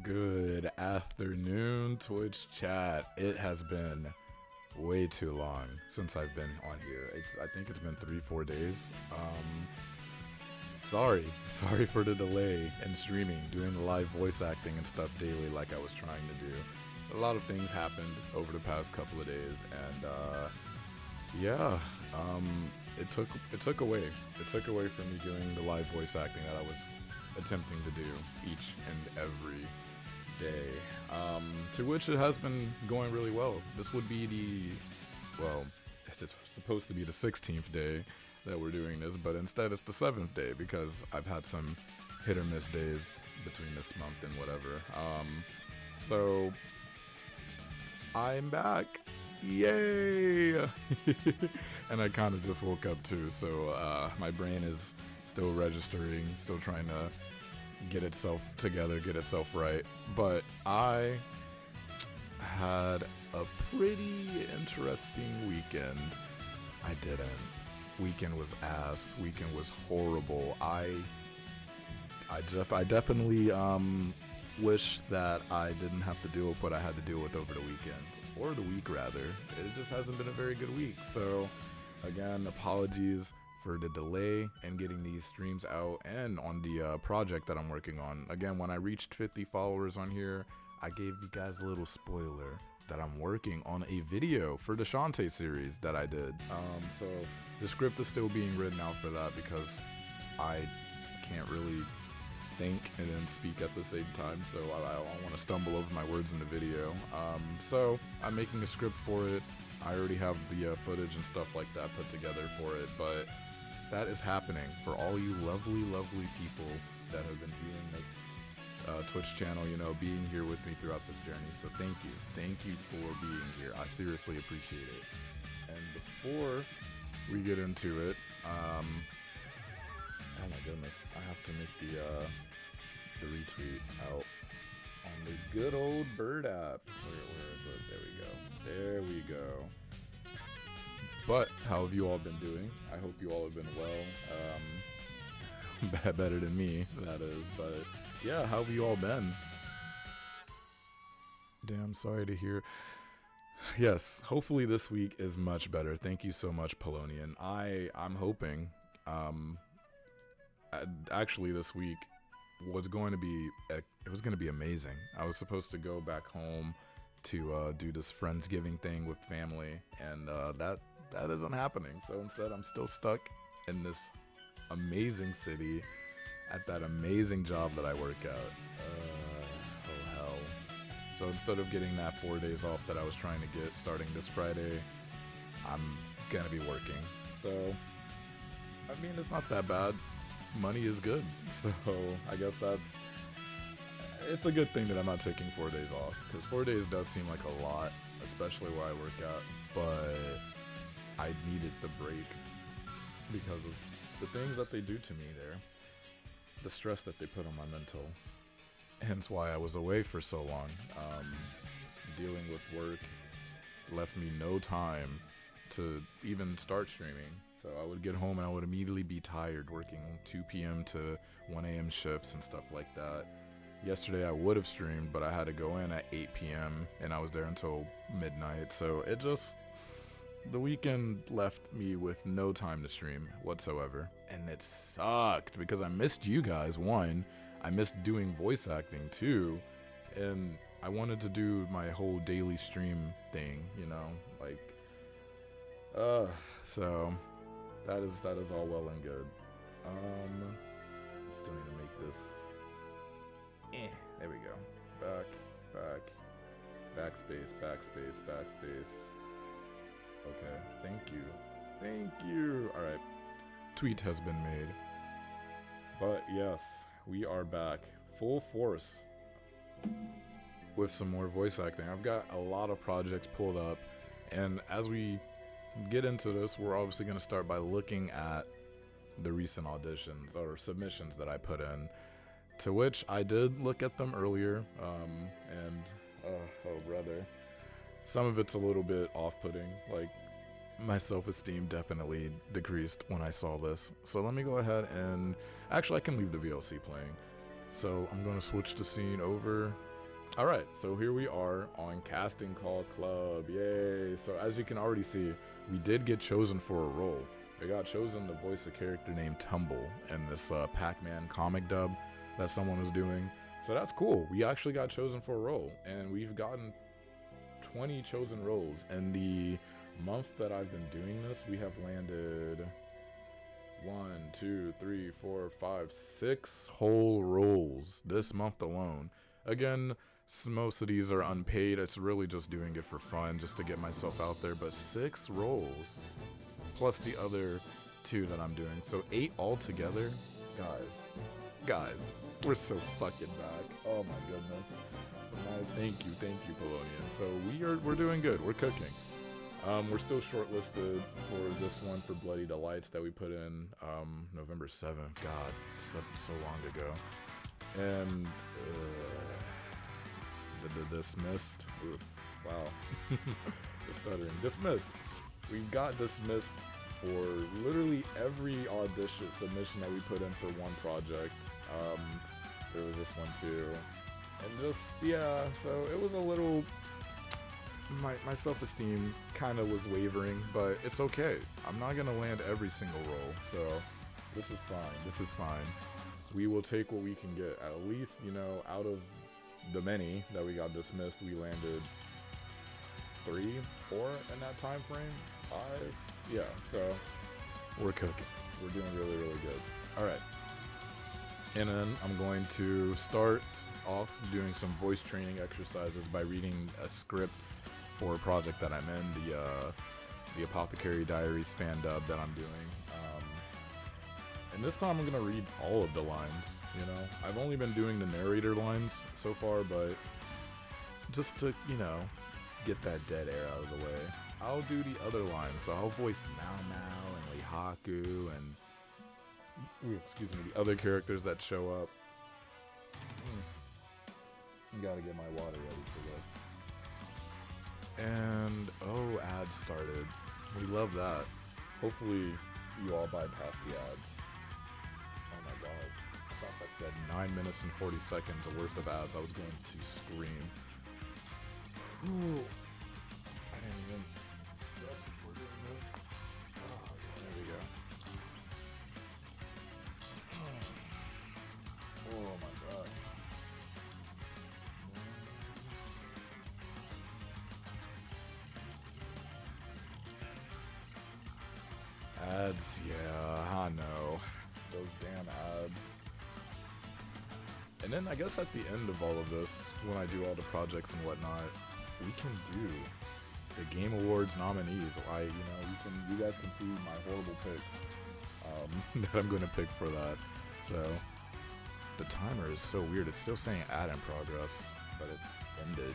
Good afternoon, Twitch chat. It has been way too long since I've been on here. I think it's been 3-4 days. Sorry for the delay in streaming, doing the live voice acting and stuff daily like I was trying to do. A lot of things happened over the past couple of days, and it took away from me doing the live voice acting that I was attempting to do each and every day, to which it has been going really well. This would be it's supposed to be the 16th day that we're doing this, but instead it's the 7th day because I've had some hit or miss days between this month and whatever. So I'm back. Yay! And I kind of just woke up too, so my brain is still registering, still trying to get itself together, get itself right. But I had a pretty interesting weekend. I didn't. Weekend was ass. Weekend was horrible. I definitely wish that I didn't have to deal with what I had to deal with over the weekend. Or the week, rather. It just hasn't been a very good week. So, again, apologies for the delay in getting these streams out and on the project that I'm working on. Again, when I reached 50 followers on here, I gave you guys a little spoiler that I'm working on a video for the Shantae series that I did. So the script is still being written out for that because I can't really think and then speak at the same time, so I don't want to stumble over my words in the video. So I'm making a script for it. I already have the footage and stuff like that put together for it, but that is happening for all you lovely people that have been viewing this Twitch channel, you know, being here with me throughout this journey. So thank you for being here. I seriously appreciate it. And before we get into it, oh my goodness, I have to make the retweet out on the good old Bird app. Where is it? There we go. But how have you all been doing? I hope you all have been well. Better than me, that is. But yeah, how have you all been? Damn, sorry to hear. Yes, hopefully this week is much better. Thank you so much, Polonian. I'm hoping. Actually, this week was going to be amazing. I was supposed to go back home to do this Friendsgiving thing with family, and that isn't happening. So instead, I'm still stuck in this amazing city at that amazing job that I work at. Oh hell. So instead of getting that 4 days off that I was trying to get starting this Friday, I'm gonna be working. So, I mean, it's not that bad. Money is good. So, I guess that it's a good thing that I'm not taking 4 days off, because 4 days does seem like a lot, especially where I work at, but I needed the break because of the things that they do to me there. The stress that they put on my mental. Hence why I was away for so long. Dealing with work left me no time to even start streaming. So I would get home and I would immediately be tired, working 2 p.m. to 1 a.m. shifts and stuff like that. Yesterday I would have streamed, but I had to go in at 8 p.m. and I was there until midnight. So the weekend left me with no time to stream whatsoever. And it sucked because I missed you guys, one. I missed doing voice acting, too. And I wanted to do my whole daily stream thing, you know? Like, so that is all well and good. Still need to make this. There we go. Backspace. Okay, thank you. Alright, tweet has been made. But yes, we are back, full force, with some more voice acting. I've got a lot of projects pulled up, and as we get into this, we're obviously going to start by looking at the recent auditions, or submissions that I put in, to which I did look at them earlier, and, oh brother. Some of it's a little bit off-putting, like, my self-esteem definitely decreased when I saw this. So let me go ahead and, actually I can leave the VLC playing. So I'm going to switch the scene over All right, so here we are on Casting Call Club. Yay! So as you can already see, we did get chosen for a role. We got chosen to voice a character named Tumble in this Pac-Man comic dub that someone was doing. So that's cool. We actually got chosen for a role, and we've gotten 20 chosen roles. In the month that I've been doing this, we have landed 6 whole roles this month alone. Again, most of these are unpaid. It's really just doing it for fun, just to get myself out there. But 6 roles, plus the other 2 that I'm doing. So 8 altogether. Guys, we're so fucking back. Oh my goodness. Nice, thank you, Polonian. So we're doing good. We're cooking. We're still shortlisted for this one for Bloody Delights that we put in November 7th. God, so long ago. And the dismissed. Ooh, wow. The stuttering. Dismissed. We got dismissed for literally every audition submission that we put in for one project. There was this one too. And just, yeah, so it was a little, my self-esteem kind of was wavering, but it's okay. I'm not going to land every single role, so this is fine. We will take what we can get. At least, out of the many that we got dismissed, we landed 3, 4 in that time frame, 5. Yeah, so we're cooking. We're doing really, really good. All right. And then I'm going to start off doing some voice training exercises by reading a script for a project that I'm in, the Apothecary Diaries fan dub that I'm doing. And this time I'm going to read all of the lines, I've only been doing the narrator lines so far, but just to, get that dead air out of the way, I'll do the other lines. So I'll voice Mau Mau and Lihaku and the other characters that show up. Gotta get my water ready for this. And ads started. We love that. Hopefully you all bypass the ads. Oh my god. I thought that said 9 minutes and 40 seconds worth of ads. I was going to scream. Ooh. I didn't even stretch before doing this. Oh, there we go. Oh my god. Ads, yeah, I know. Those damn ads. And then I guess at the end of all of this, when I do all the projects and whatnot, we can do the Game Awards nominees. You guys can see my horrible picks that I'm gonna pick for that. So the timer is so weird. It's still saying ad in progress, but it ended,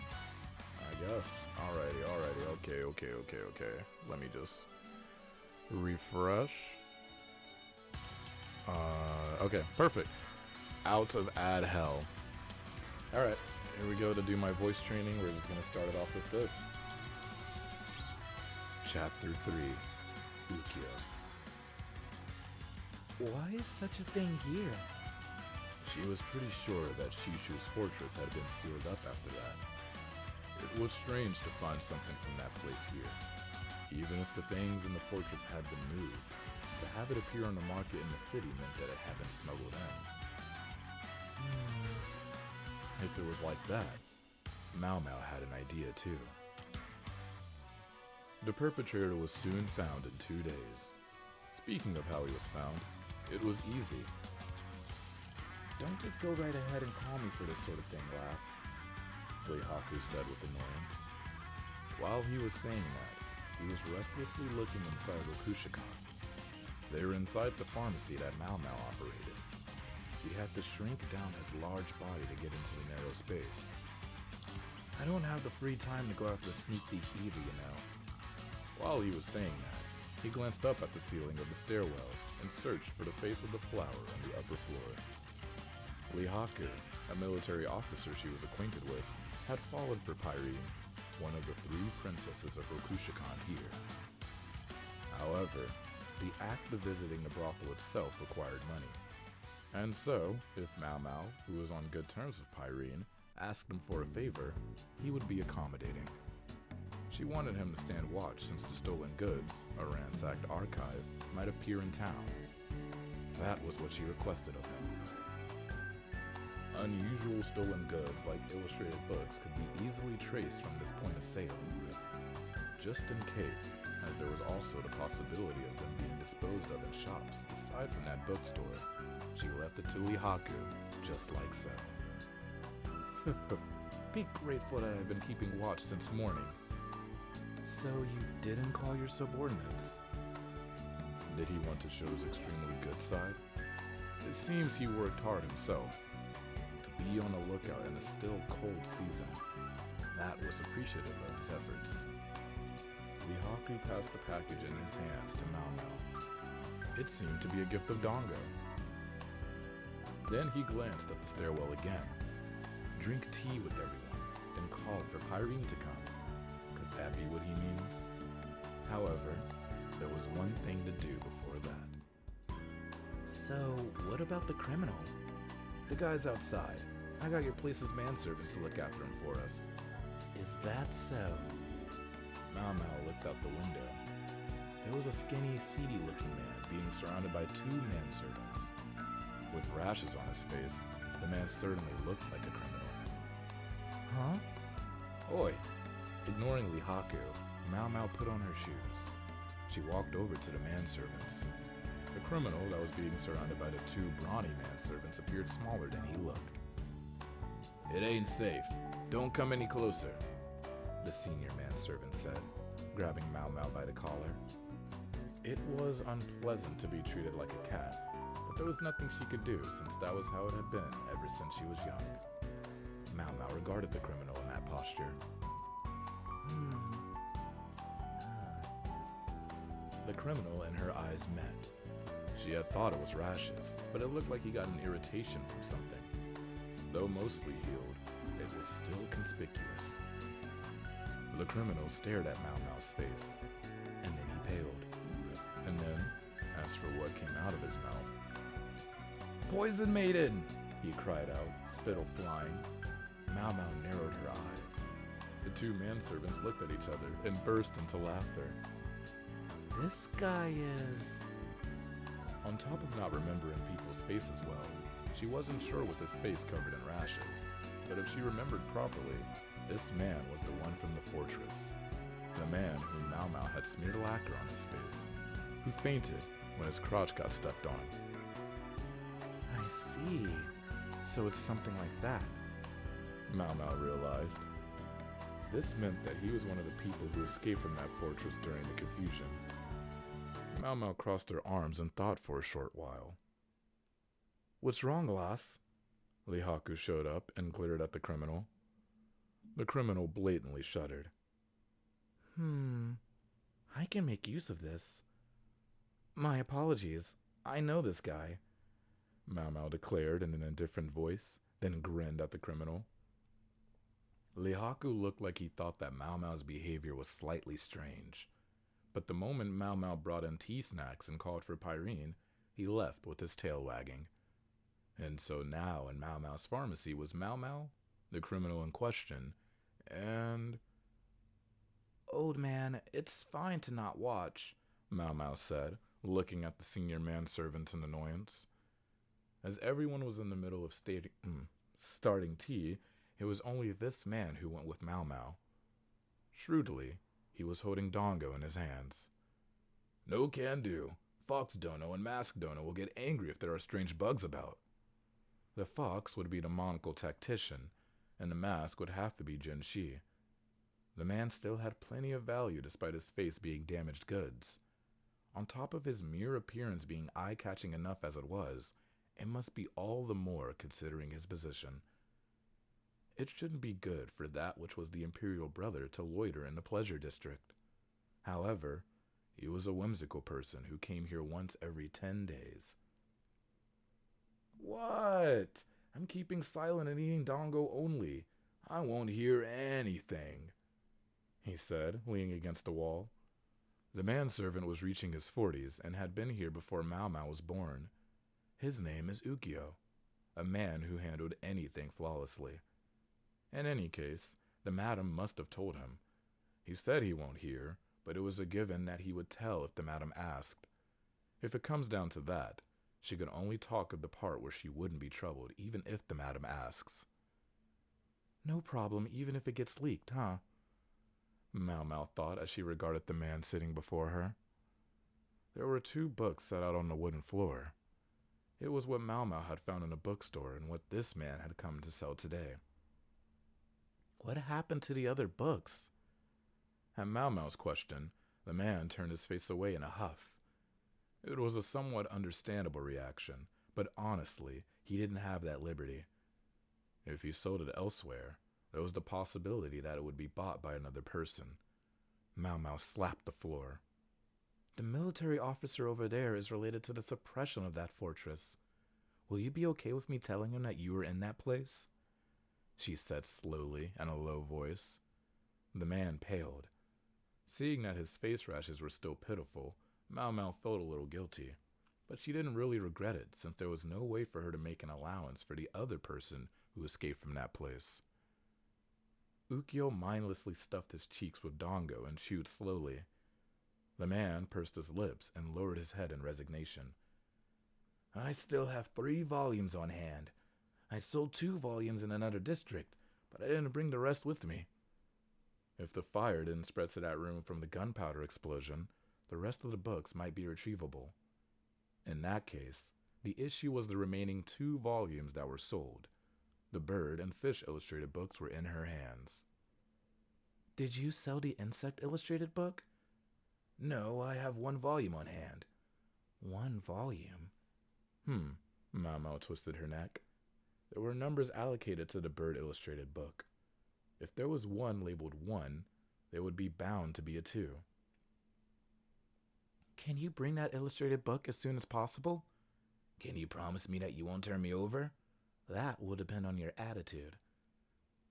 I guess. Alrighty. Okay. Let me just refresh. Okay, perfect. Out of ad hell. Alright, here we go to do my voice training. We're just gonna start it off with this. Chapter 3, Ukyo. Why is such a thing here? She was pretty sure that Shishu's fortress had been sealed up after that. It was strange to find something from that place here. Even if the things in the fortress had been moved, to have it appear on the market in the city meant that it had been smuggled in. If it was like that, Mau Mau had an idea too. The perpetrator was soon found in 2 days. Speaking of how he was found, it was easy. Don't just go right ahead and call me for this sort of thing, lass, Lihaku said with annoyance. While he was saying that, he was restlessly looking inside Rokushikan. They were inside the pharmacy that Mau Mau operated. He had to shrink down his large body to get into the narrow space. I don't have the free time to go after a sneak thief either, While he was saying that, he glanced up at the ceiling of the stairwell and searched for the face of the flower on the upper floor. Lihaku, a military officer she was acquainted with, had fallen for Pyrene, one of the 3 princesses of Rokushikan here. However, the act of visiting the brothel itself required money. And so, if Mau Mau, who was on good terms with Pyrene, asked him for a favor, he would be accommodating. She wanted him to stand watch since the stolen goods, a ransacked archive, might appear in town. That was what she requested of him. Unusual stolen goods like illustrated books could be easily traced from this point of sale. Just in case, as there was also the possibility of them being disposed of in shops aside from that bookstore, she left it to Lihaku, just like so. Be grateful that I've been keeping watch since morning. So you didn't call your subordinates? Did he want to show his extremely good side? It seems he worked hard himself. To be on the lookout in a still cold season, that was appreciative of his efforts. Lihaku passed the package in his hands to Mao Mao. It seemed to be a gift of Dongo. Then he glanced at the stairwell again. Drink tea with everyone, then call for Pyrene to come. Could that be what he means? However, there was one thing to do before that. So, what about the criminal? The guy's outside. I got your place's manservants to look after him for us. Is that so? Mao Mao looked out the window. There was a skinny, seedy-looking man being surrounded by two manservants. With rashes on his face, the man certainly looked like a criminal. Huh? Oi! Ignoring Lihaku, Mao Mao put on her shoes. She walked over to the manservants. The criminal that was being surrounded by the two brawny manservants appeared smaller than he looked. It ain't safe. Don't come any closer, the senior manservant said, grabbing Mao Mao by the collar. It was unpleasant to be treated like a cat, but there was nothing she could do since that was how it had been ever since she was young. Mao Mao regarded the criminal in that posture. The criminal and her eyes met. She had thought it was rashes, but it looked like he got an irritation from something. Though mostly healed, it was still conspicuous. The criminal stared at Mao Mao's face, and then he paled. And then, as for what came out of his mouth, "Poison Maiden!" he cried out, spittle flying. Mao Mao narrowed her eyes. The two manservants looked at each other and burst into laughter. This guy is... On top of not remembering people's faces well, she wasn't sure with his face covered in rashes, but if she remembered properly, this man was the one from the fortress. The man whom Mao Mao had smeared lacquer on his face, who fainted when his crotch got stepped on. I see. So it's something like that, Mao Mao realized. This meant that he was one of the people who escaped from that fortress during the confusion. Mao Mao crossed her arms and thought for a short while. What's wrong, lass? Lihaku showed up and glared at the criminal. The criminal blatantly shuddered. I can make use of this. My apologies. I know this guy, Mao Mao declared in an indifferent voice, then grinned at the criminal. Lihaku looked like he thought that Mao Mao's behavior was slightly strange. But the moment Mao Mao brought in tea snacks and called for Pyrene, he left with his tail wagging. And so now in Mao Mao's pharmacy was Mao Mao, the criminal in question, and... Old man, it's fine to not watch, Mao Mao said, looking at the senior manservant in annoyance. As everyone was in the middle of starting tea, it was only this man who went with Mao Mao. Shrewdly, he was holding Dongo in his hands. No can do. Fox Dono and Mask Dono will get angry if there are strange bugs about. The fox would be the monocle tactician, and the mask would have to be Jinshi. The man still had plenty of value despite his face being damaged goods. On top of his mere appearance being eye-catching enough as it was, it must be all the more considering his position. It shouldn't be good for that which was the imperial brother to loiter in the pleasure district. However, he was a whimsical person who came here once every 10 days. What? I'm keeping silent and eating Dongo only. I won't hear anything, he said, leaning against the wall. The manservant was reaching his 40s and had been here before Mao Mao was born. His name is Ukyo, a man who handled anything flawlessly. In any case, the madam must have told him. He said he won't hear, but it was a given that he would tell if the madam asked. If it comes down to that, she could only talk of the part where she wouldn't be troubled, even if the madam asks. No problem, even if it gets leaked, huh? Mau Mau thought as she regarded the man sitting before her. There were 2 books set out on the wooden floor. It was what Mau Mau had found in a bookstore and what this man had come to sell today. What happened to the other books? At Mau Mau's question, the man turned his face away in a huff. It was a somewhat understandable reaction, but honestly, he didn't have that liberty. If he sold it elsewhere, there was the possibility that it would be bought by another person. Mau Mau slapped the floor. The military officer over there is related to the suppression of that fortress. Will you be okay with me telling him that you were in that place? She said slowly in a low voice. The man paled. Seeing that his face rashes were still pitiful, Mau Mau felt a little guilty, but she didn't really regret it since there was no way for her to make an allowance for the other person who escaped from that place. Ukyo mindlessly stuffed his cheeks with dango and chewed slowly. The man pursed his lips and lowered his head in resignation. I still have 3 volumes on hand. I sold 2 volumes in another district, but I didn't bring the rest with me. If the fire didn't spread to that room from the gunpowder explosion, the rest of the books might be retrievable. In that case, the issue was the remaining 2 volumes that were sold. The bird and fish illustrated books were in her hands. Did you sell the insect illustrated book? No, I have 1 volume on hand. 1 volume? Mau Mau twisted her neck. There were numbers allocated to the bird illustrated book. If there was 1 labeled 1, there would be bound to be a 2. Can you bring that illustrated book as soon as possible? Can you promise me that you won't turn me over? That will depend on your attitude.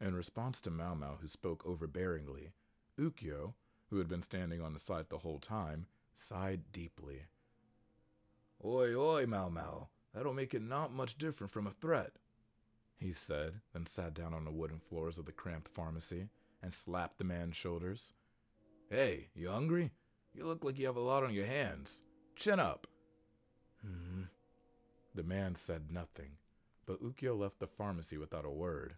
In response to Mau Mau, who spoke overbearingly, Ukyo, who had been standing on the side the whole time, sighed deeply. Oi, oi, Mau Mau, that'll make it not much different from a threat, he said, then sat down on the wooden floors of the cramped pharmacy and slapped the man's shoulders. Hey, you hungry? You look like you have a lot on your hands. Chin up. The man said nothing, but Ukyo left the pharmacy without a word.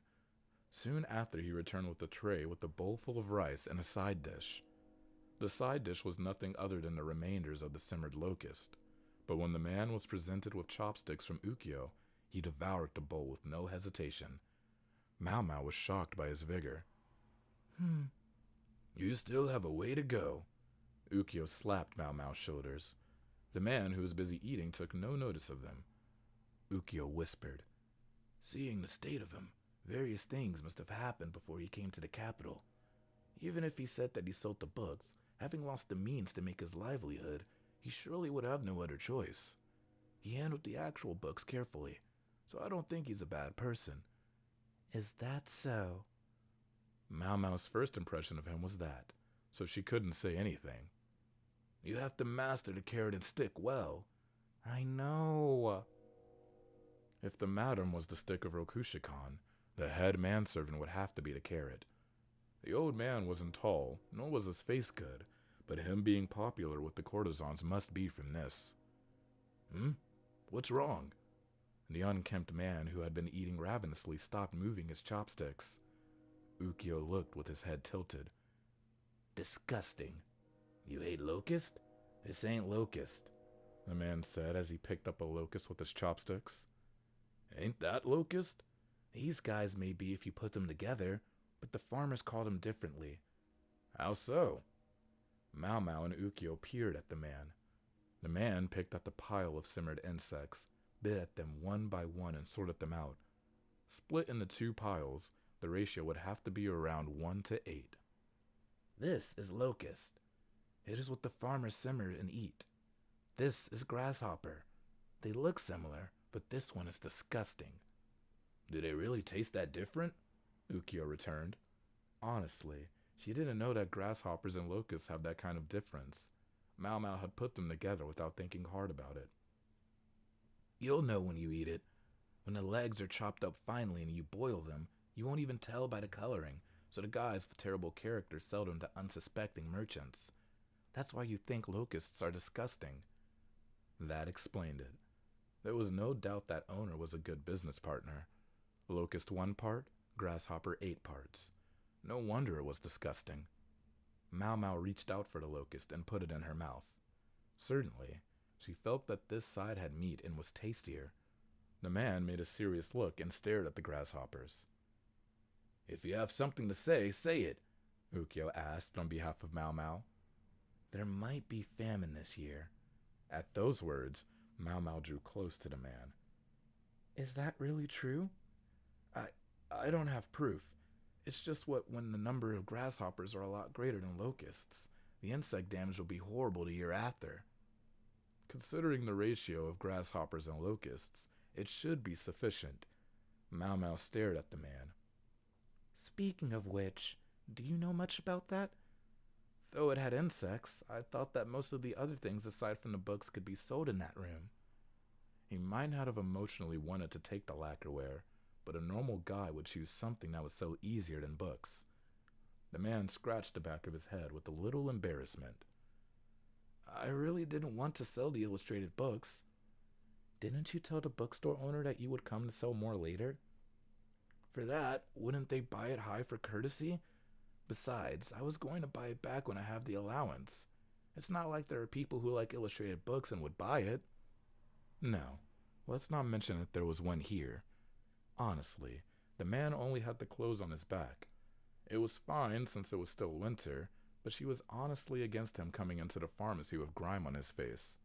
Soon after, he returned with a tray with a bowl full of rice and a side dish. The side dish was nothing other than the remainders of the simmered locust, but when the man was presented with chopsticks from Ukyo, he devoured the bowl with no hesitation. Mau Mau was shocked by his vigor. You still have a way to go. Ukyo slapped Mau Mau's shoulders. The man, who was busy eating, took no notice of them. Ukyo whispered, Seeing the state of him, various things must have happened before he came to the capital. Even if he said that he sold the books, having lost the means to make his livelihood, he surely would have no other choice. He handled the actual books carefully, so I don't think he's a bad person. Is that so? Mau Mau's first impression of him was that, so she couldn't say anything. You have to master the carrot and stick well. I know. If the madam was the stick of Rokushikan, the head manservant would have to be the carrot. The old man wasn't tall, nor was his face good, but him being popular with the courtesans must be from this. What's wrong? The unkempt man who had been eating ravenously stopped moving his chopsticks. Ukyo looked with his head tilted. Disgusting. You hate locust? This ain't locust, the man said as he picked up a locust with his chopsticks. Ain't that locust? These guys may be if you put them together, but the farmers call them differently. How so? Mau Mau and Ukyo peered at the man. The man picked at the pile of simmered insects, bit at them one by one and sorted them out. Split into 2 piles, the ratio would have to be around 1 to 8. This is locust. It is what the farmers simmer and eat. This is grasshopper. They look similar, but this one is disgusting. Do they really taste that different? Ukyo returned. Honestly, she didn't know that grasshoppers and locusts have that kind of difference. Mau Mau had put them together without thinking hard about it. You'll know when you eat it. When the legs are chopped up finely and you boil them, You won't even tell by the coloring, so the guys with terrible character sell them to unsuspecting merchants. That's why you think locusts are disgusting. That explained it. There was no doubt that owner was a good business partner. Locust 1 part, grasshopper 8 parts. No wonder it was disgusting. Mau Mau reached out for the locust and put it in her mouth. Certainly, she felt that this side had meat and was tastier. The man made a serious look and stared at the grasshoppers. If you have something to say it, Ukyo asked on behalf of Mau Mau. There might be famine this year. At those words, Mau Mau drew close to the man. Is that really true? I don't have proof. It's just when the number of grasshoppers are a lot greater than locusts. The insect damage will be horrible the year after. Considering the ratio of grasshoppers and locusts, it should be sufficient. Mau Mau stared at the man. Speaking of which, do you know much about that? Though it had insects, I thought that most of the other things aside from the books could be sold in that room. He might not have emotionally wanted to take the lacquerware, but a normal guy would choose something that was so easier than books. The man scratched the back of his head with a little embarrassment. I really didn't want to sell the illustrated books. Didn't you tell the bookstore owner that you would come to sell more later? For that, wouldn't they buy it high for courtesy? Besides, I was going to buy it back when I have the allowance. It's not like there are people who like illustrated books and would buy it. No, let's not mention that there was one here. Honestly, the man only had the clothes on his back. It was fine since it was still winter, but she was honestly against him coming into the pharmacy with grime on his face.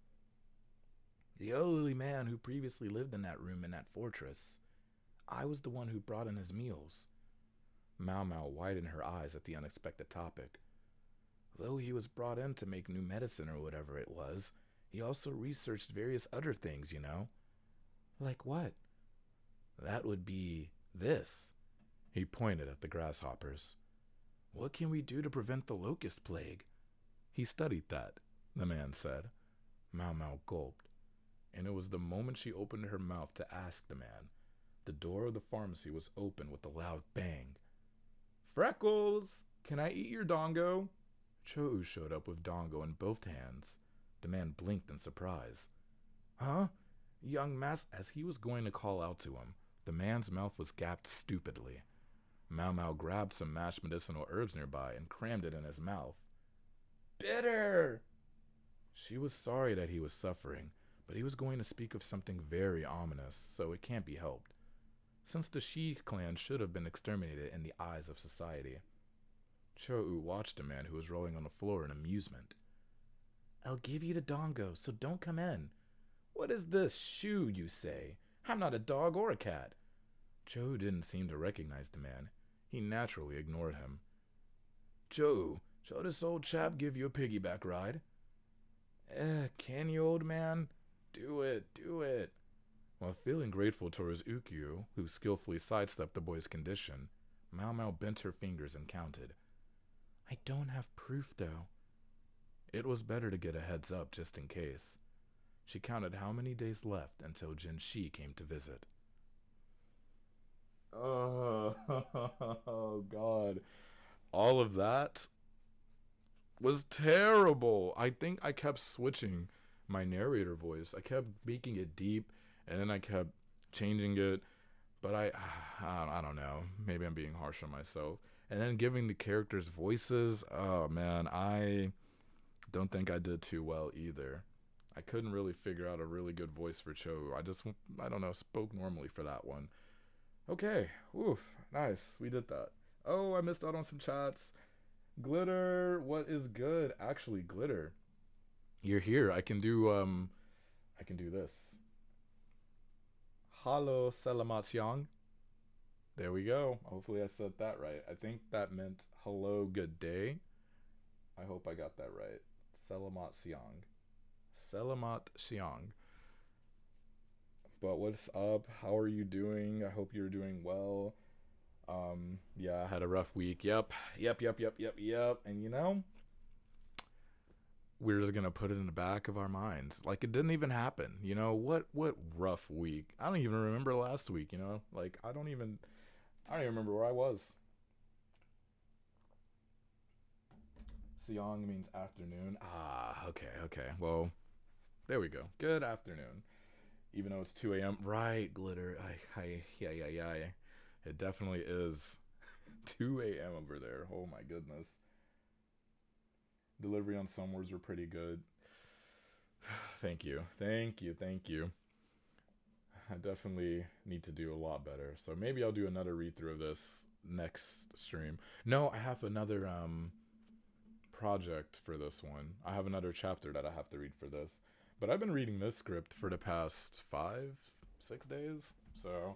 The elderly man who previously lived in that room in that fortress. I was the one who brought in his meals. Mau Mau widened her eyes at the unexpected topic. Though he was brought in to make new medicine or whatever it was, he also researched various other things, you know. Like what? That would be this. He pointed at the grasshoppers. What can we do to prevent the locust plague? He studied that, the man said. Mau Mau gulped, and it was the moment she opened her mouth to ask the man. The door of the pharmacy was open with a loud bang. Freckles! Can I eat your dongo? Chou showed up with dongo in both hands. The man blinked in surprise. Huh? Young mas— As he was going to call out to him, the man's mouth was gapped stupidly. Mau Mau grabbed some mashed medicinal herbs nearby and crammed it in his mouth. Bitter! She was sorry that he was suffering, but he was going to speak of something very ominous, so it can't be helped. Since the Shi clan should have been exterminated in the eyes of society. Chou watched a man who was rolling on the floor in amusement. I'll give you the dongo, so don't come in. What is this shoe, you say? I'm not a dog or a cat. Chou didn't seem to recognize the man. He naturally ignored him. Chou, shall this old chap give you a piggyback ride? Can you, old man? Do it, do it. While feeling grateful towards Ukyo, who skillfully sidestepped the boy's condition, Mau Mau bent her fingers and counted. I don't have proof, though. It was better to get a heads up just in case. She counted how many days left until Jin Shi came to visit. Oh, God. All of that was terrible. I think I kept switching my narrator voice. I kept making it deep, and then I kept changing it. But I don't know. Maybe I'm being harsh on myself. And then giving the characters voices. Oh, man. I don't think I did too well either. I couldn't really figure out a really good voice for Chou. I don't know, spoke normally for that one. Okay. Oof. Nice. We did that. Oh, I missed out on some chats. Glitter, what is good? Actually, Glitter, you're here. I can do this. Hallo, selamat siang. There we go. Hopefully I said that right. I think that meant hello, good day. I hope I got that right. Selamat siang. Selamat siang. But what's up? How are you doing? I hope you're doing well. Yeah, I had a rough week. Yep. And you know, we're just gonna put it in the back of our minds. Like it didn't even happen. You know, what rough week. I don't even remember last week, you know? Like I don't even remember where I was. Siang means afternoon. Ah, okay, okay. Well, there we go. Good afternoon. Even though it's 2 a.m. Right, Glitter. Yeah, yeah, yeah. It definitely is 2 a.m. over there. Oh my goodness. Delivery on some words were pretty good. Thank you. Thank you. Thank you. I definitely need to do a lot better. So maybe I'll do another read through of this next stream. No, I have another project for this one. I have another chapter that I have to read for this. But I've been reading this script for the past 5, 6 days. So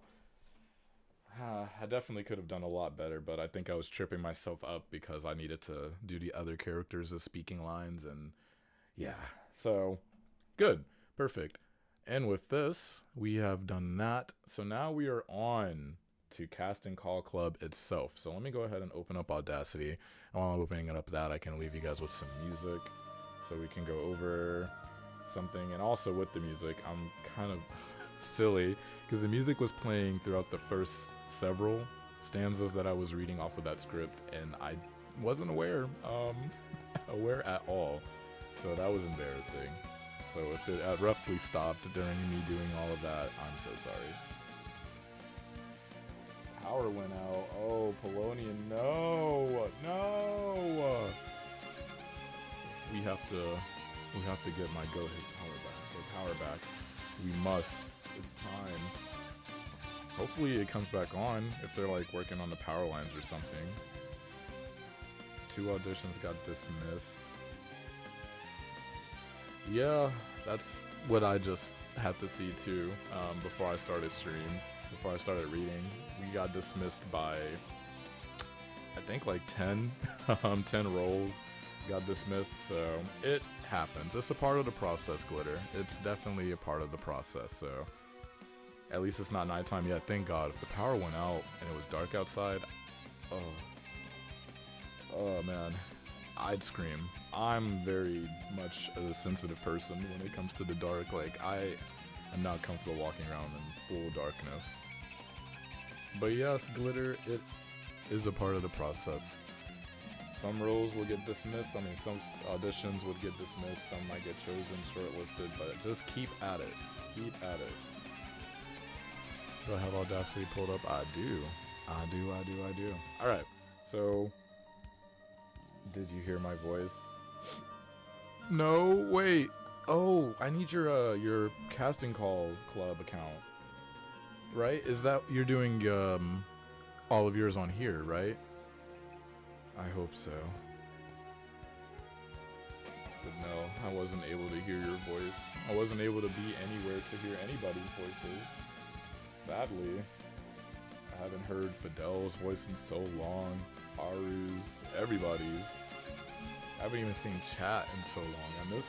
I definitely could have done a lot better, but I think I was tripping myself up because I needed to do the other characters as speaking lines, and yeah. So good. Perfect. And with this, we have done that. So now we are on to Casting Call Club itself. So let me go ahead and open up Audacity. And while I'm opening it up that, I can leave you guys with some music so we can go over something. And also with the music, I'm kind of silly because the music was playing throughout the first several stanzas that I was reading off of that script, and I wasn't aware at all. So that was embarrassing. So if it abruptly stopped during me doing all of that, I'm so sorry. Power went out. Oh, Polonian, no, no. We have to get my Go Hit power back. We must. It's time. Hopefully it comes back on if they're like working on the power lines or something. 2 auditions got dismissed. Yeah, that's what I just had to see too before I started before I started reading. We got dismissed by, I think like 10, 10 roles got dismissed, so it happens. It's a part of the process, Glitter. It's definitely a part of the process, so at least it's not nighttime yet, thank God. If the power went out and it was dark outside, oh man, I'd scream. I'm very much a sensitive person when it comes to the dark. Like, I am not comfortable walking around in full darkness. But yes, Glitter, it is a part of the process. Some roles will get dismissed. I mean, some auditions would get dismissed. Some might get chosen, shortlisted. But just keep at it. Keep at it. Do I have Audacity pulled up? I do. I do. Alright, so did you hear my voice? No, wait. Oh, I need your Casting Call Club account. Right? Is that you're doing all of yours on here, right? I hope so. But no, I wasn't able to hear your voice. I wasn't able to be anywhere to hear anybody's voices. Sadly, I haven't heard Fidel's voice in so long. Aru's, everybody's. I haven't even seen chat in so long. I miss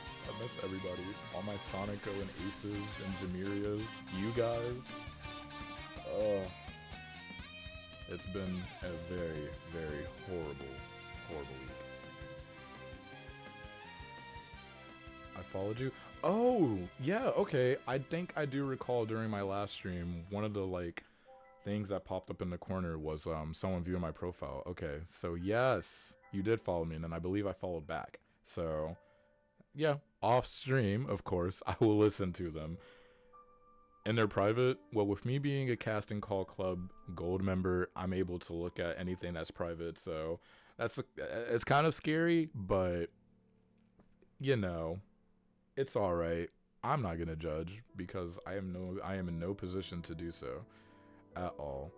everybody. All my Sonico and Aces and Jamirias. You guys. It's been a very, very horrible week. I followed you? Oh, yeah, okay. I think I do recall during my last stream, one of the, like, things that popped up in the corner was someone viewing my profile. Okay, so yes, you did follow me, and then I believe I followed back. So, yeah, off stream, of course, I will listen to them. And they're private. Well, with me being a Casting Call Club Gold member, I'm able to look at anything that's private. So it's kind of scary, but you know, it's all right. I'm not gonna judge because I am in no position to do so at all.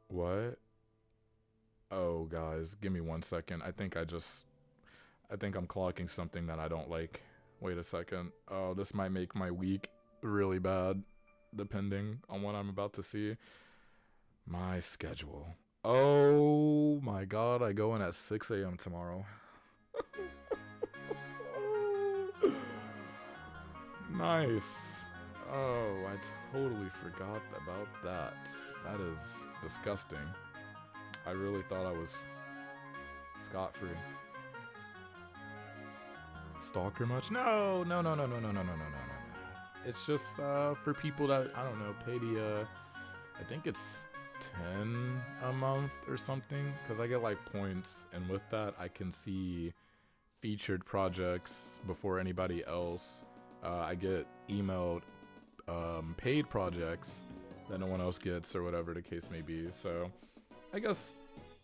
What? Oh, guys, give me 1 second. I think I'm clocking something that I don't like. Wait a second. Oh, this might make my week really bad, depending on what I'm about to see. My schedule. Oh my god, I go in at 6 a.m. tomorrow. Nice. Oh, I totally forgot about that. That is disgusting. I really thought I was scot-free. Stalker much? No. It's just for people that I don't know pay the I think it's 10 a month or something because I get like points, and with that I can see featured projects before anybody else. I get emailed paid projects that no one else gets, or whatever the case may be. So I guess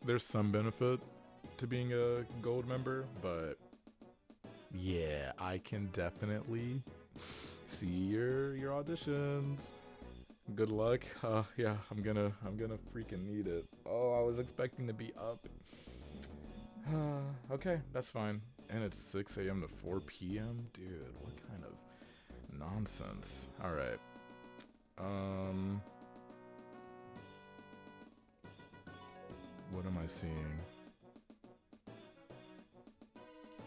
there's some benefit to being a gold member, but yeah, I can definitely see your auditions. Good luck. Yeah, I'm gonna freaking need it. Oh, I was expecting to be up. Okay, that's fine. And it's 6 a.m. to 4 p.m. Dude, what kind of nonsense? All right. What am I seeing?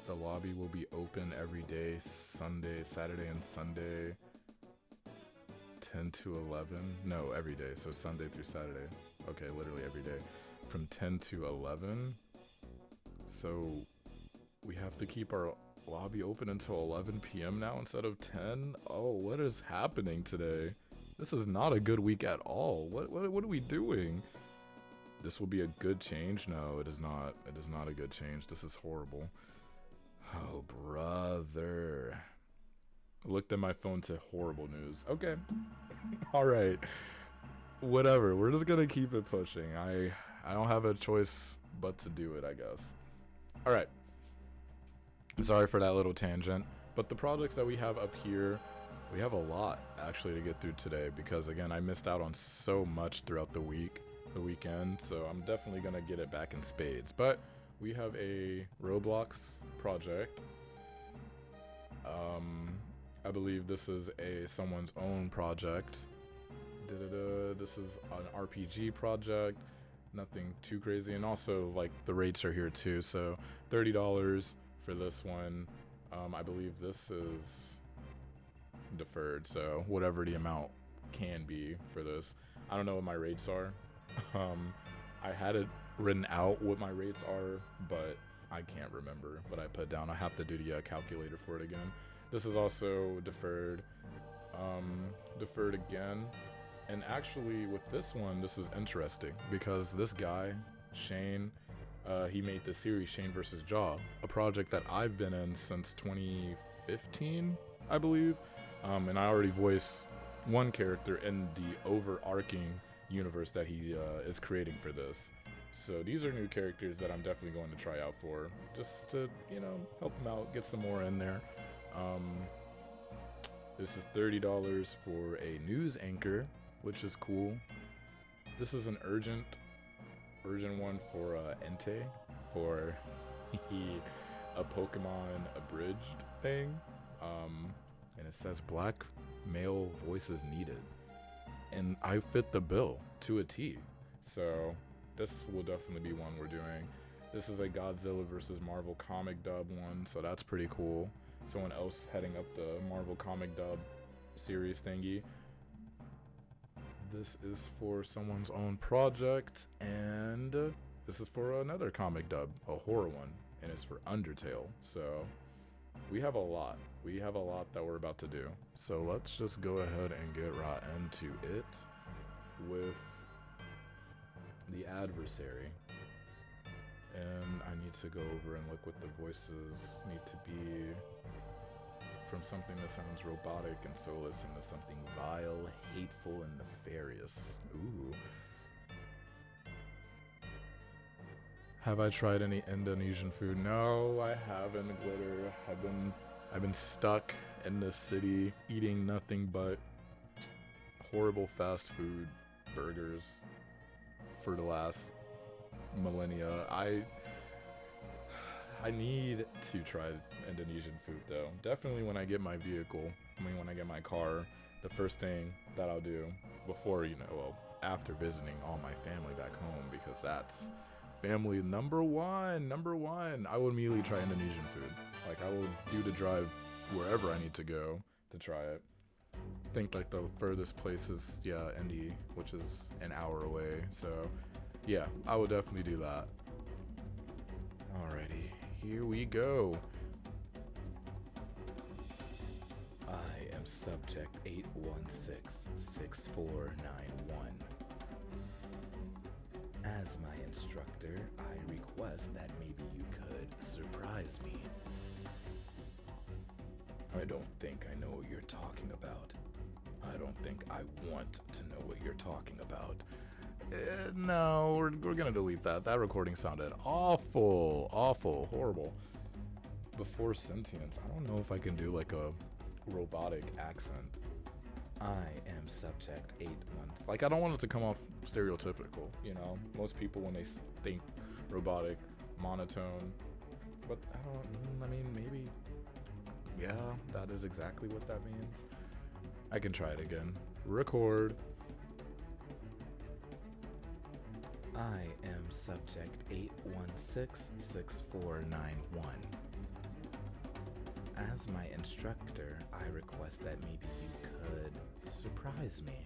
The lobby will be open every day, Sunday, Saturday, and Sunday, 10 to 11. No, every day. So Sunday through Saturday. Okay, literally every day. From 10 to 11. So we have to keep our lobby open until 11 p.m. now instead of 10? Oh, what is happening today? This is not a good week at all. What are we doing? This will be a good change? No, it is not. It is not a good change. This is horrible. Oh, brother. I looked at my phone to horrible news. Okay. All right. Whatever. We're just going to keep it pushing. I don't have a choice but to do it, I guess. All right. Sorry for that little tangent. But the projects that we have up here, we have a lot actually to get through today because, again, I missed out on so much throughout the weekend. So I'm definitely going to get it back in spades. But we have a Roblox project. I believe this is someone's own project. This is an RPG project. Nothing too crazy. And also, like, the rates are here too. So $30 for this one. I believe this is deferred. So whatever the amount can be for this. I don't know what my rates are. I had it written out what my rates are, but I can't remember what I put down. I have to do the calculator for it again. This is also deferred. Deferred again. And actually with this one, this is interesting because this guy, Shane, he made the series Shane vs. Jaw, a project that I've been in since 2015, I believe. And I already voiced one character in the overarching universe that he is creating for this. So these are new characters that I'm definitely going to try out for, just to, help them out, get some more in there. This is $30 for a news anchor, which is cool. This is an urgent one for Entei, for a Pokemon abridged thing. And it says black male voices needed. And I fit the bill to a T. So this will definitely be one we're doing. This is a Godzilla versus Marvel comic dub one, so that's pretty cool. Someone else heading up the Marvel comic dub series thingy. This is for someone's own project, and this is for another comic dub, a horror one, and it's for Undertale. So we have a lot. We have a lot that we're about to do. So let's just go ahead and get right into it with the adversary. And I need to go over and look what the voices need to be from something that sounds robotic and soulless into something vile, hateful, and nefarious. Ooh. Have I tried any Indonesian food? No, I haven't, Glitter. I've been stuck in this city eating nothing but horrible fast food burgers for the last millennia. I need to try Indonesian food though. Definitely when I get my vehicle. When I get my car, the first thing that I'll do before, after visiting all my family back home, because that's family number one. I will immediately try Indonesian food. Like, I will do the drive wherever I need to go to try it. I think like the furthest place is Indy, which is an hour away. So yeah, I will definitely do that. Alrighty, here we go. I am subject 8166491. As my instructor, I request that maybe you could surprise me. I don't think I know what you're talking about. I don't think I want to know what you're talking about. No, we're gonna delete that. That recording sounded awful, horrible. Before sentience, I don't know if I can do like a robotic accent. I am subject 81. Like, I don't want it to come off stereotypical, you know? Most people, when they think robotic, monotone. But I mean, maybe. Yeah, that is exactly what that means. I can try it again. Record. I am subject 8166491. As my instructor, I request that maybe you could surprise me.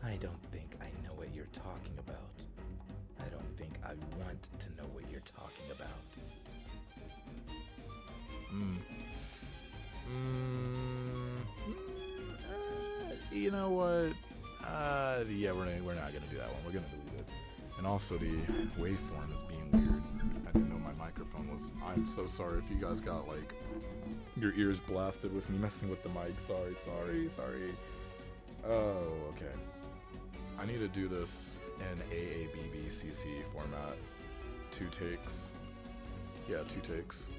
I don't think I know what you're talking about. I don't think I want to know what you're talking about. You know what? Yeah, we're not gonna do that one. We're gonna delete it. And also, the waveform is being weird. I didn't know my microphone was. I'm so sorry if you guys got like your ears blasted with me messing with the mic. Sorry. Oh, okay. I need to do this in AABBCC format. 2 takes. Yeah, 2 takes.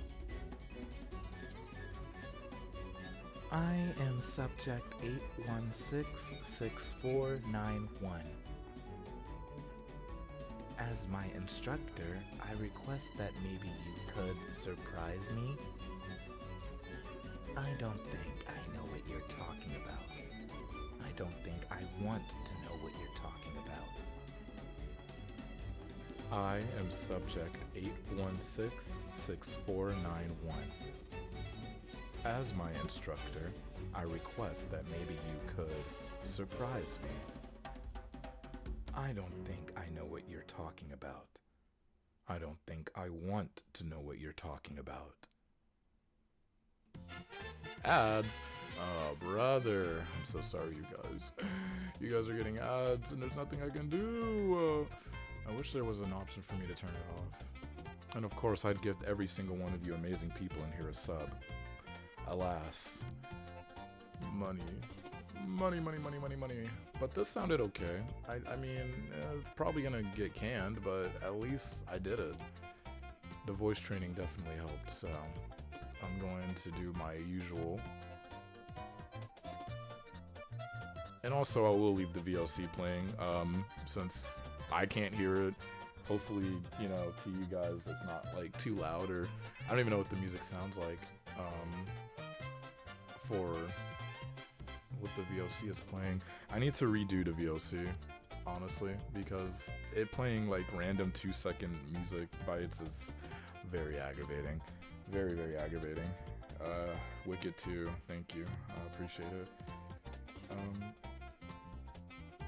I am subject 8166491. As my instructor, I request that maybe you could surprise me. I don't think I know what you're talking about. I don't think I want to know what you're talking about. I am subject 8166491. As my instructor, I request that maybe you could surprise me. I don't think I know what you're talking about. I don't think I want to know what you're talking about. Ads? Oh, brother. I'm so sorry, you guys. You guys are getting ads, and there's nothing I can do. I wish there was an option for me to turn it off. And of course, I'd gift every single one of you amazing people in here a sub. Alas. Money. But this sounded okay. I mean, it's probably gonna get canned, but at least I did it. The voice training definitely helped, so I'm going to do my usual. And also, I will leave the VLC playing, since I can't hear it. Hopefully, you know, to you guys, it's not like too loud, or I don't even know what the music sounds like. For what the VOC is playing. I need to redo the VOC, honestly, because it playing like random 2-second music bites is very aggravating. Very aggravating. Wicked 2, thank you. I appreciate it.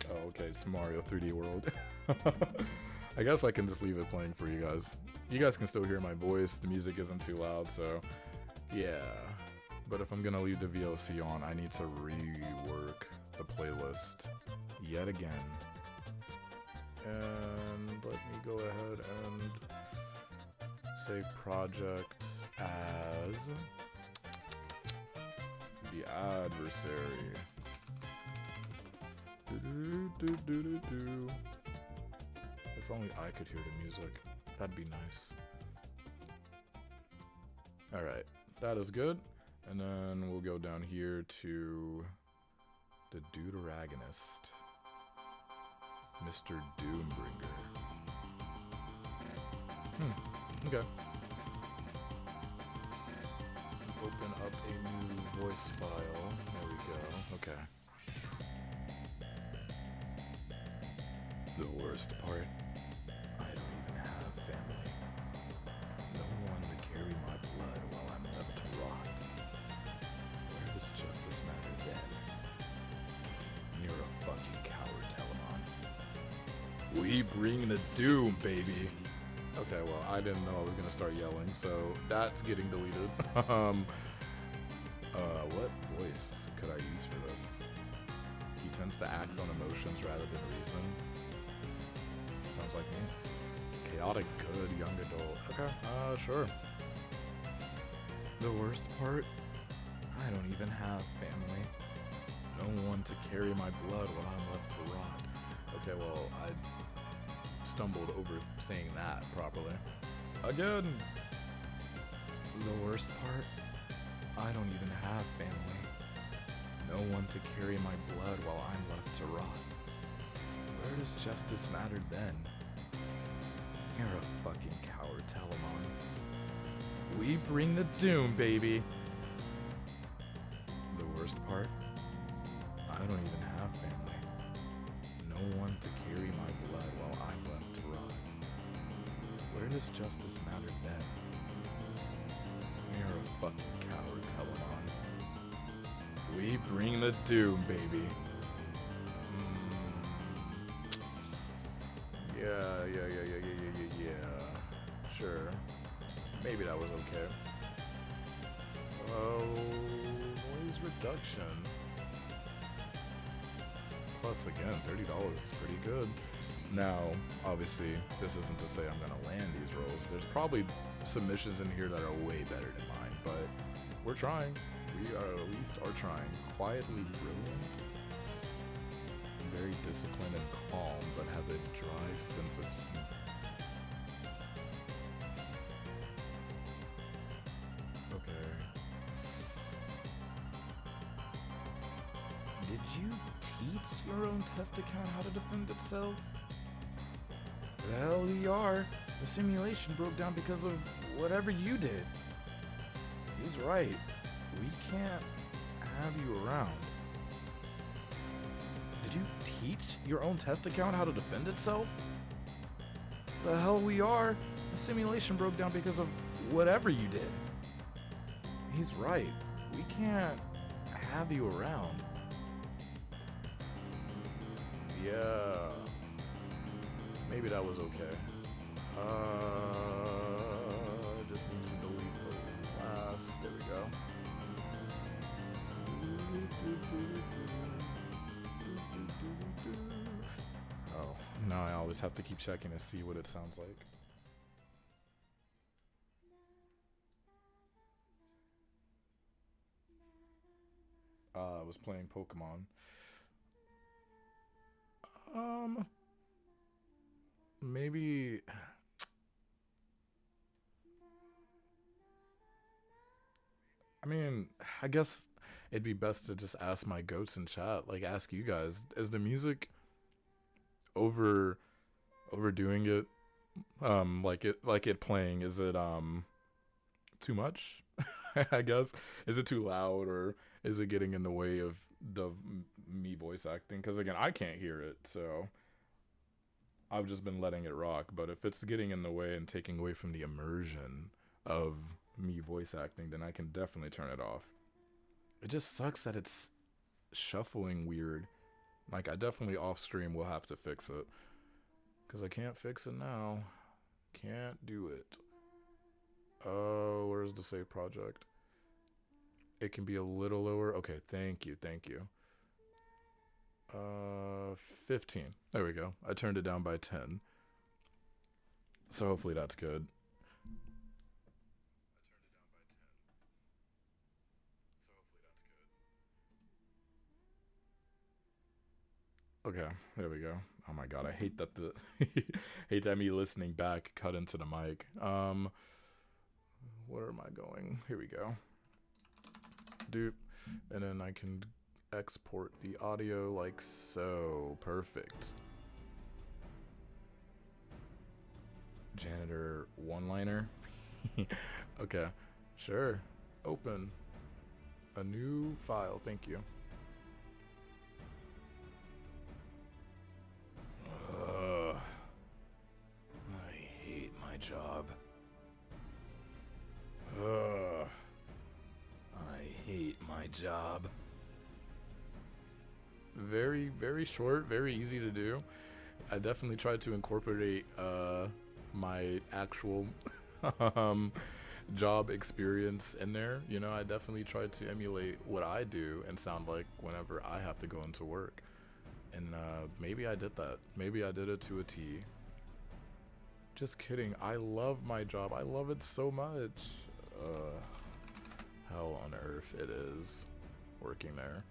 Oh, okay, it's Mario 3D World. I guess I can just leave it playing for you guys. You guys can still hear my voice, the music isn't too loud, so yeah. But if I'm gonna leave the VOC on, I need to rework the playlist yet again. And let me go ahead and save project as the adversary. If only I could hear the music, that'd be nice. Alright, that is good. And then we'll go down here to the Deuteragonist, Mr. Doombringer. Okay. Open up a new voice file. There we go. Okay. The worst part, I don't even have family. No one to carry my blood while I'm left to rot. Where does justice matter then? You're a fucking coward, Telemon. We bring the doom, baby. Okay, well, I didn't know I was gonna start yelling, so that's getting deleted. What voice could I use for this? He tends to act on emotions rather than reason. Sounds like me. Chaotic good young adult. Okay, sure. The worst part? I don't even have family. No one to carry my blood while I'm left to rot. Okay, well, I stumbled over saying that properly. Again! The worst part? I don't even have family. No one to carry my blood while I'm left to rot. Where does justice matter then? You're a fucking coward, Telamon. We bring the doom, baby! The worst part? I don't even have family. No one to carry my blood while I'm left to rot. Where does justice matter then? You're a fucking coward, Telamon. We bring the doom, baby. Yeah. Sure. Maybe that was okay. Oh, noise reduction. Plus, again, $30 is pretty good. Now, obviously, this isn't to say I'm gonna land these rolls. There's probably submissions in here that are way better than mine, but we're trying. We are at least are trying. Quietly brilliant. Very disciplined and calm, but has a dry sense of humor. Okay. Did you teach your own test account how to defend itself? The hell you are. The simulation broke down because of whatever you did. He's right. We can't have you around. Did you teach your own test account how to defend itself? The hell we are. The simulation broke down because of whatever you did. He's right. We can't have you around. Yeah. Maybe that was okay. Just need to delete the last. There we go. Oh, now I always have to keep checking to see what it sounds like. I was playing Pokemon. Maybe. I mean, I guess it'd be best to just ask my goats in chat, like ask you guys, is the music overdoing it? Like it playing, is it too much? I guess. Is it too loud, or is it getting in the way of me voice acting? Because again, I can't hear it, so I've just been letting it rock. But if it's getting in the way and taking away from the immersion of me voice acting, then I can definitely turn it off. It just sucks that it's shuffling weird. Like, I definitely off stream will have to fix it, because I can't fix it now. Can't do it. Oh, where's the save project? It can be a little lower. Okay, thank you. 15. There we go. I turned it down by 10. So hopefully that's good. Okay, there we go. Oh my god, I hate that hate that me listening back cut into the mic. Where am I going? Here we go. Doop. And then I can export the audio like so. Perfect. Janitor one-liner. Okay, sure. Open a new file. Thank you. I hate my job. I hate my job. Very, very short, very easy to do. I definitely tried to incorporate my actual job experience in there. You know, I definitely tried to emulate what I do and sound like whenever I have to go into work. And maybe I did that. Maybe I did it to a T. Just kidding. I love my job. I love it so much. Hell on earth it is working there.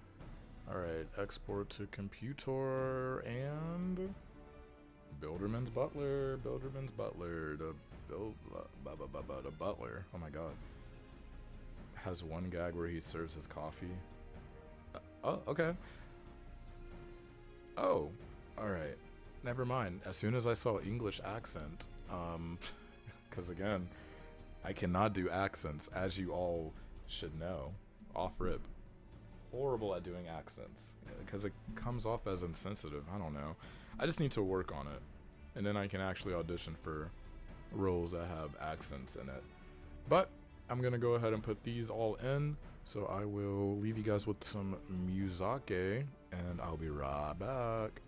Alright, export to computer and Builderman's Butler. Builderman's Butler. The butler. Oh my god. Has one gag where he serves his coffee. Oh, okay. Oh, alright. Never mind. As soon as I saw English accent, because again, I cannot do accents, as you all should know. Off rip. Horrible at doing accents, because it comes off as insensitive. I don't know. I just need to work on it, and then I can actually audition for roles that have accents in it. But I'm gonna go ahead and put these all in, so I will leave you guys with some Muzake, and I'll be right back.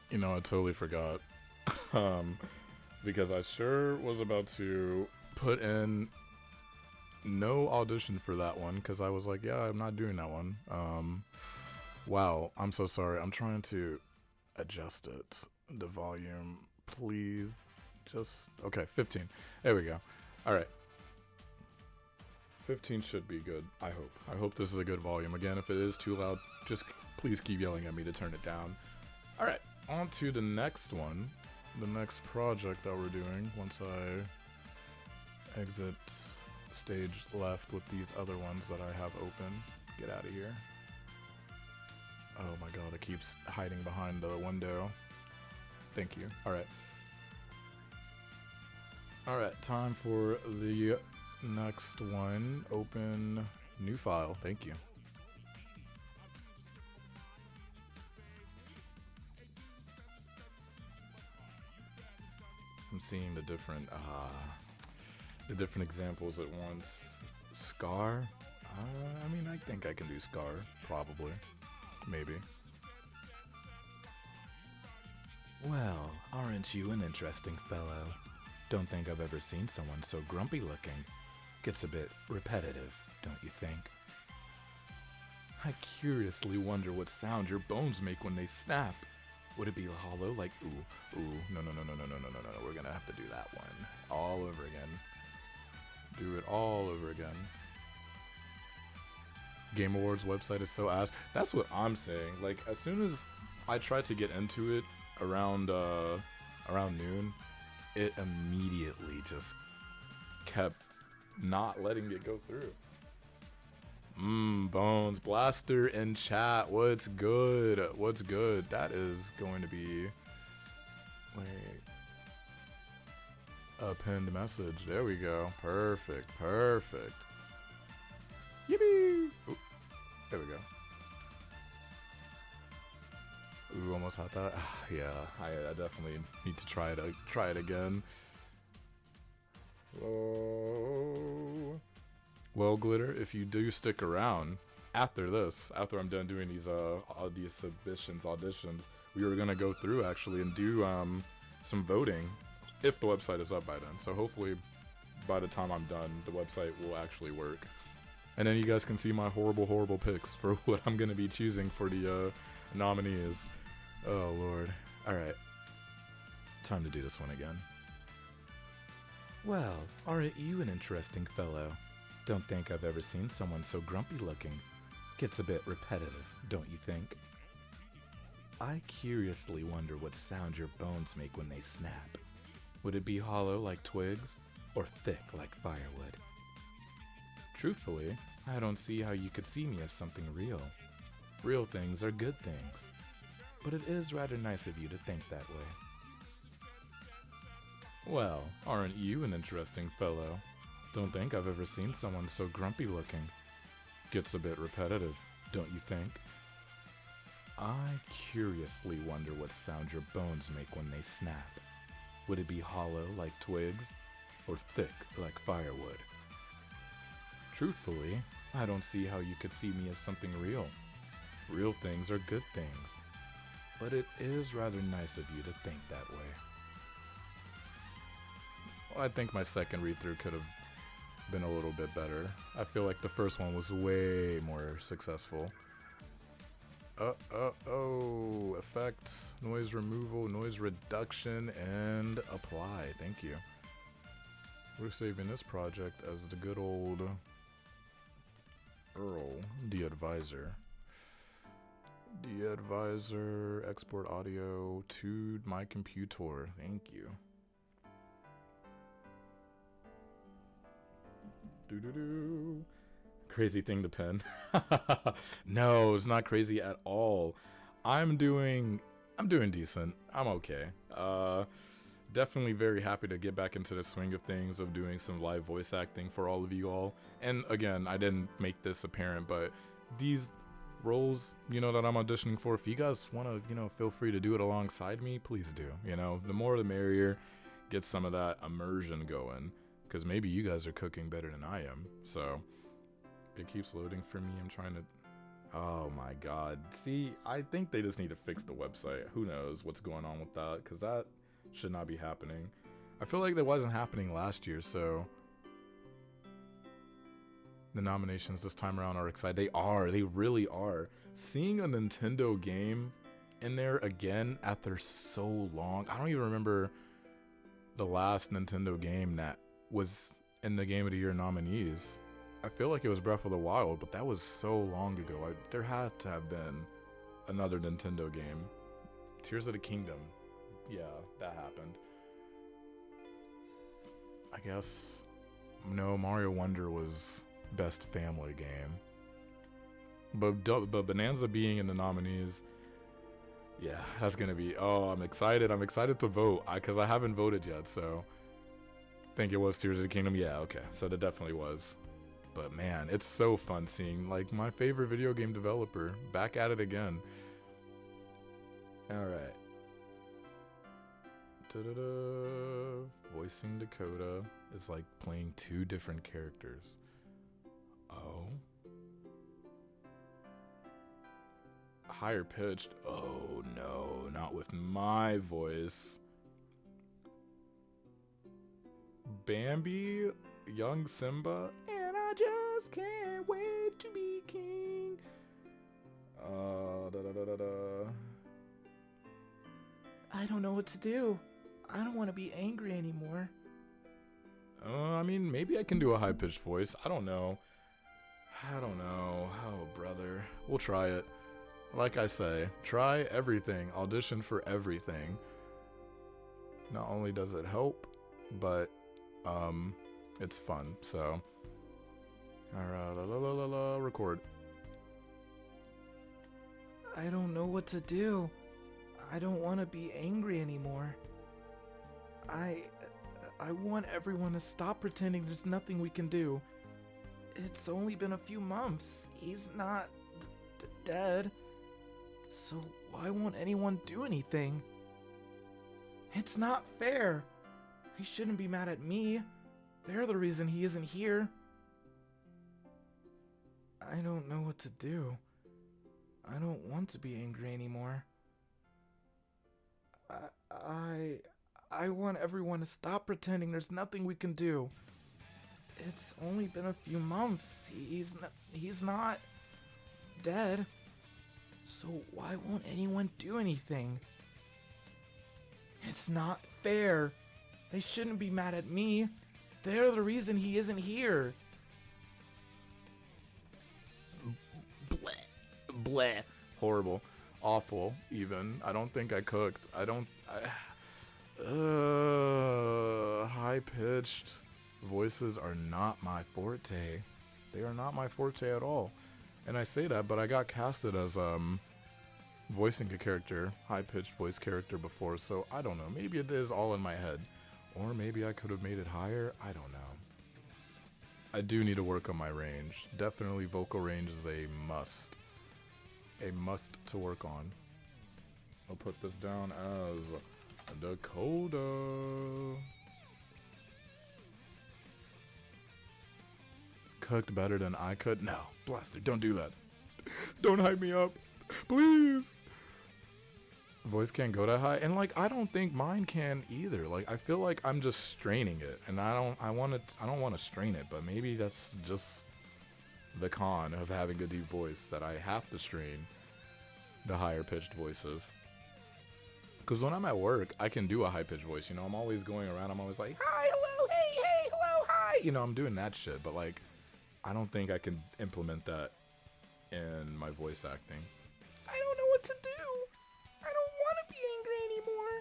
You know, I totally forgot. um, because I sure was about to put in no audition for that one, because I was like, yeah, I'm not doing that one. Wow, I'm so sorry. I'm trying to adjust it. The volume, please. Just, okay, 15. There we go. All right. 15 should be good, I hope. I hope this is a good volume. Again, if it is too loud, just please keep yelling at me to turn it down. All right, on to the next one. The next project that we're doing once I exit stage left with these other ones that I have open. Get out of here. Oh my god, it keeps hiding behind the window. Thank you. Alright. Alright, time for the next one. Open new file. Thank you. I'm seeing the different examples at once. Scar? I mean, I think I can do Scar, probably. Maybe. Well, aren't you an interesting fellow? Don't think I've ever seen someone so grumpy looking. Gets a bit repetitive, don't you think? I curiously wonder what sound your bones make when they snap. Would it be hollow like ooh, ooh, no, we're gonna have to do that one all over again. Do it all over again. Game Awards website is so ass. That's what I'm saying. Like, as soon as I tried to get into it around noon, it immediately just kept not letting it go through. Bones Blaster in chat. What's good? What's good? That is going to be a pinned message. There we go. Perfect. Perfect. Yippee! Ooh, there we go. Ooh, almost had that. Yeah, I definitely need to try it again. Oh. Well, Glitter, if you do stick around after this, after I'm done doing these auditions, we were gonna go through actually and do some voting if the website is up by then. So hopefully by the time I'm done, the website will actually work. And then you guys can see my horrible picks for what I'm gonna be choosing for the nominees. Oh Lord. Alright. Time to do this one again. Well, aren't you an interesting fellow? Don't think I've ever seen someone so grumpy looking. Gets a bit repetitive, don't you think? I curiously wonder what sound your bones make when they snap. Would it be hollow like twigs, or thick like firewood? Truthfully, I don't see how you could see me as something real. Real things are good things. But it is rather nice of you to think that way. Well, aren't you an interesting fellow? Don't think I've ever seen someone so grumpy looking. Gets a bit repetitive, don't you think? I curiously wonder what sound your bones make when they snap. Would it be hollow like twigs, or thick like firewood? Truthfully, I don't see how you could see me as something real. Real things are good things. But it is rather nice of you to think that way. Well, I think my second read-through could have been a little bit better. I feel like the first one was way more successful. Effects, noise removal, noise reduction, and apply. Thank you. We're saving this project as the good old Earl, the advisor. The advisor, export audio to my computer. Thank you. Doo-doo-doo. Crazy thing to pen. No, it's not crazy at all. I'm doing decent. I'm okay. Definitely very happy to get back into the swing of things, of doing some live voice acting for all of you all. And again, I didn't make this apparent, but these roles, that I'm auditioning for, if you guys want to, feel free to do it alongside me, please do. The more the merrier. Get some of that immersion going. Because maybe you guys are cooking better than I am. So, it keeps loading for me. I'm trying to... Oh my god. See, I think they just need to fix the website. Who knows what's going on with that? Because that should not be happening. I feel like that wasn't happening last year, so... The nominations this time around are exciting. They are. They really are. Seeing a Nintendo game in there again after so long... I don't even remember the last Nintendo game that was in the Game of the Year nominees. I feel like it was Breath of the Wild, but that was so long ago. There had to have been another Nintendo game. Tears of the Kingdom. Yeah, that happened. I guess no, Mario Wonder was best family game. But Bonanza being in the nominees, yeah, that's gonna be. Oh, I'm excited. I'm excited to vote because I haven't voted yet. So, think it was Tears of the Kingdom. Yeah, okay. So that definitely was. But man, it's so fun seeing like my favorite video game developer back at it again. All right. Voicing Dakota is like playing two different characters. Oh. Higher pitched. Oh no, not with my voice. Bambi, young Simba, and I just can't wait to be king. I don't know what to do. I don't want to be angry anymore. I mean, maybe I can do a high-pitched voice. I don't know. Oh, brother. We'll try it. Like I say, try everything. Audition for everything. Not only does it help, but it's fun. So, alright, record. I don't know what to do. I don't want to be angry anymore. I want everyone to stop pretending there's nothing we can do. It's only been a few months. He's not dead. So why won't anyone do anything? It's not fair. He shouldn't be mad at me. They're the reason he isn't here. I don't know what to do. I don't want to be angry anymore. I want everyone to stop pretending there's nothing we can do. It's only been a few months. He's not dead. So why won't anyone do anything? It's not fair. They shouldn't be mad at me. They're the reason he isn't here. Bleh. Horrible. Awful, even. I don't think I cooked. High-pitched voices are not my forte. They are not my forte at all. And I say that, but I got casted as voicing a character, high-pitched voice character before, so I don't know. Maybe it is all in my head. Or maybe I could have made it higher. I don't know. I do need to work on my range. Definitely vocal range is a must. A must to work on. I'll put this down as Dakota. Cooked better than I could? No. Blaster, don't do that. Don't hype me up. Please. Voice can't go that high. And like, I don't think mine can either. Like, I feel like I'm just straining it. And I don't want to strain it, but maybe that's just the con of having a deep voice, that I have to strain the higher pitched voices. Because when I'm at work, I can do a high pitched voice. You know, I'm always going around. I'm always like, hi, hello, hey, hello, hi. You know, I'm doing that shit. But like, I don't think I can implement that in my voice acting. I don't know what to do. I don't want to be angry anymore.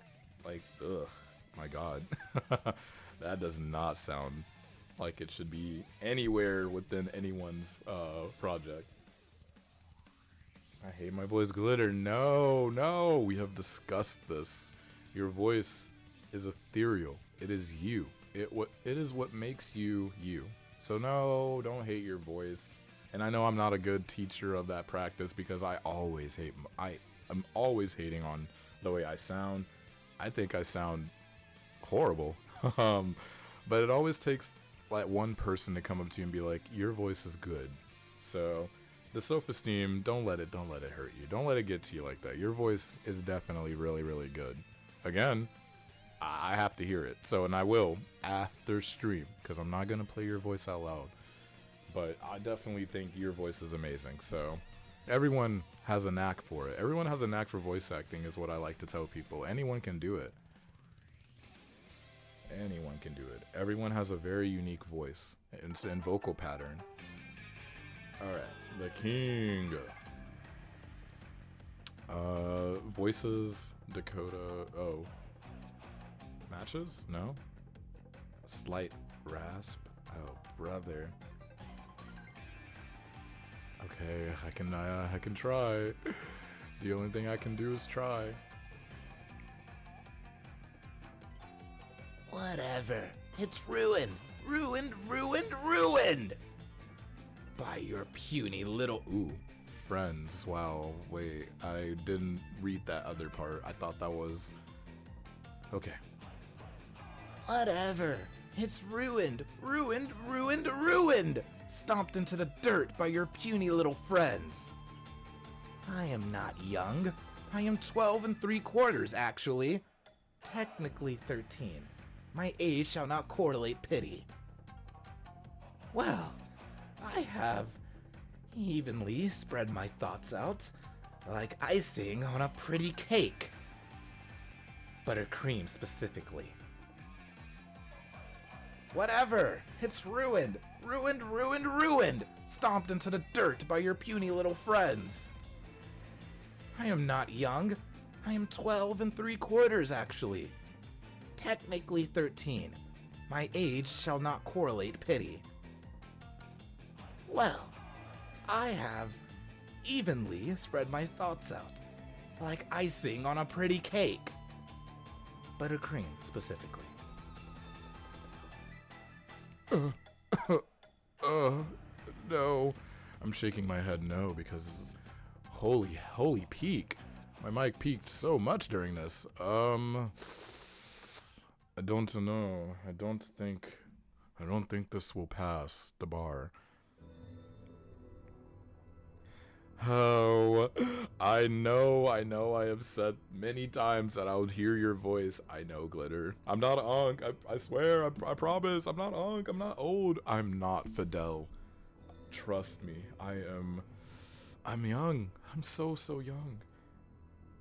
Like, ugh, my God. That does not sound like it should be anywhere within anyone's project. I hate my voice glitter. No, we have discussed this. Your voice is ethereal. It is you. It is what makes you you. So no, don't hate your voice. And I know I'm not a good teacher of that practice because I'm always hating on the way I sound. I think I sound horrible. But it always takes like one person to come up to you and be like, your voice is good. So the self-esteem, don't let it hurt you. Don't let it get to you like that. Your voice is definitely really, really good. Again, I have to hear it. So, and I will after stream, because I'm not going to play your voice out loud. But I definitely think your voice is amazing. So everyone has a knack for it. Everyone has a knack for voice acting is what I like to tell people. Anyone can do it. Anyone can do it. Everyone has a very unique voice and vocal pattern. Alright, the king. Voices, Dakota. Oh. Matches? No? A slight rasp. I Oh, brother. Okay, I can try. The only thing I can do is try. Whatever. It's ruined. Ruined, ruined, ruined! By your puny little... Ooh, friends. Wow, wait. I didn't read that other part. I thought that was... Okay. Whatever. It's ruined, ruined, ruined, ruined! Stomped into the dirt by your puny little friends. I am not young. I am 12 3/4, actually. Technically 13. My age shall not correlate pity. Well, I have evenly spread my thoughts out like icing on a pretty cake. Buttercream specifically. Whatever! It's ruined! Ruined, ruined, ruined! Stomped into the dirt by your puny little friends. I am not young. I am 12 3/4, actually. Technically 13. My age shall not correlate pity. Well, I have evenly spread my thoughts out, like icing on a pretty cake. Buttercream, specifically. No. I'm shaking my head no because holy peak. My mic peaked so much during this. I don't know. I don't think this will pass the bar. Oh, I know I have said many times that I would hear your voice. I know, Glitter. I'm not Unk. I swear, I promise. I'm not Unk. I'm not old. I'm not Fidel. Trust me. I'm young. I'm so young.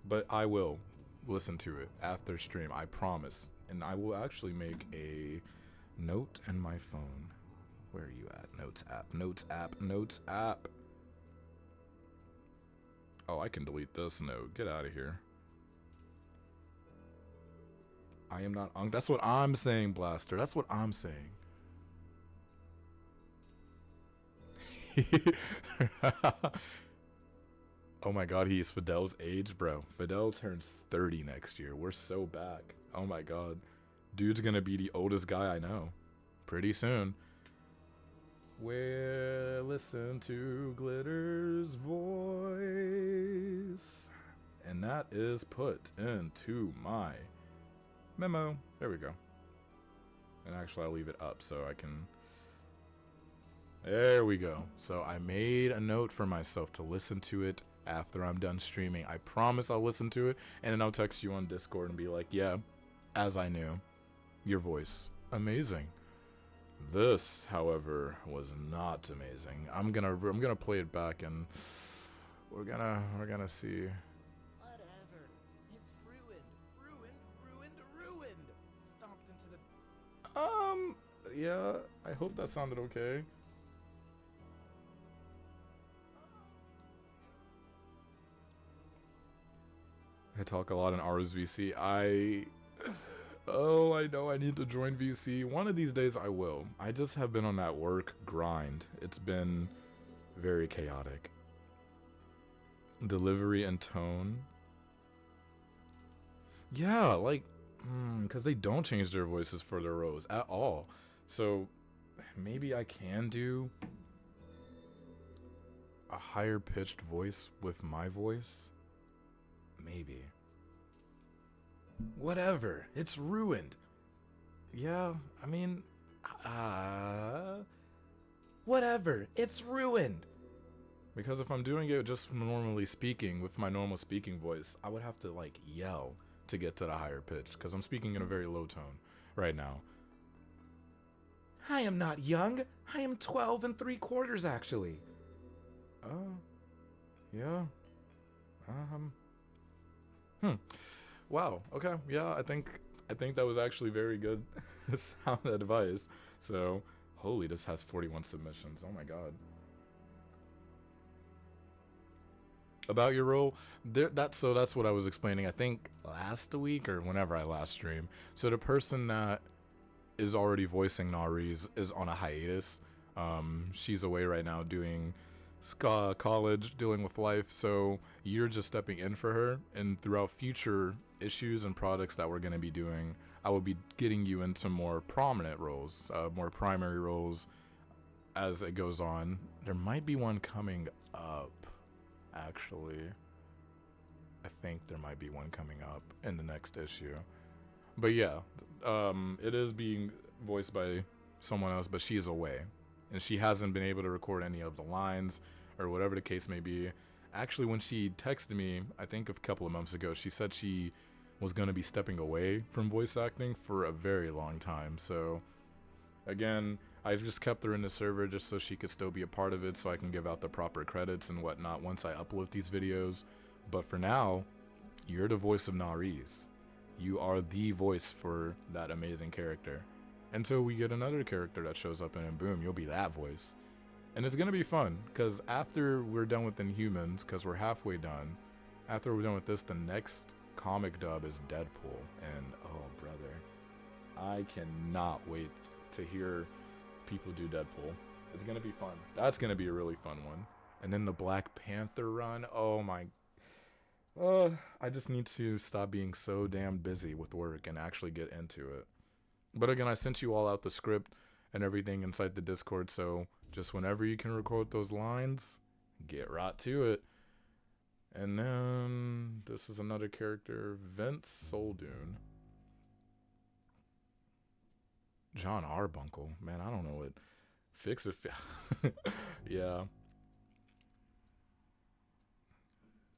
But I will listen to it after stream. I promise. And I will actually make a note in my phone. Where are you at? Notes app. Notes app. Notes app. Oh, I can delete this note. Get out of here. I am not Unk. That's what I'm saying, Blaster. That's what I'm saying. Oh my god, he's Fidel's age, bro. Fidel turns 30 next year. We're so back. Oh my god. Dude's gonna be the oldest guy I know. Pretty soon. Well, listen to Glitter's voice. And that is put into my memo. There we go. And actually, I'll leave it up so I can... There we go. So I made a note for myself to listen to it after I'm done streaming. I promise I'll listen to it, and then I'll text you on Discord and be like, yeah, as I knew, your voice, amazing. This, however, was not amazing. I'm gonna play it back and we're gonna see. Whatever. It's ruined, ruined, ruined, ruined. Stomped into the... Yeah, I hope that sounded okay. I talk a lot in RSVC. Oh, I know I need to join VC. One of these days I will. I just have been on that work grind. It's been very chaotic. Delivery and tone. Yeah, like, because they don't change their voices for their roles at all. So maybe I can do a higher pitched voice with my voice. Maybe. Whatever. It's ruined. Yeah, I mean, Whatever. It's ruined. because if I'm doing it just normally speaking with my normal speaking voice, I would have to like yell to get to the higher pitch because I'm speaking in a very low tone right now. I am not young. I am 12 3/4, actually. Oh, yeah. Wow. Okay. Yeah. I think that was actually very good sound advice. So, holy, this has 41 submissions. Oh my god. About your role, that's what I was explaining. I think last week or whenever I last streamed. So the person that is already voicing Nari's is on a hiatus. She's away right now doing college, dealing with life, so you're just stepping in for her. And throughout future issues and products that we're going to be doing, I will be getting you into more prominent roles, more primary roles as it goes on. There might be one coming up, actually. I think there might be one coming up in the next issue. But yeah, it is being voiced by someone else, but she is away. And she hasn't been able to record any of the lines or whatever the case may be. Actually, when she texted me, I think a couple of months ago, she said she was going to be stepping away from voice acting for a very long time. So, again, I just kept her in the server just so she could still be a part of it, so I can give out the proper credits and whatnot once I upload these videos. But for now, you're the voice of Nariz. You are the voice for that amazing character. Until we get another character that shows up and then boom, you'll be that voice. And it's going to be fun, because after we're done with Inhumans, because we're halfway done, after we're done with this, the next comic dub is Deadpool. And oh, brother, I cannot wait to hear people do Deadpool. It's going to be fun. That's going to be a really fun one. And then the Black Panther run, oh my... I just need to stop being so damn busy with work and actually get into it. But again, I sent you all out the script and everything inside the Discord, so just whenever you can record those lines, get right to it. And then this is another character, Vince Soldoon. John Arbuncle. Man, I don't know what. Fix it. Yeah.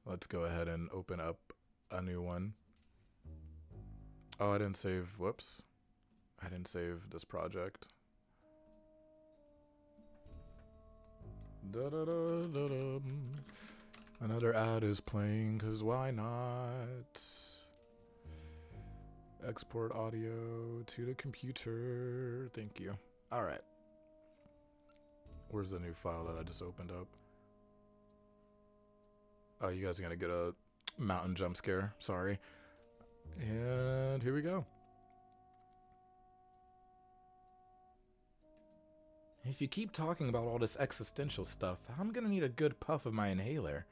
Let's go ahead and open up a new one. Oh, I didn't save. Whoops. I didn't save this project. Da-da-da-da-da. Another ad is playing, cause why not? Export audio to the computer. Thank you. Alright. Where's the new file that I just opened up? Oh, you guys are gonna get a mountain jump scare. Sorry. And here we go. If you keep talking about all this existential stuff, I'm gonna need a good puff of my inhaler.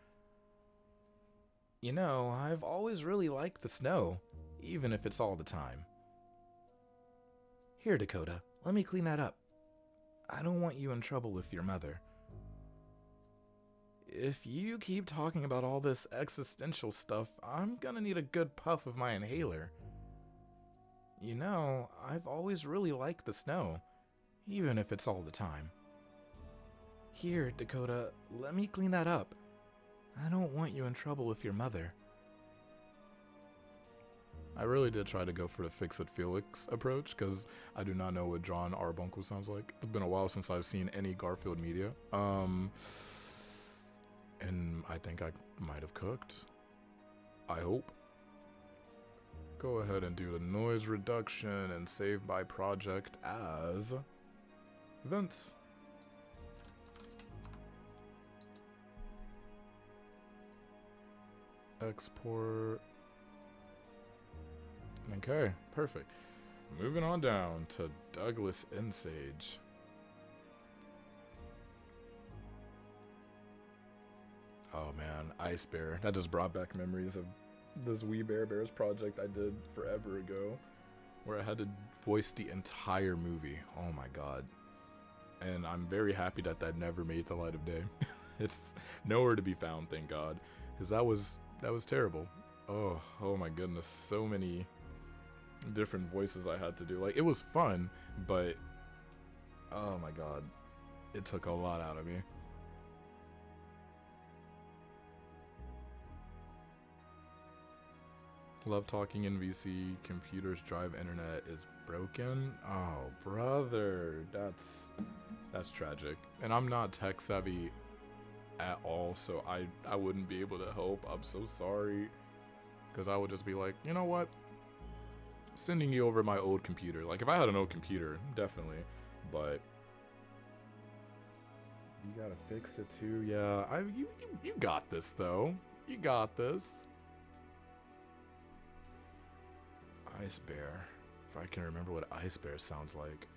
You know, I've always really liked the snow, even if it's all the time. Here, Dakota, let me clean that up. I don't want you in trouble with your mother. If you keep talking about all this existential stuff, I'm gonna need a good puff of my inhaler. You know, I've always really liked the snow, even if it's all the time. Here, Dakota, let me clean that up. I don't want you in trouble with your mother. I really did try to go for the Fix-It Felix approach, because I do not know what John Arbuncle sounds like. It's been a while since I've seen any Garfield media. And I think I might have cooked. I hope. Go ahead and do the noise reduction and save by project as Vince. Export. Okay, perfect. Moving on down to Douglas Insage. Oh man, Ice Bear. That just brought back memories of this We Bare Bears project I did forever ago, where I had to voice the entire movie. Oh my god. And I'm very happy that that never made the light of day. It's nowhere to be found, thank god. Because that was terrible. Oh my goodness. So many different voices I had to do. Like, it was fun, but oh my god. It took a lot out of me. Love talking in VC. Computers drive internet is broken. Oh, brother, that's tragic. And I'm not tech savvy at all, so I wouldn't be able to help. I'm so sorry, because I would just be like, you know what? Sending you over my old computer. Like, if I had an old computer, definitely. But you gotta fix it too. Yeah, you got this though. You got this. Ice Bear. if I can remember what Ice Bear sounds like.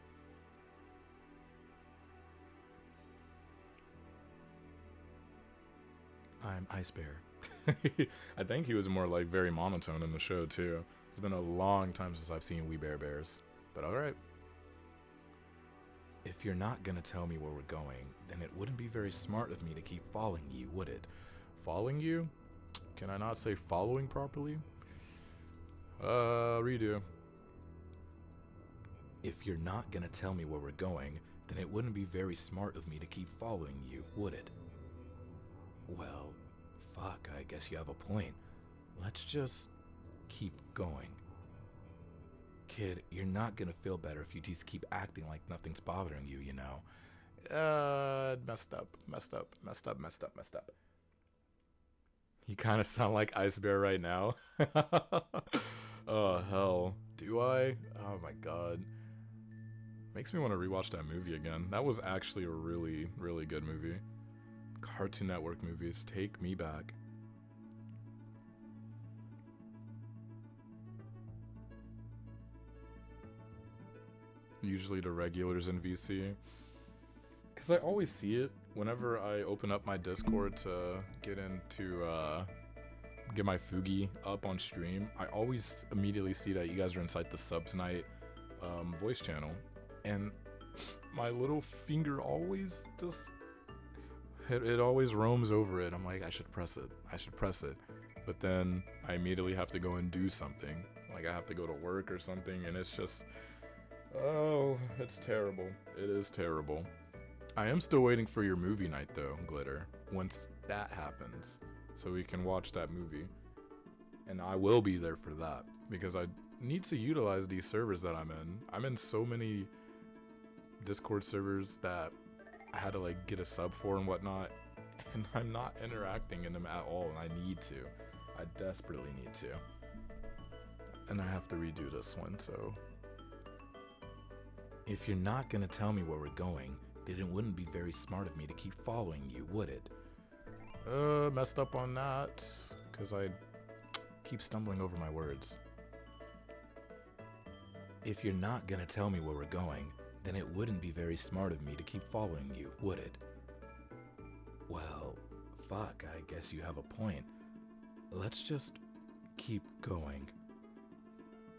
I'm Ice Bear. I think he was more like very monotone in the show too. It's been a long time since I've seen We Bare Bears, but alright. If you're not gonna tell me where we're going, then it wouldn't be very smart of me to keep following you, would it? Following you? Can I not say following properly? Redo. If you're not gonna tell me where we're going, then it wouldn't be very smart of me to keep following you, would it? Well, fuck, I guess you have a point. Let's just keep going. Kid, you're not gonna feel better if you just keep acting like nothing's bothering you, you know? Messed up. You kind of sound like Ice Bear right now. Oh, hell. Do I? Oh my god. Makes me want to rewatch that movie again. That was actually a really, really good movie. Cartoon Network movies, take me back. Usually the regulars in VC. Because I always see it whenever I open up my Discord to get into, get my Fugi up on stream. I always immediately see that you guys are inside the Subs Night voice channel. And my little finger always just, it always roams over it. I'm like, I should press it. But then I immediately have to go and do something. Like I have to go to work or something, and it's just, oh, it's terrible. It is terrible. I am still waiting for your movie night though, Glitter, once that happens, so we can watch that movie. And I will be there for that, because I need to utilize these servers that I'm in. I'm in so many Discord servers that I had to like get a sub for and whatnot, and I'm not interacting in them at all, and I need to. I desperately need to. And I have to redo this one, so. If you're not gonna tell me where we're going, then it wouldn't be very smart of me to keep following you, would it? Messed up on that, because I keep stumbling over my words. If you're not gonna tell me where we're going, then it wouldn't be very smart of me to keep following you, would it? Well, fuck, I guess you have a point. Let's just keep going.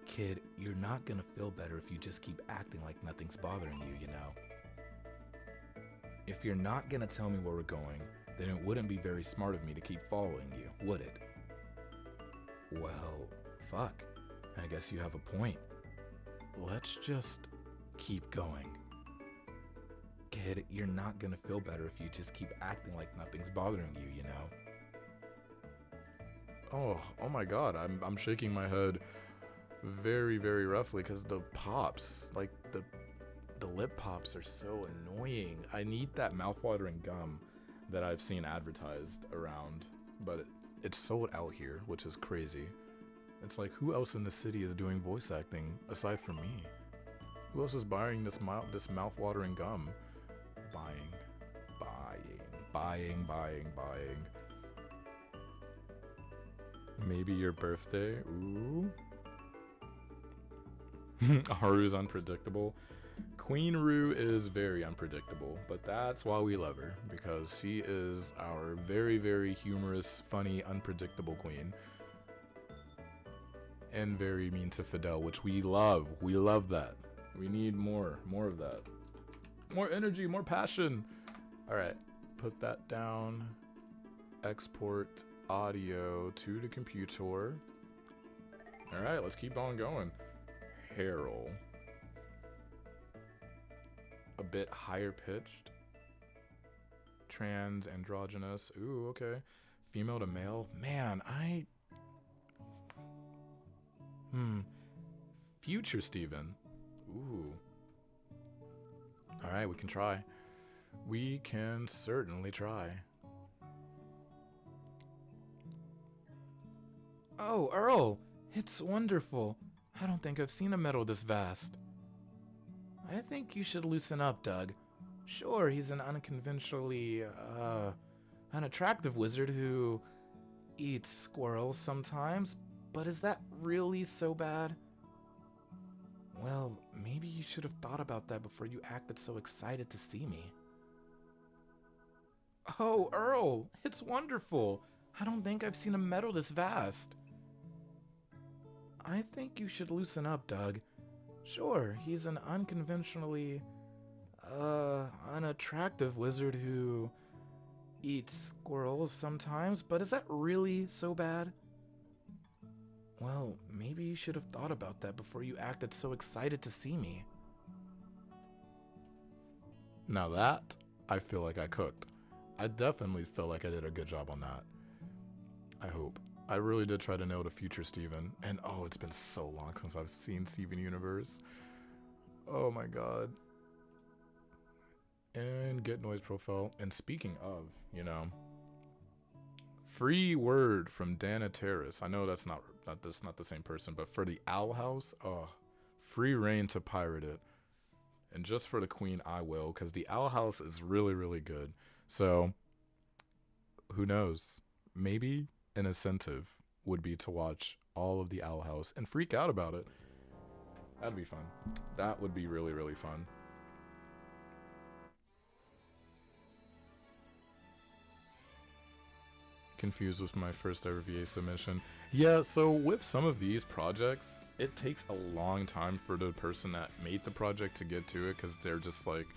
Kid, you're not gonna feel better if you just keep acting like nothing's bothering you, you know? If you're not gonna tell me where we're going, then it wouldn't be very smart of me to keep following you, would it? Well, fuck, I guess you have a point. Let's just keep going. Kid, you're not gonna feel better if you just keep acting like nothing's bothering you, you know? Oh my god, I'm shaking my head very, very roughly because the pops, like the lip pops are so annoying. I need that mouthwatering gum that I've seen advertised around, but it's sold out here, which is crazy. It's like, who else in the city is doing voice acting aside from me? Who else is buying this mouth-watering gum? Buying. Maybe your birthday? Ooh. Haru's unpredictable. Queen Rue is very unpredictable, but that's why we love her, because she is our very, very humorous, funny, unpredictable queen. And very mean to Fidel, which we love. We love that. We need more of that. More energy, more passion. All right, put that down. Export audio to the computer. All right, let's keep on going. Harold. A bit higher pitched. Trans, androgynous. Ooh, okay. Female to male. Man, Future Steven. Ooh. Alright, we can try. We can certainly try. Oh, Earl! It's wonderful. I don't think I've seen a meadow this vast. I think you should loosen up, Doug. Sure, he's an unconventionally, unattractive wizard who eats squirrels sometimes, but is that really so bad? Well, maybe you should have thought about that before you acted so excited to see me. Oh, Earl, it's wonderful. I don't think I've seen a medal this vast. I think you should loosen up, Doug. Sure, he's an unattractive wizard who eats squirrels sometimes, but is that really so bad? Well, maybe you should have thought about that before you acted so excited to see me. Now that, I feel like I cooked. I definitely feel like I did a good job on that. I hope. I really did try to nail the future Steven. And oh, it's been so long since I've seen Steven Universe. Oh my god. And get noise profile. And speaking of, free word from Dana Terrace. I know that's not the same person, but for the Owl House, free reign to pirate it. And just for the Queen, I will, because the Owl House is really, really good. So, who knows? Maybe an incentive would be to watch all of the Owl House and freak out about it. That'd be fun. That would be really, really fun. Confused with my first ever VA submission. Yeah, so with some of these projects, it takes a long time for the person that made the project to get to it, because they're just like,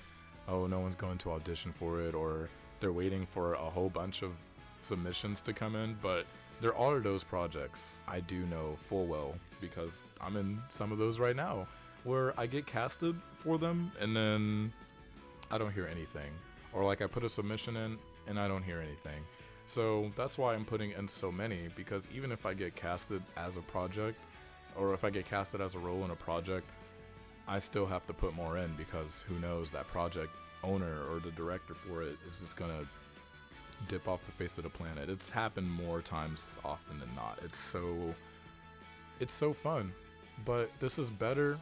oh, no one's going to audition for it, or they're waiting for a whole bunch of submissions to come in. But there are those projects, I do know full well, because I'm in some of those right now, where I get casted for them and then I don't hear anything, or like I put a submission in and I don't hear anything. So that's why I'm putting in so many, because even if I get casted as a project, or if I get casted as a role in a project, I still have to put more in, because who knows, that project owner or the director for it is just gonna dip off the face of the planet. It's happened more times often than not. It's so fun. But this is better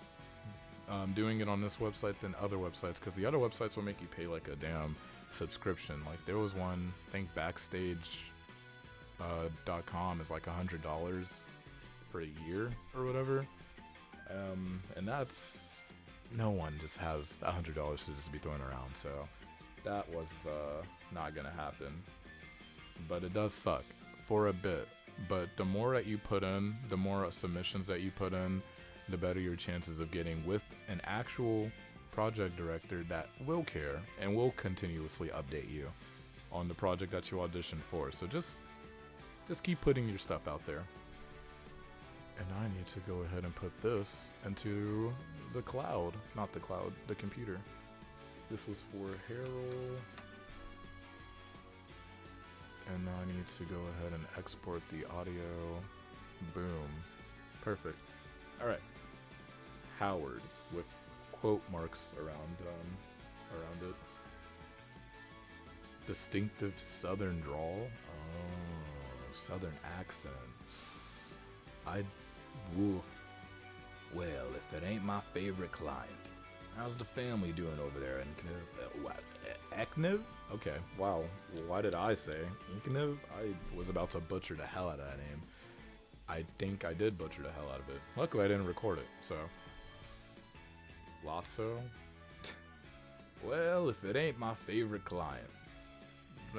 doing it on this website than other websites, because the other websites will make you pay like a damn subscription. Like there was one, I think backstage.com is like $100 for a year or whatever, and that's, no one just has $100 to just be throwing around, so that was not gonna happen. But it does suck for a bit, but the more that you put in, the more submissions that you put in, the better your chances of getting with an actual project director that will care and will continuously update you on the project that you auditioned for. So just keep putting your stuff out there. And I need to go ahead and put this into the cloud. Not the cloud, the computer. This was for Harold. And now I need to go ahead and export the audio. Boom. Perfect. Alright. Howard with quote marks around it. Distinctive southern drawl. Oh, southern accent. Well, if it ain't my favorite client. How's the family doing over there in Ekniv? Okay, wow. Why did I say Ekniv? I was about to butcher the hell out of that name. I think I did butcher the hell out of it. Luckily I didn't record it, so. Lotso? Well, if it ain't my favorite client.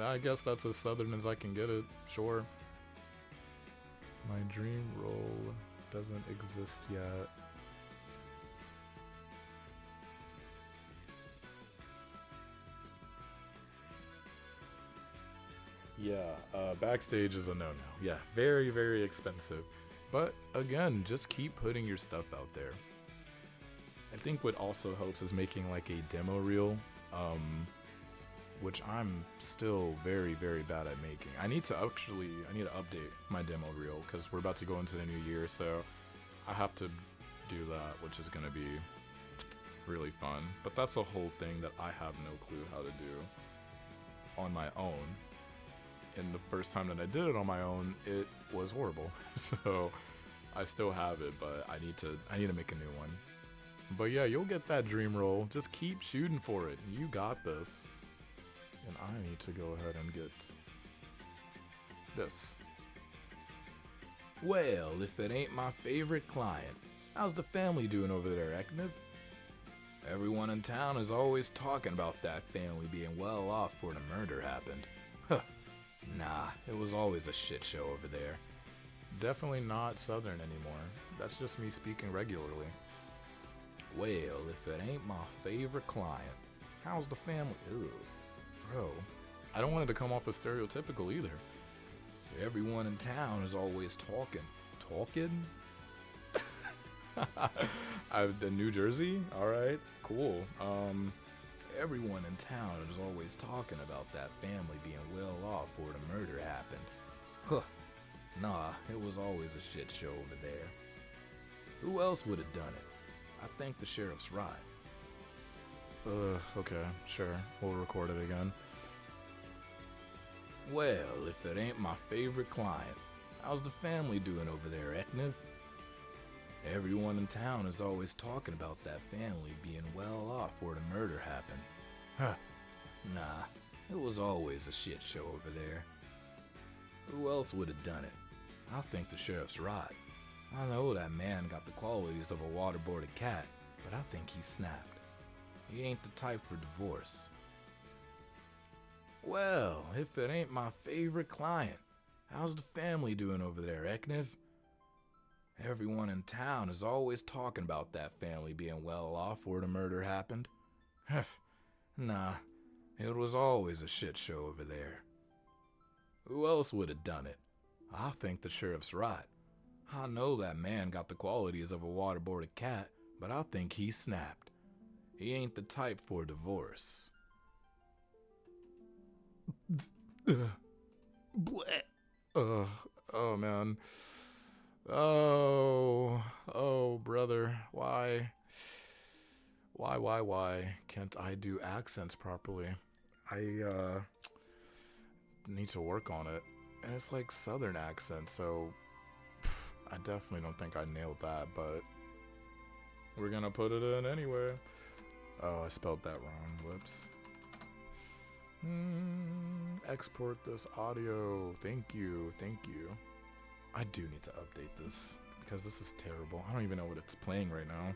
I guess that's as southern as I can get it, sure. My dream role doesn't exist yet. Yeah, backstage is a no-no. Yeah, very, very expensive. But again, just keep putting your stuff out there. I think what also helps is making like a demo reel, which I'm still very, very bad at making. I need to update my demo reel, because we're about to go into the new year, so I have to do that, which is going to be really fun. But that's a whole thing that I have no clue how to do on my own. And the first time that I did it on my own, it was horrible. So I still have it, but I need to make a new one. But yeah, you'll get that dream role. Just keep shooting for it. You got this. And I need to go ahead and get this. Well, if it ain't my favorite client. How's the family doing over there, Eknev? Everyone in town is always talking about that family being well off before the murder happened. Huh. Nah, it was always a shit show over there. Definitely not Southern anymore. That's just me speaking regularly. Well, if it ain't my favorite client, how's the family? Ugh. Bro, I don't want it to come off as stereotypical either. everyone in town is always talking. Talking? The New Jersey? Alright, cool. Everyone in town is always talking about that family being well off before the murder happened. Huh. Nah, it was always a shit show over there. Who else would have done it? I think the sheriff's right. Okay, sure. We'll record it again. Well, if it ain't my favorite client, how's the family doing over there, Eknev? Everyone in town is always talking about that family being well off before the murder happened. Huh. Nah, it was always a shit show over there. Who else would have done it? I think the sheriff's right. I know that man got the qualities of a waterboarded cat, but I think he snapped. He ain't the type for divorce. Well, if it ain't my favorite client, how's the family doing over there, Eknev? Everyone in town is always talking about that family being well off before the murder happened. Nah, it was always a shit show over there. Who else would have done it? I think the sheriff's right. I know that man got the qualities of a waterboarded cat, but I think he snapped. He ain't the type for divorce. Oh man. Oh, brother. Why can't I do accents properly? I need to work on it. And it's like Southern accent, so I definitely don't think I nailed that, but we're gonna put it in anyway. Oh, I spelled that wrong. Whoops. Export this audio. Thank you. I do need to update this because this is terrible. I don't even know what it's playing right now.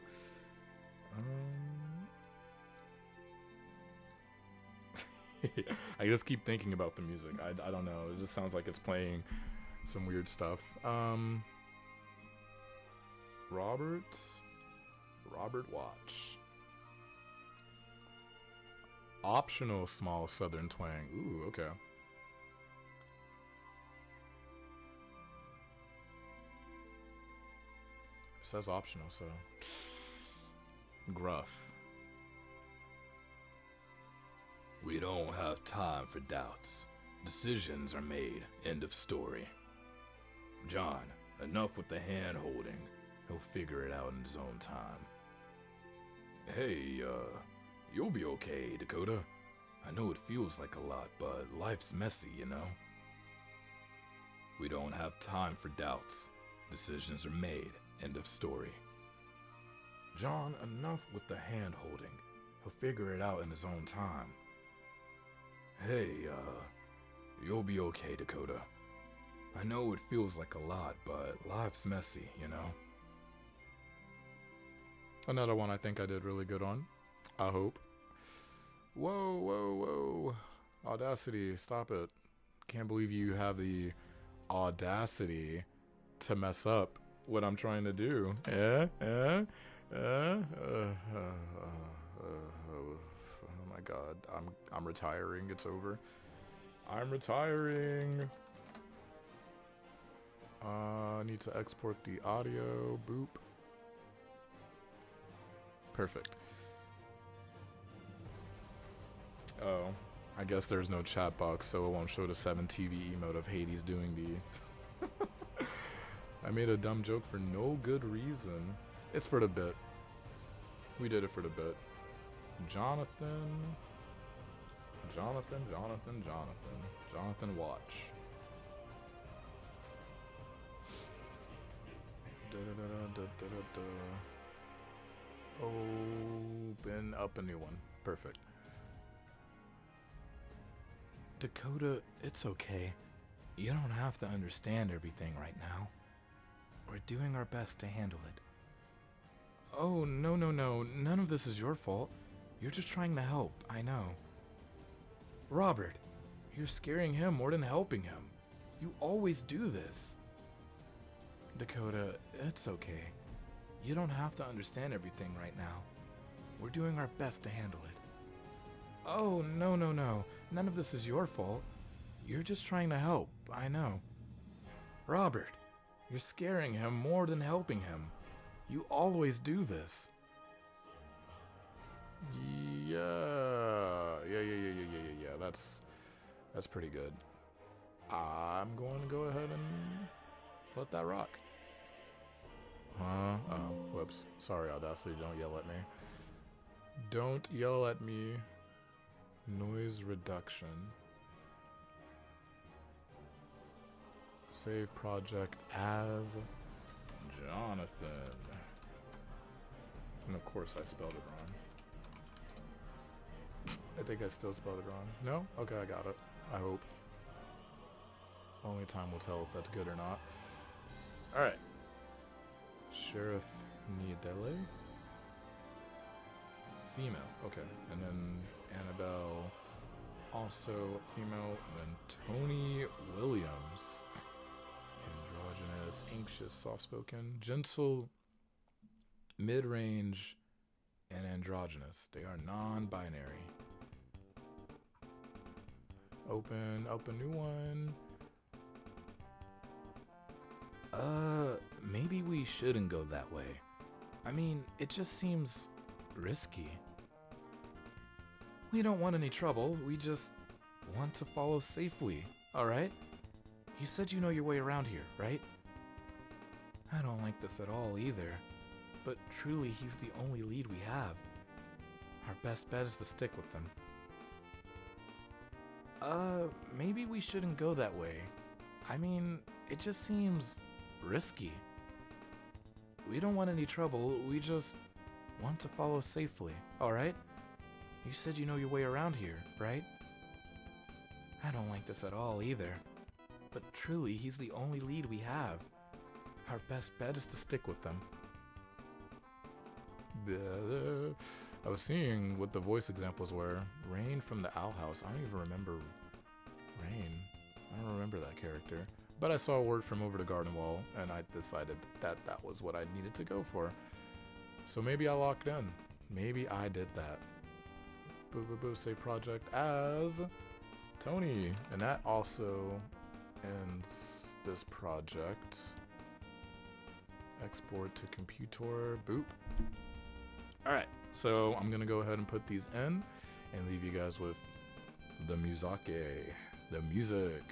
I just keep thinking about the music. I don't know. It just sounds like it's playing some weird stuff. Robert Watch. Optional small Southern twang. Ooh, okay. It says optional, so gruff. We don't have time for doubts. Decisions are made. End of story. John, enough with the hand holding. He'll figure it out in his own time. Hey, you'll be okay, Dakota. I know it feels like a lot, but life's messy, you know? We don't have time for doubts. Decisions are made. End of story. John, enough with the hand holding. He'll figure it out in his own time. Hey, you'll be okay, Dakota. I know it feels like a lot, but life's messy, you know? Another one I think I did really good on. I hope. Whoa. Audacity, stop it. Can't believe you have the audacity to mess up what I'm trying to do. Oh my god. I'm retiring. It's over. I'm retiring. I need to export the audio. Boop. Perfect. Oh, I guess there's no chat box, so it won't show the 7TV emote of Hades doing the... I made a dumb joke for no good reason. It's for the bit. We did it for the bit. Jonathan Watch. Open up a new one. Perfect. Dakota, it's okay. You don't have to understand everything right now. We're doing our best to handle it. Oh, no, no, no. None of this is your fault. You're just trying to help, I know. Robert, you're scaring him more than helping him. You always do this. Dakota, it's okay. You don't have to understand everything right now. We're doing our best to handle it. Oh, no, no, no. None of this is your fault. You're just trying to help, I know. Robert, you're scaring him more than helping him. You always do this. Yeah. That's pretty good. I'm going to go ahead and let that rock. Huh? Oh, whoops. Sorry, Audacity. Don't yell at me. Don't yell at me. Noise reduction. Save project as Jonathan. And of course I spelled it wrong. I think I still spelled it wrong. No? Okay, I got it. I hope. Only time will tell if that's good or not. Alright. Sheriff Niedele? Female. Okay. And then Annabelle. Also female. And then Tony Williams. Androgynous, anxious, soft-spoken, gentle, mid-range, and androgynous. They are non-binary. Open new one. Maybe we shouldn't go that way. I mean, it just seems risky. We don't want any trouble, we just want to follow safely, alright? You said you know your way around here, right? I don't like this at all either, but truly he's the only lead we have. Our best bet is to stick with him. Maybe we shouldn't go that way. I mean, it just seems risky. We don't want any trouble, we just want to follow safely, alright? You said you know your way around here, right? I don't like this at all either, but truly he's the only lead we have. Our best bet is to stick with them. I was seeing what the voice examples were. Rain from the Owl House. I don't even remember Rain. I don't remember that character. But I saw a word from Over the Garden Wall, and I decided that that was what I needed to go for. So maybe I locked in. Maybe I did that. Save project as Tony. And that also ends this project. Export to computer. Boop. Alright, so I'm going to go ahead and put these in and leave you guys with the Muzake, the music.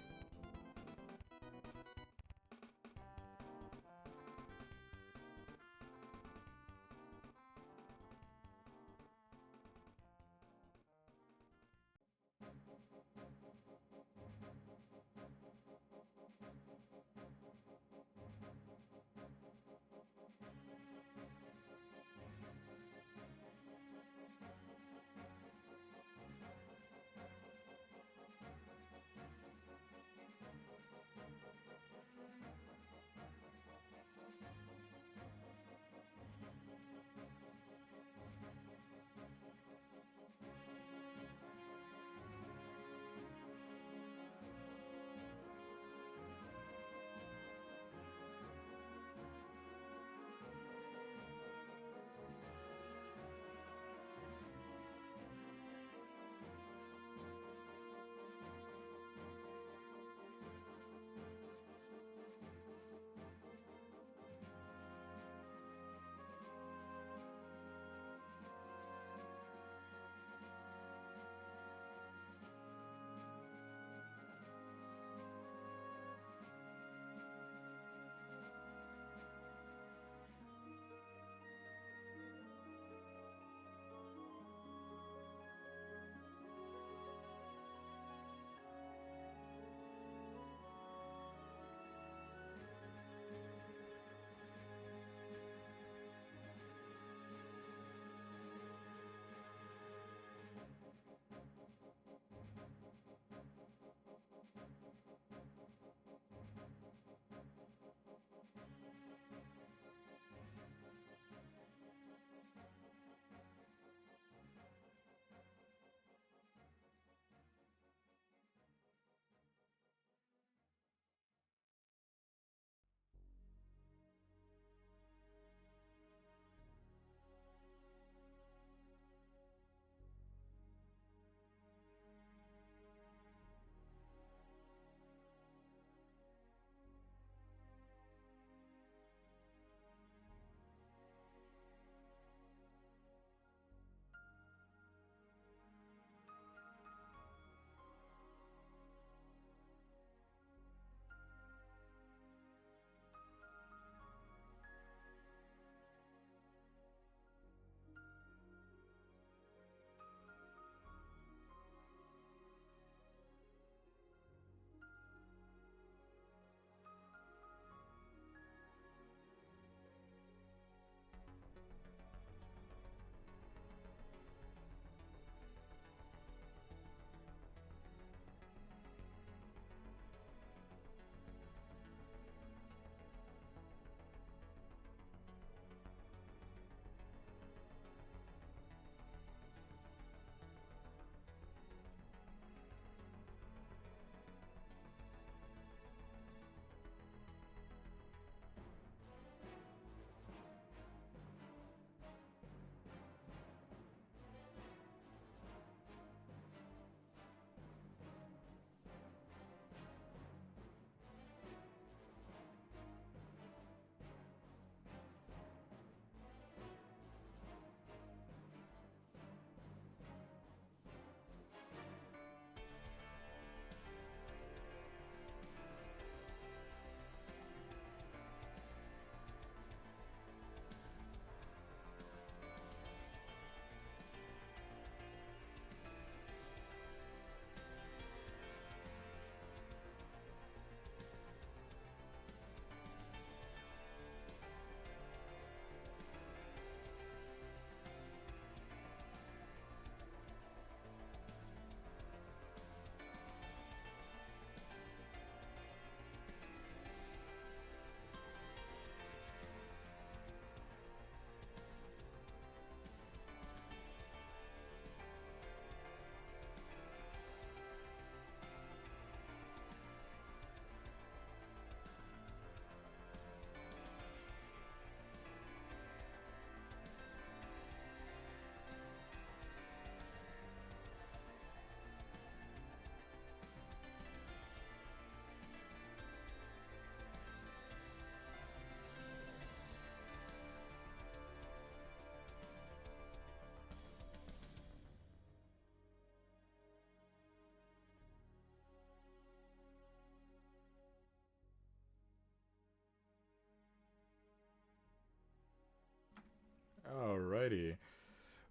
Alrighty.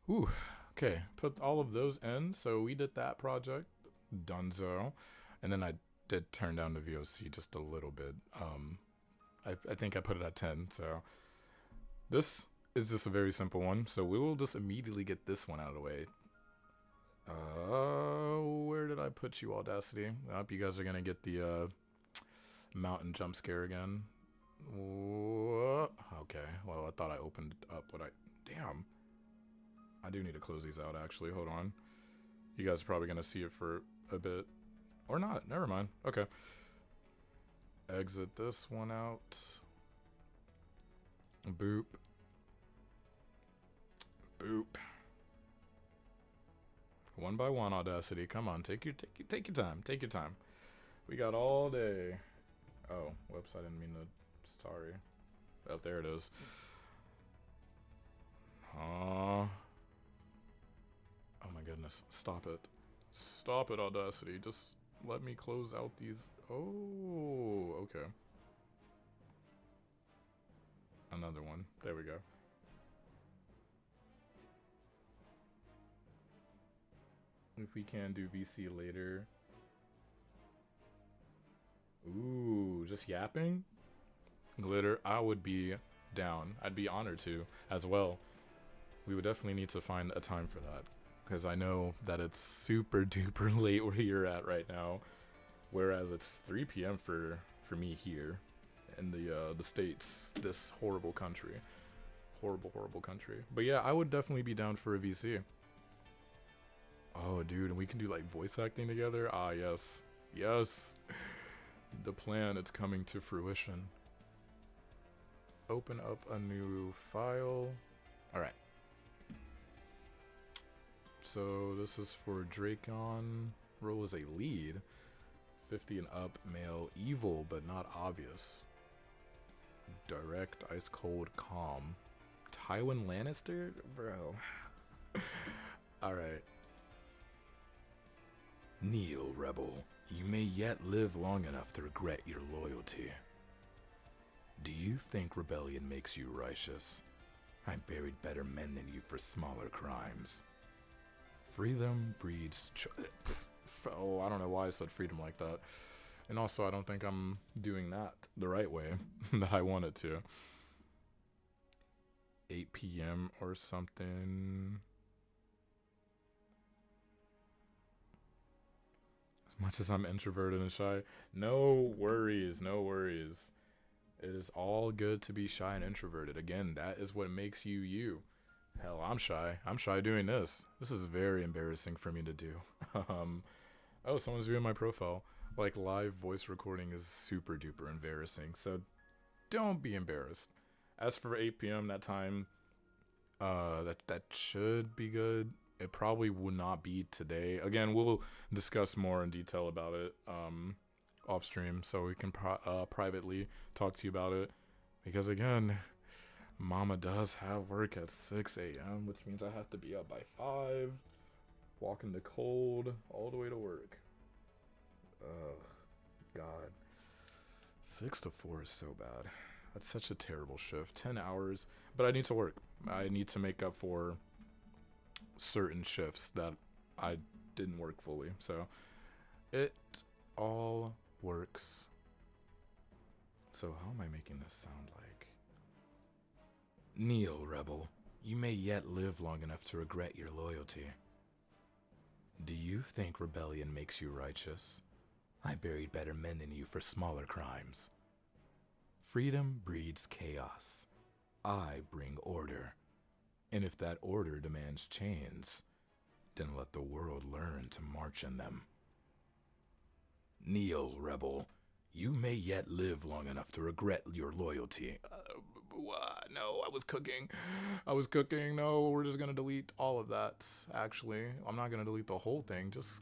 Ooh, okay. Put all of those in. So we did that project, Dunzo, and then I did turn down the VOC just a little bit. I think I put it at 10. So this is just a very simple one. So we will just immediately get this one out of the way. Where did I put you, Audacity? I hope you guys are gonna get the mountain jump scare again. Okay. Well, I thought I opened up what I. Damn. I do need to close these out, actually. Hold on. You guys are probably going to see it for a bit. Or not. Never mind. Okay. Exit this one out. Boop. Boop. One by one, Audacity. Come on. Take your time. Take your time. We got all day. Oh, whoops. I didn't mean to. Sorry. Oh, there it is. Oh my goodness. Stop it. Stop it, Audacity. Just let me close out these. Oh, okay. Another one. There we go. If we can do VC later. Ooh, just yapping? Glitter, I would be down. I'd be honored to as well. We would definitely need to find a time for that, because I know that it's super duper late where you're at right now, whereas it's 3 p.m. for me here in the States, this horrible country. Horrible country. But yeah, I would definitely be down for a VC. Oh, dude, and we can do like voice acting together. Ah, yes. Yes. The plan, it's coming to fruition. Open up a new file. Alright. So this is for Dracon. Role as a lead. 50 and up, male, evil but not obvious. Direct, ice cold, calm. Tywin Lannister? Bro. Alright. Kneel, rebel. You may yet live long enough to regret your loyalty. Do you think rebellion makes you righteous? I buried better men than you for smaller crimes. Freedom breeds oh, I don't know why I said freedom like that. And also, I don't think I'm doing that the right way that I wanted to. 8 p.m. or something. As much as I'm introverted and shy, no worries, no worries. It is all good to be shy and introverted. Again, that is what makes you you. Hell, I'm shy. I'm shy doing this. This is very embarrassing for me to do. Oh, someone's viewing my profile. Like, live voice recording is super duper embarrassing, so don't be embarrassed. As for 8 p.m. that time, that should be good. It probably would not be today. Again, we'll discuss more in detail about it off stream, so we can privately talk to you about it. Because again, Mama does have work at 6 a.m., which means I have to be up by 5, walk in the cold, all the way to work. Ugh, God. 6 to 4 is so bad. That's such a terrible shift. 10 hours, but I need to work. I need to make up for certain shifts that I didn't work fully. So it all works. So how am I making this sound like? Kneel, rebel. You may yet live long enough to regret your loyalty. Do you think rebellion makes you righteous? I buried better men than you for smaller crimes. Freedom breeds chaos. I bring order. And if that order demands chains, then let the world learn to march in them. Kneel, rebel. You may yet live long enough to regret your loyalty. No, I was cooking. No, we're just gonna delete all of that, actually. I'm not gonna delete the whole thing, just...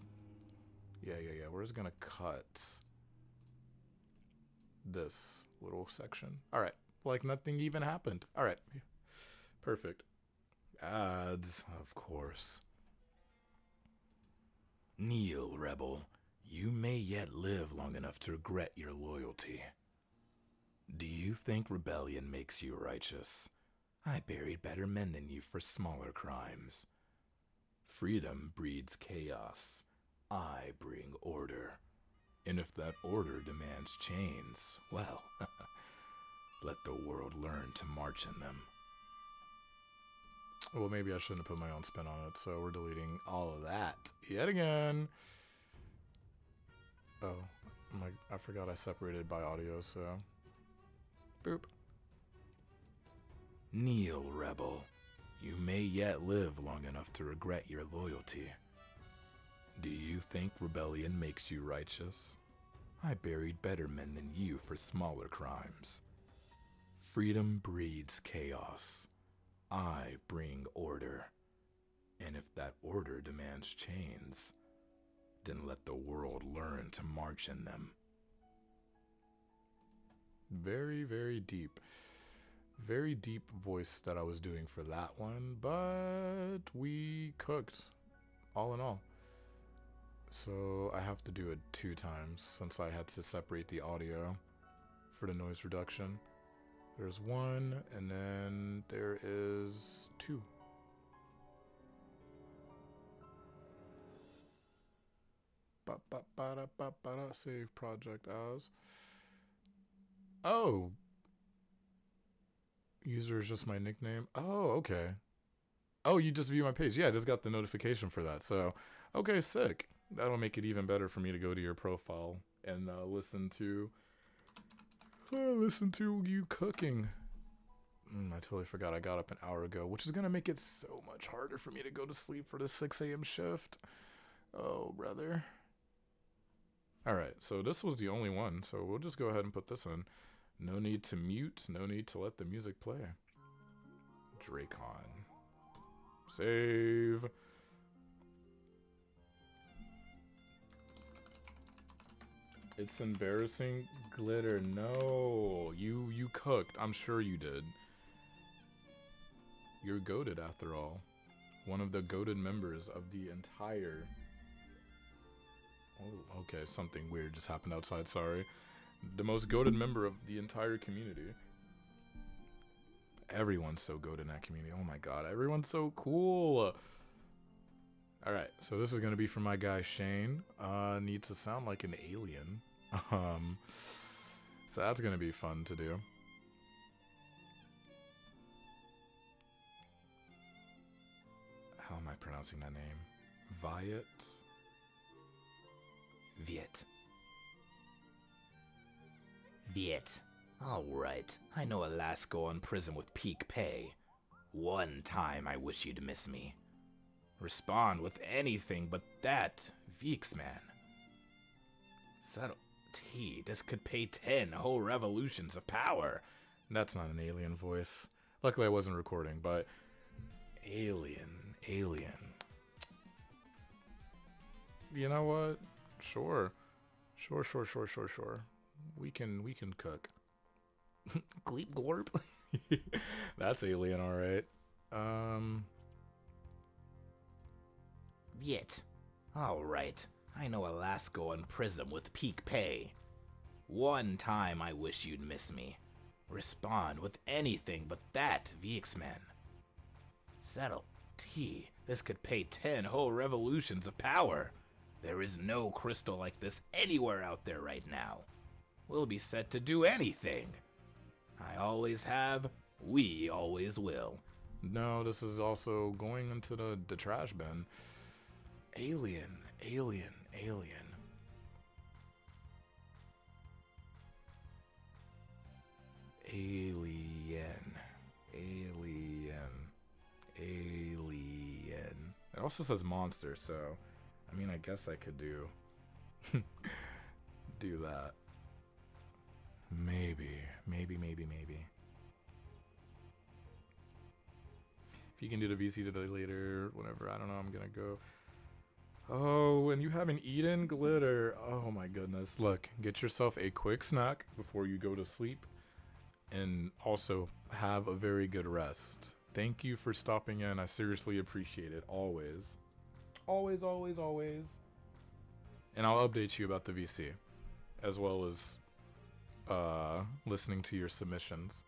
Yeah, we're just gonna cut this little section. Alright, like nothing even happened. Alright, perfect. Ads, of course. Kneel, rebel. You may yet live long enough to regret your loyalty. Do you think rebellion makes you righteous? I buried better men than you for smaller crimes. Freedom breeds chaos. I bring order. And if that order demands chains, well, let the world learn to march in them. Well, maybe I shouldn't have put my own spin on it, so we're deleting all of that yet again. Oh, I forgot I separated by audio, so. Boop. Kneel, rebel. You may yet live long enough to regret your loyalty. Do you think rebellion makes you righteous? I buried better men than you for smaller crimes. Freedom breeds chaos. I bring order. And if that order demands chains, then let the world learn to march in them. Very, very deep. Very deep voice that I was doing for that one, but we cooked, all in all. So I have to do it 2 times since I had to separate the audio for the noise reduction. There's 1, and then there is 2. Save project as. Oh. User is just my nickname. Oh, okay. Oh, you just view my page. Yeah, I just got the notification for that. So, okay, sick. That'll make it even better for me to go to your profile and listen to you cooking. I totally forgot I got up an hour ago, which is going to make it so much harder for me to go to sleep for the 6 a.m. shift. Oh, brother. All right, so this was the only one, so we'll just go ahead and put this in. No need to mute, no need to let the music play. Dracon. Save. It's embarrassing. Glitter, no. You cooked. I'm sure you did. You're goated after all. One of the goated members of the entire... Oh, okay, something weird just happened outside, sorry. The most goated member of the entire community. Everyone's so goated in that community. Oh my god, everyone's so cool. Alright, so this is going to be for my guy Shane. Needs to sound like an alien. So that's going to be fun to do. How am I pronouncing that name? Viet? Viet. Viet. All right. I know a Lasco in prison with peak pay. One time I wish you'd miss me. Respond with anything but that, Vixman. Settle. T, this could pay 10 whole revolutions of power. That's not an alien voice. Luckily I wasn't recording, but... Alien. You know what? Sure. We can cook. Gleep glorp. That's alien, alright. Viet. Alright. I know a Lasco in prison with peak pay. One time I wish you'd miss me. Respond with anything but that, Vixman. Settle. T. This could pay 10 whole revolutions of power. There is no crystal like this anywhere out there right now. We'll be set to do anything. I always have, we always will. No, this is also going into the trash bin. Alien. It also says monster, so I mean, I guess I could do do that. Maybe. If you can do the VC today later, whatever, I don't know, I'm gonna go. Oh, and you haven't eaten glitter. Oh my goodness. Look, get yourself a quick snack before you go to sleep. And also have a very good rest. Thank you for stopping in. I seriously appreciate it. Always. Always. And I'll update you about the VC. As well as listening to your submissions.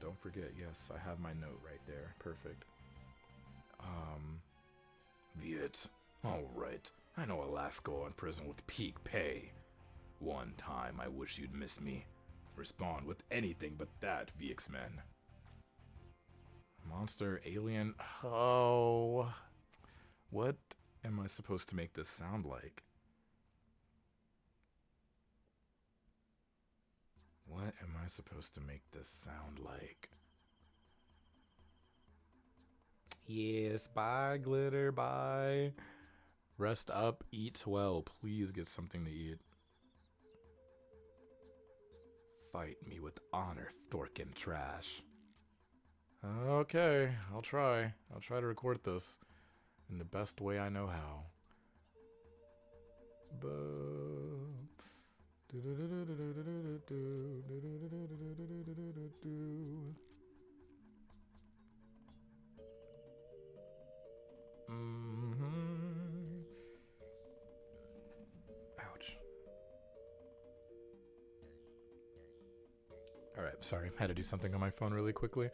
don't forget. Yes, I have my note right there. Perfect. Viet. All right. I know Alasko in prison with peak pay. One time I wish you'd miss me. Respond with anything but that, VX-Men. Monster, alien. Oh. What am I supposed to make this sound like? What am I supposed to make this sound like? Yes, bye, Glitter, bye. Rest up, eat well. Please get something to eat. Fight me with honor, Thorkin Trash. Okay, I'll try. I'll try to record this in the best way I know how. Ouch. Alright, sorry. Had to do something on my phone really quickly.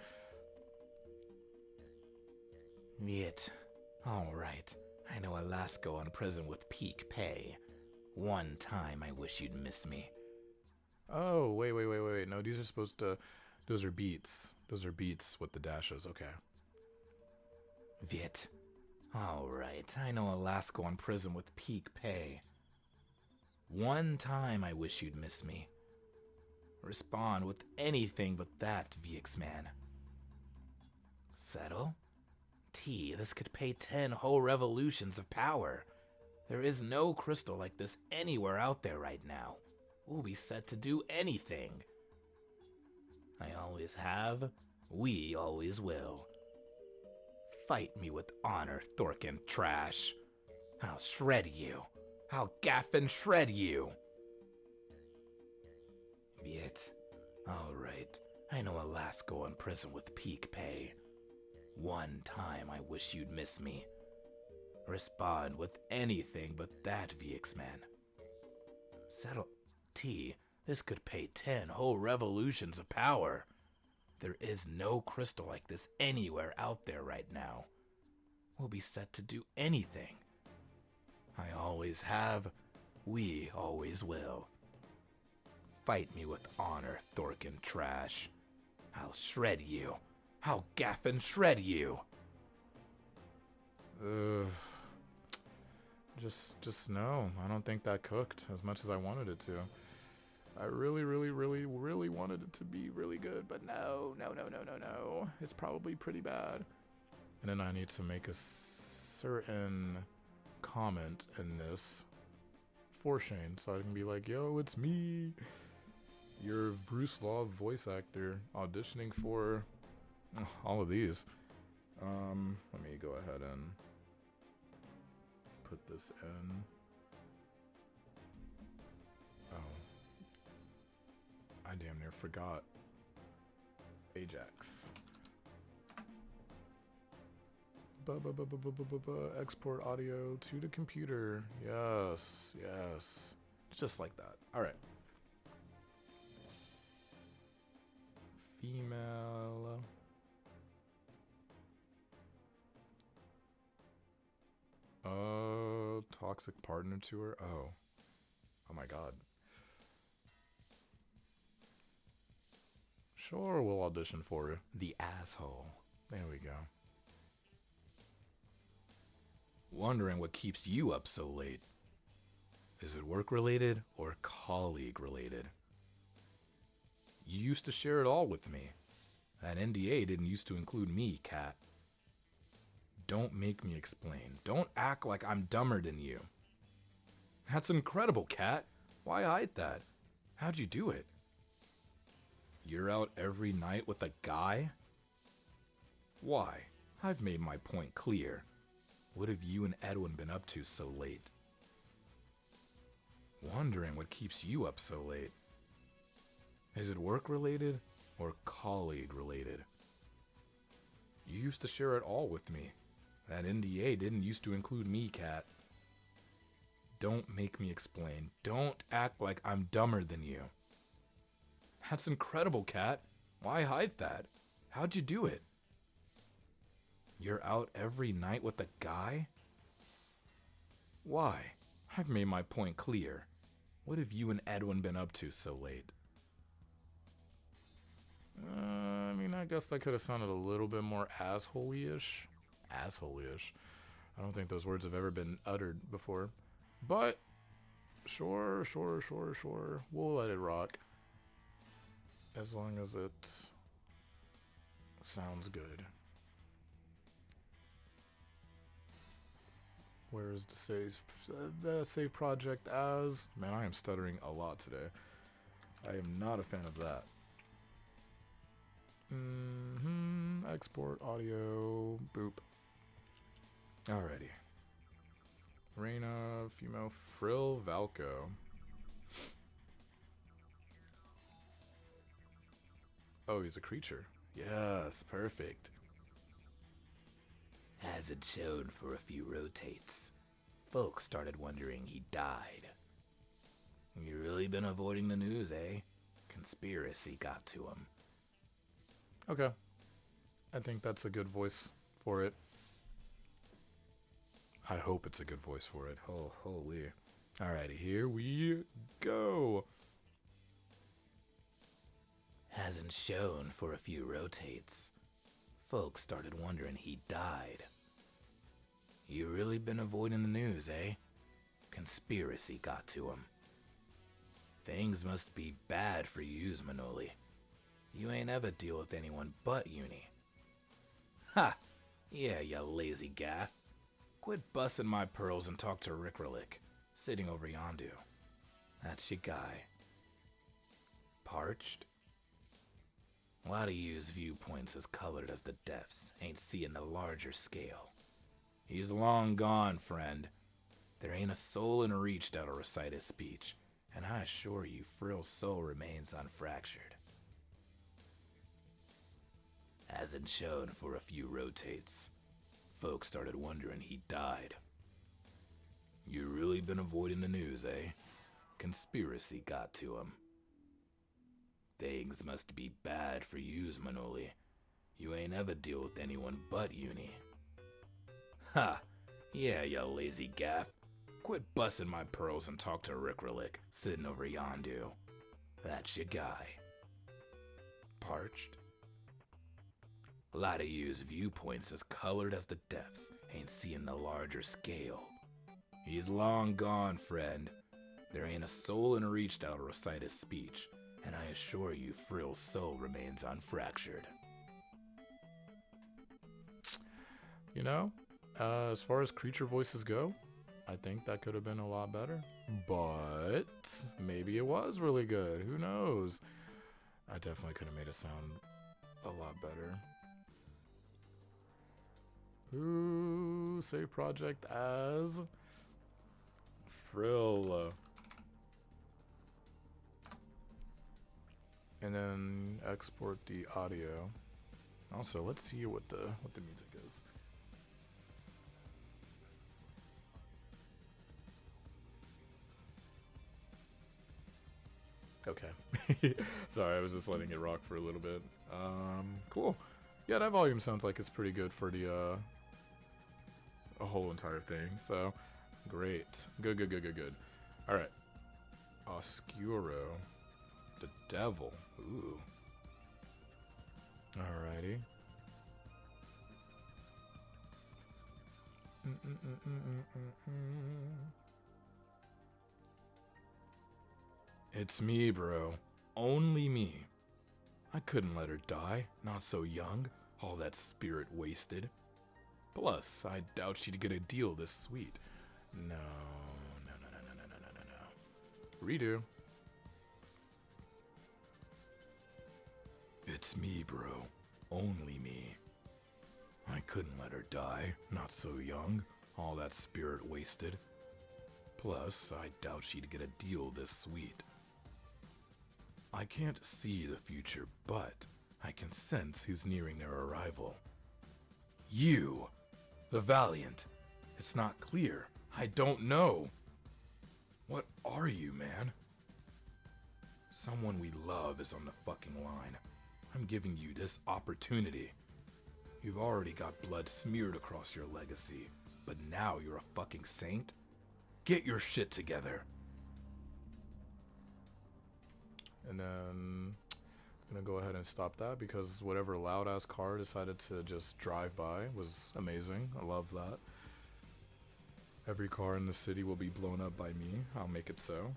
Viet. All right. I know Alasko in prison with peak pay. One time I wish you'd miss me. Oh, wait. No, these are supposed to... Those are beats. Those are beats with the dashes. Okay. Viet. All right. I know Alasko in prison with peak pay. One time I wish you'd miss me. Respond with anything but that, VX-Man. Settle? T, this could pay 10 whole revolutions of power. There is no crystal like this anywhere out there right now. We'll be set to do anything. I always have. We always will. Fight me with honor, Thorkin Trash. I'll shred you. I'll gaff and shred you. Viet. All right. I know Alasko in prison with peak pay. One time I wish you'd miss me. Respond with anything but that, VX-Man. Settle. T, this could pay 10 whole revolutions of power. There is no crystal like this anywhere out there right now. We'll be set to do anything. I always have. We always will. Fight me with honor, Thorkin Trash. I'll shred you. I'll gaff and shred you. Just no. I don't think that cooked as much as I wanted it to. I really wanted it to be really good, but no. It's probably pretty bad. And then I need to make a certain comment in this for Shane, so I can be like, yo, it's me, your Bruce Law voice actor, auditioning for all of these. Let me go ahead and put this in. Oh, I damn near forgot Ajax. Export audio to the computer. Yes. Just like that. All right. Female. Toxic partner to her. Oh my god. Sure, we'll audition for her. The asshole. There we go. Wondering what keeps you up so late. Is it work related or colleague related? You used to share it all with me. That NDA didn't used to include me, Cat. Don't make me explain. Don't act like I'm dumber than you. That's incredible, Cat. Why hide that? How'd you do it? You're out every night with a guy? Why? I've made my point clear. What have you and Edwin been up to so late? Wondering what keeps you up so late. Is it work related or colleague related? You used to share it all with me. That NDA didn't used to include me, Cat. Don't make me explain. Don't act like I'm dumber than you. That's incredible, Cat. Why hide that? How'd you do it? You're out every night with a guy? Why? I've made my point clear. What have you and Edwin been up to so late? I mean, I guess that could have sounded a little bit more asshole-ish. Asshole-ish. I don't think those words have ever been uttered before. But, sure. We'll let it rock. As long as it sounds good. Where is the save project as? Man, I am stuttering a lot today. I am not a fan of that. Export audio. Boop. Alrighty. Reina, female, Frill, Valco. Oh, he's a creature. Yes, perfect. Hasn't shown for a few rotates. Folks started wondering he died. You really been avoiding the news, eh? Conspiracy got to him. Okay. I think that's a good voice for it. I hope it's a good voice for it. Oh, holy. Alrighty, here we go. Hasn't shown for a few rotates. Folks started wondering he died. You really been avoiding the news, eh? Conspiracy got to him. Things must be bad for yous, Manoli. You ain't ever deal with anyone but Uni. Ha! Yeah, you lazy gaff. Quit busting my pearls and talk to Rickrolick, sitting over yondu. That's your guy. Parched? A lot of yous viewpoints as colored as the depths ain't seeing the larger scale. He's long gone, friend. There ain't a soul in reach that'll recite his speech, and I assure you Frill's soul remains unfractured. Hasn't shown for a few rotates. Folks started wondering he died. You really been avoiding the news, eh? Conspiracy got to him. Things must be bad for yous, Manoli. You ain't ever deal with anyone but Uni. Ha! Yeah, you lazy gaff. Quit busting my pearls and talk to Rickrolick, sitting over yondu. That's your guy. Parched? A lot of yous viewpoints as colored as the depths ain't seeing the larger scale. He's long gone, friend. There ain't a soul in reach that'll recite his speech, and I assure you Frill's soul remains unfractured. You know, as far as creature voices go, I think that could have been a lot better. But maybe it was really good. Who knows? I definitely could have made it sound a lot better. Ooh, save project as Frill. And then export the audio. Also, let's see what the music is. Okay. Sorry, I was just letting it rock for a little bit. Cool. Yeah, that volume sounds like it's pretty good for the a whole entire thing. So, great. Good. All right. Oscuro. The devil. Ooh. Alrighty. It's me, bro. Only me. I couldn't let her die. Not so young. All that spirit wasted. Plus, I doubt she'd get a deal this sweet. No. Redo. It's me, bro. Only me. I couldn't let her die. Not so young. All that spirit wasted. Plus, I doubt she'd get a deal this sweet. I can't see the future, but I can sense who's nearing their arrival. You! The Valiant. It's not clear. I don't know. What are you, man? Someone we love is on the fucking line. I'm giving you this opportunity. You've already got blood smeared across your legacy, but now you're a fucking saint? Get your shit together. And then I'm gonna go ahead and stop that because whatever loud ass car decided to just drive by was amazing. I love that. Every car in the city will be blown up by me. I'll make it so.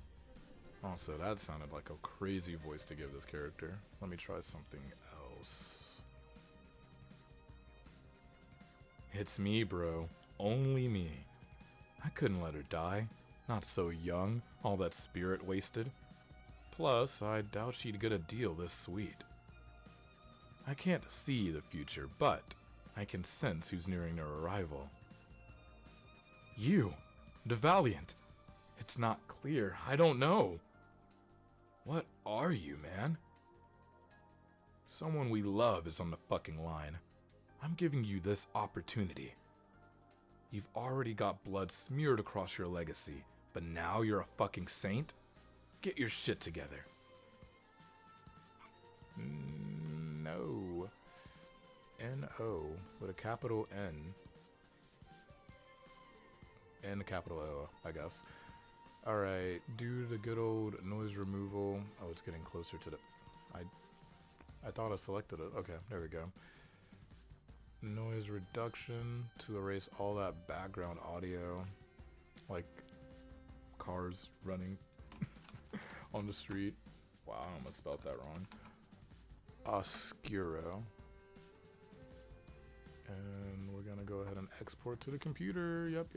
Also, that sounded like a crazy voice to give this character. Let me try something else. It's me, bro. Only me. I couldn't let her die. Not so young, all that spirit wasted. Plus, I doubt she'd get a deal this sweet. I can't see the future, but I can sense who's nearing their arrival. You, the Valiant. It's not clear. I don't know. What are you, man? Someone we love is on the fucking line. I'm giving you this opportunity. You've already got blood smeared across your legacy, but now you're a fucking saint? Get your shit together. No. N-O with a capital N. And a capital O, I guess. Alright, do the good old noise removal. Oh, it's getting closer to the... I thought I selected it. Okay, there we go. Noise reduction to erase all that background audio. Like cars running on the street. Wow, I almost spelled that wrong. Oscuro. And we're gonna go ahead and export to the computer. Yep.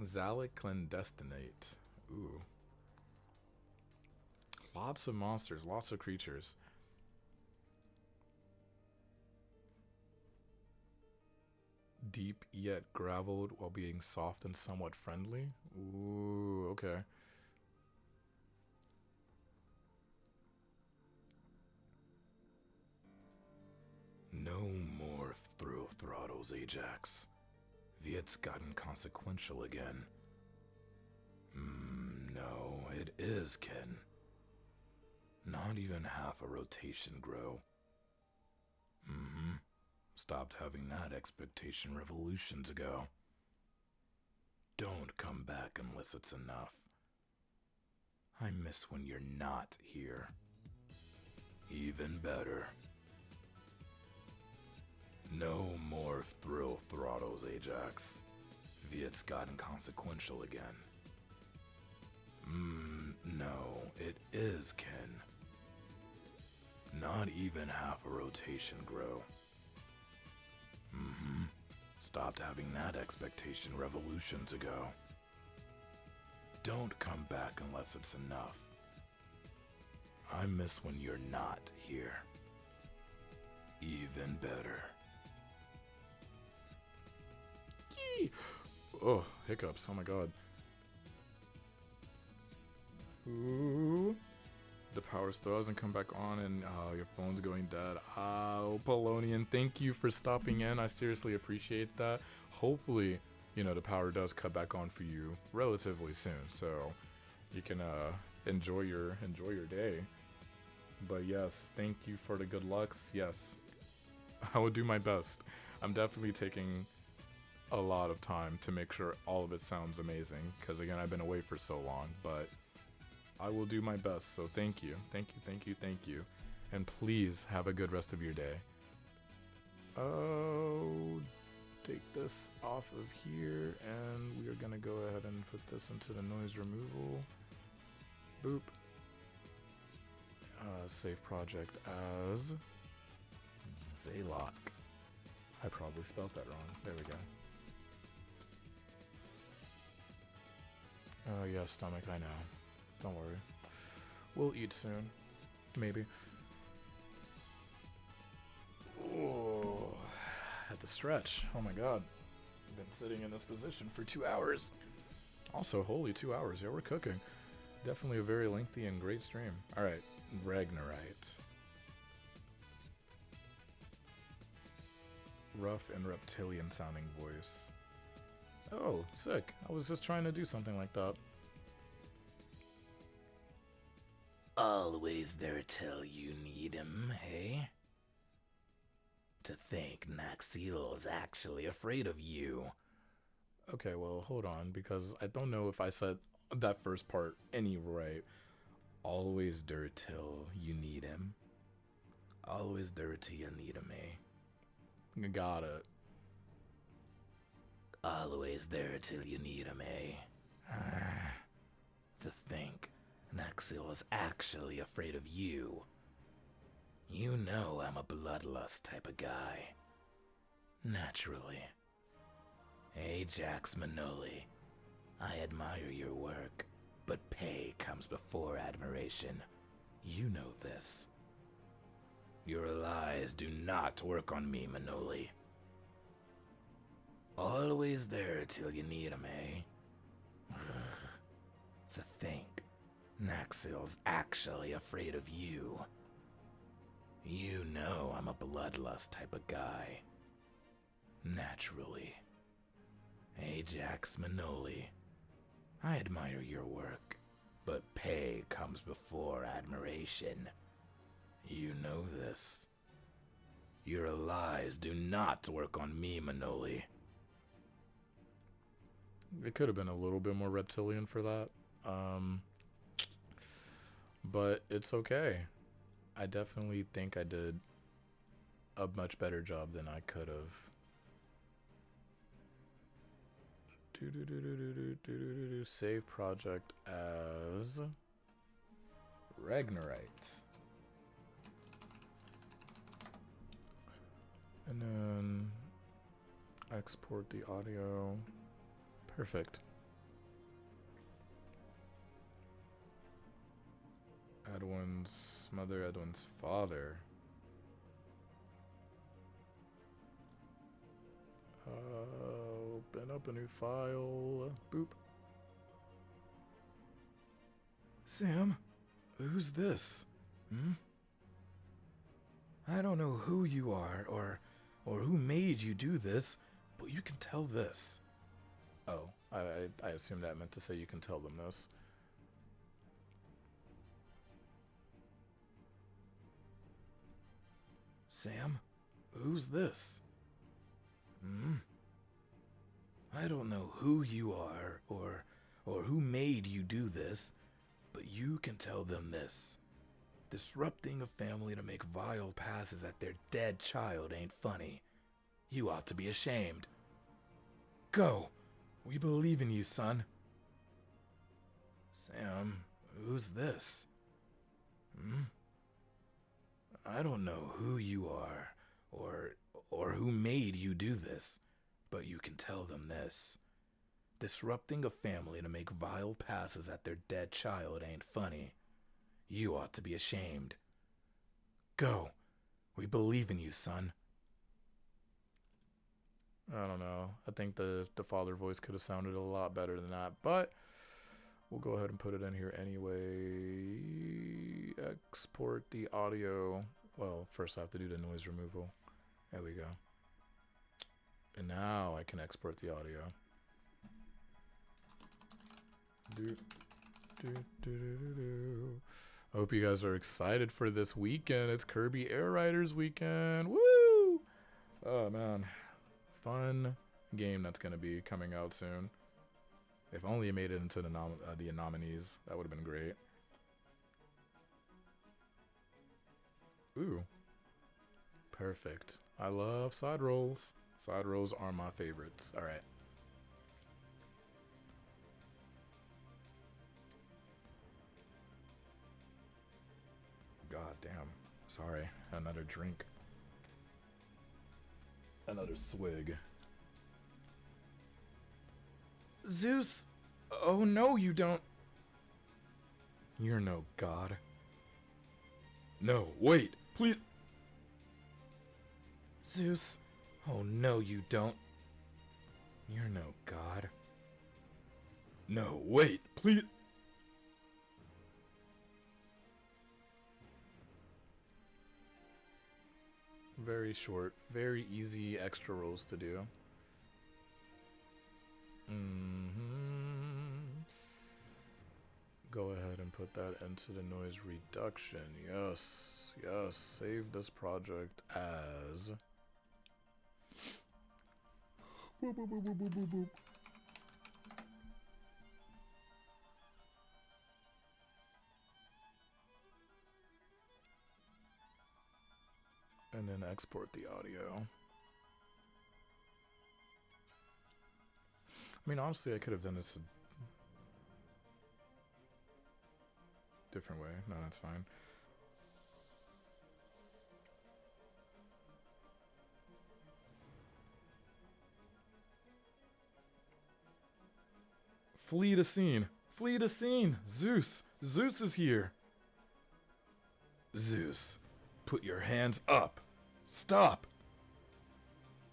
Zalic Clandestinate. Ooh. Lots of monsters, lots of creatures. Deep yet graveled while being soft and somewhat friendly. Ooh, okay. No more thrill throttles, Ajax. Viet's gotten consequential again. No, it is, Ken. Not even half a rotation grow. Stopped having that expectation revolutions ago. Don't come back unless it's enough. I miss when you're not here. Even better. No more thrill throttles, Ajax. Viet's gotten consequential again. No, it is, Ken. Not even half a rotation grow. Stopped having that expectation revolutions ago. Don't come back unless it's enough. I miss when you're not here. Even better. Yee! Oh, hiccups. Oh my god. Ooh. The power still hasn't come back on and your phone's going dead. Oh, Polonian, thank you for stopping in. I seriously appreciate that. Hopefully, the power does cut back on for you relatively soon, so you can enjoy your day. But yes, thank you for the good lucks. Yes, I will do my best. I'm definitely taking a lot of time to make sure all of it sounds amazing, because again, I've been away for so long, but I will do my best. So thank you. And please have a good rest of your day. Oh, take this off of here, and we are gonna go ahead and put this into the noise removal. Boop. Save project as Zalok. I probably spelled that wrong. There we go. Oh yeah, stomach, I know. Don't worry. We'll eat soon. Maybe. Oh, had to stretch. Oh my god. I've been sitting in this position for 2 hours. Also, holy 2 hours. Yeah, we're cooking. Definitely a very lengthy and great stream. Alright, Ragnarite. Rough and reptilian sounding voice. Oh, sick. I was just trying to do something like that. Always there till you need him, hey? To think Naxil is actually afraid of you. Okay, well, hold on, because I don't know if I said that first part any right. Always there till you need him. Always there till you need him, eh? Got it. Always there till you need him, eh? To think Naxil is actually afraid of you. You know I'm a bloodlust type of guy. Naturally. Ajax Manoli, I admire your work, but pay comes before admiration. You know this. Your lies do not work on me, Manoli. Always there till you need 'em, eh? To think, Naxil's actually afraid of you. You know I'm a bloodlust type of guy. Naturally. Ajax Manoli, I admire your work, but pay comes before admiration. You know this. Your lies do not work on me, Manoli. It could have been a little bit more reptilian for that. But it's okay. I definitely think I did a much better job than I could have. Save project as Ragnarite. And then export the audio. Perfect. Edwin's mother, Edwin's father. Open up a new file. Boop. Sam, who's this? I don't know who you are or who made you do this, but you can tell this. Oh, I assumed that meant to say you can tell them this. Sam, who's this? I don't know who you are or who made you do this, but you can tell them this. Disrupting a family to make vile passes at their dead child ain't funny. You ought to be ashamed. Go. We believe in you, son. Sam, who's this? I don't know who you are or who made you do this, but you can tell them this. Disrupting a family to make vile passes at their dead child ain't funny. You ought to be ashamed. Go. We believe in you, son. I don't know. I think the father voice could have sounded a lot better than that, but we'll go ahead and put it in here anyway. Export the audio. Well, first I have to do the noise removal. There we go. And now I can export the audio. I hope you guys are excited for this weekend. It's Kirby Air Riders weekend. Woo! Oh, man. Fun game that's going to be coming out soon. If only it made it into the nominees, that would have been great. Ooh. Perfect. I love side rolls. Side rolls are my favorites. All right. God damn. Sorry. Another drink. Another swig. Zeus! Oh no, you don't. You're no god. No, wait, please. Zeus! Oh no, you don't. You're no god. No, wait, please. Very short, very easy extra rolls to do. go ahead and put that into the noise reduction. Yes, yes. Save this project as. Boop, boop, boop, boop, boop, boop, boop. And then export the audio. I mean, honestly, I could have done this a different way. No, that's fine. Flee the scene. Flee the scene. Zeus. Zeus is here. Zeus, put your hands up. Stop.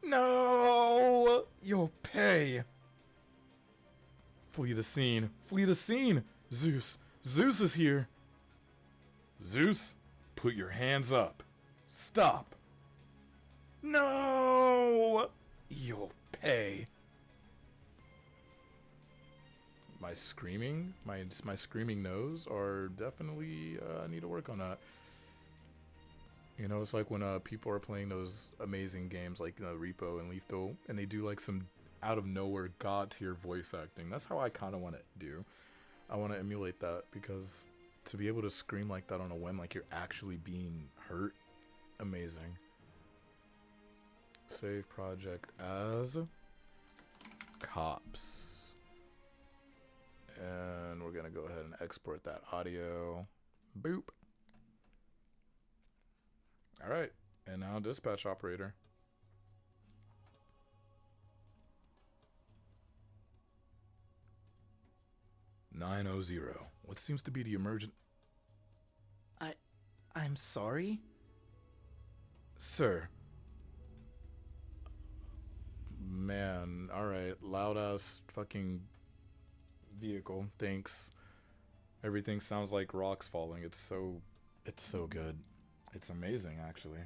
No. You'll pay. Flee the scene. Flee the scene. Zeus. Zeus is here. Zeus, put your hands up. Stop. No. You'll pay. My screaming, my screaming nose are definitely need to work on that. You know, it's like when people are playing those amazing games like Repo and Lethal, and they do like some out of nowhere god tier voice acting. That's how I kind of want to do. I want to emulate that, because to be able to scream like that on a whim, like you're actually being hurt, amazing. Save project as Cops. And we're going to go ahead and export that audio. Boop. All right. And now dispatch operator. "900. What seems to be the emergent..." I'm sorry? Sir. Man, alright. Loud ass fucking vehicle. Thanks. Everything sounds like rocks falling. It's so good. It's amazing, actually.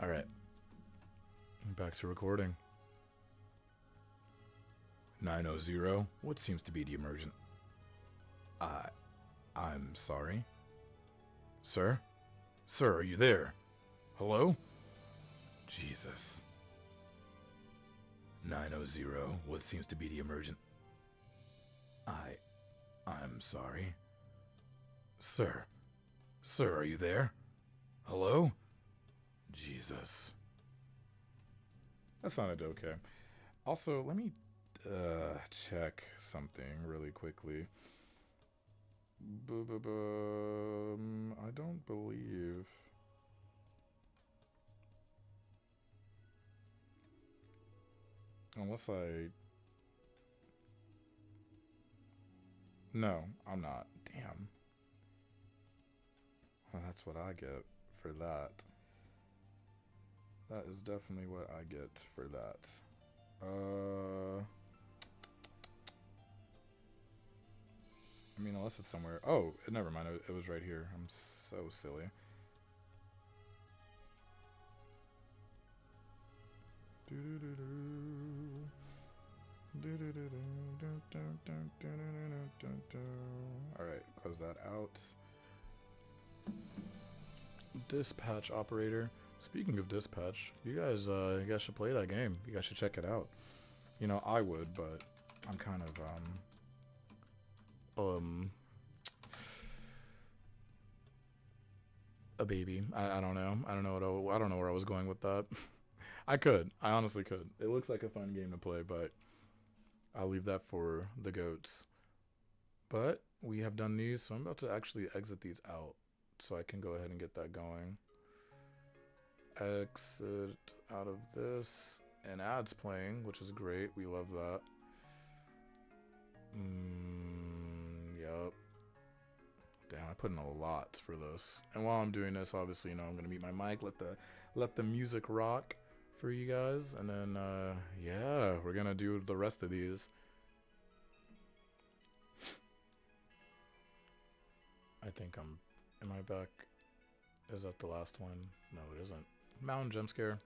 Alright. Back to recording. 900. What seems to be the emergent... I'm sorry? Sir? Sir, are you there? Hello? Jesus. 900. What seems to be the emergent... I'm sorry. Sir? Sir, are you there? Hello? Jesus. That sounded okay. Also, let me check something really quickly. I don't believe... Unless I... No, I'm not. Damn. Well, that's what I get for that. That is definitely what I get for that. I mean, unless it's somewhere... Oh, never mind. It was right here. I'm so silly. Alright, close that out. Dispatch operator. Speaking of dispatch, you guys should play that game. You guys should check it out. You know, I would, but I'm kind of a baby. I don't know. I don't know where I was going with that. I honestly could. It looks like a fun game to play, but I'll leave that for the goats. But we have done these, so I'm about to actually exit these out so I can go ahead and get that going. Exit out of this, and ads playing, which is great. We love that. Yep. Damn, I put in a lot for this. And while I'm doing this, obviously, you know, I'm gonna mute my mic, let the music rock for you guys, and then yeah, we're gonna do the rest of these. I think am I back? Is that the last one? No, it isn't. Mountain jump scare.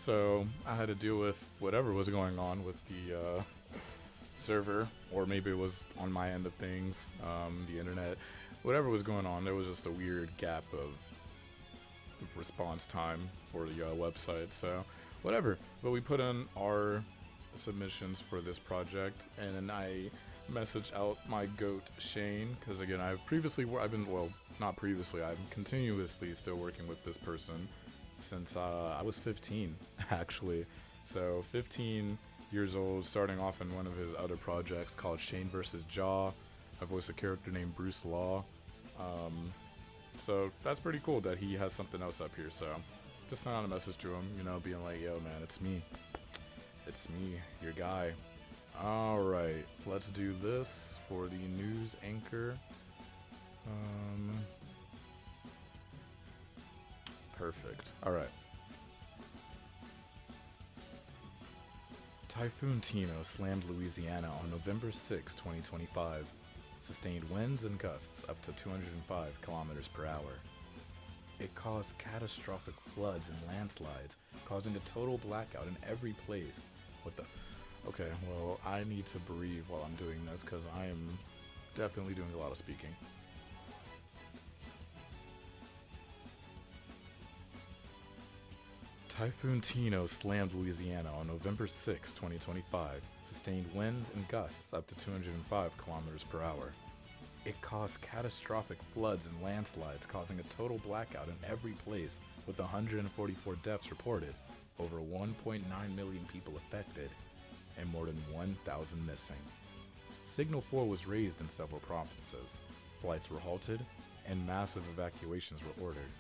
So I had to deal with whatever was going on with the server, or maybe it was on my end of things, the internet, whatever was going on. There was just a weird gap of response time for the website. So whatever. But we put in our submissions for this project, and then I messaged out my goat Shane, because again, I'm continuously still working with this person since I was 15 actually. So 15 years old, starting off in one of his other projects called Shane vs. Jaw. I voiced a character named Bruce Law. So that's pretty cool that he has something else up here. So just sent out a message to him, being like, yo man, it's me, your guy. Alright, let's do this for the news anchor. Perfect. Alright. Typhoon Tino slammed Louisiana on November 6, 2025. Sustained winds and gusts up to 205 kilometers per hour. It caused catastrophic floods and landslides, causing a total blackout in every place. What the? Okay, well, I need to breathe while I'm doing this because I am definitely doing a lot of speaking. Typhoon Tino slammed Louisiana on November 6, 2025, sustained winds and gusts up to 205 kilometers per hour. It caused catastrophic floods and landslides, causing a total blackout in every place, with 144 deaths reported, over 1.9 million people affected, and more than 1,000 missing. Signal 4 was raised in several provinces, flights were halted, and massive evacuations were ordered.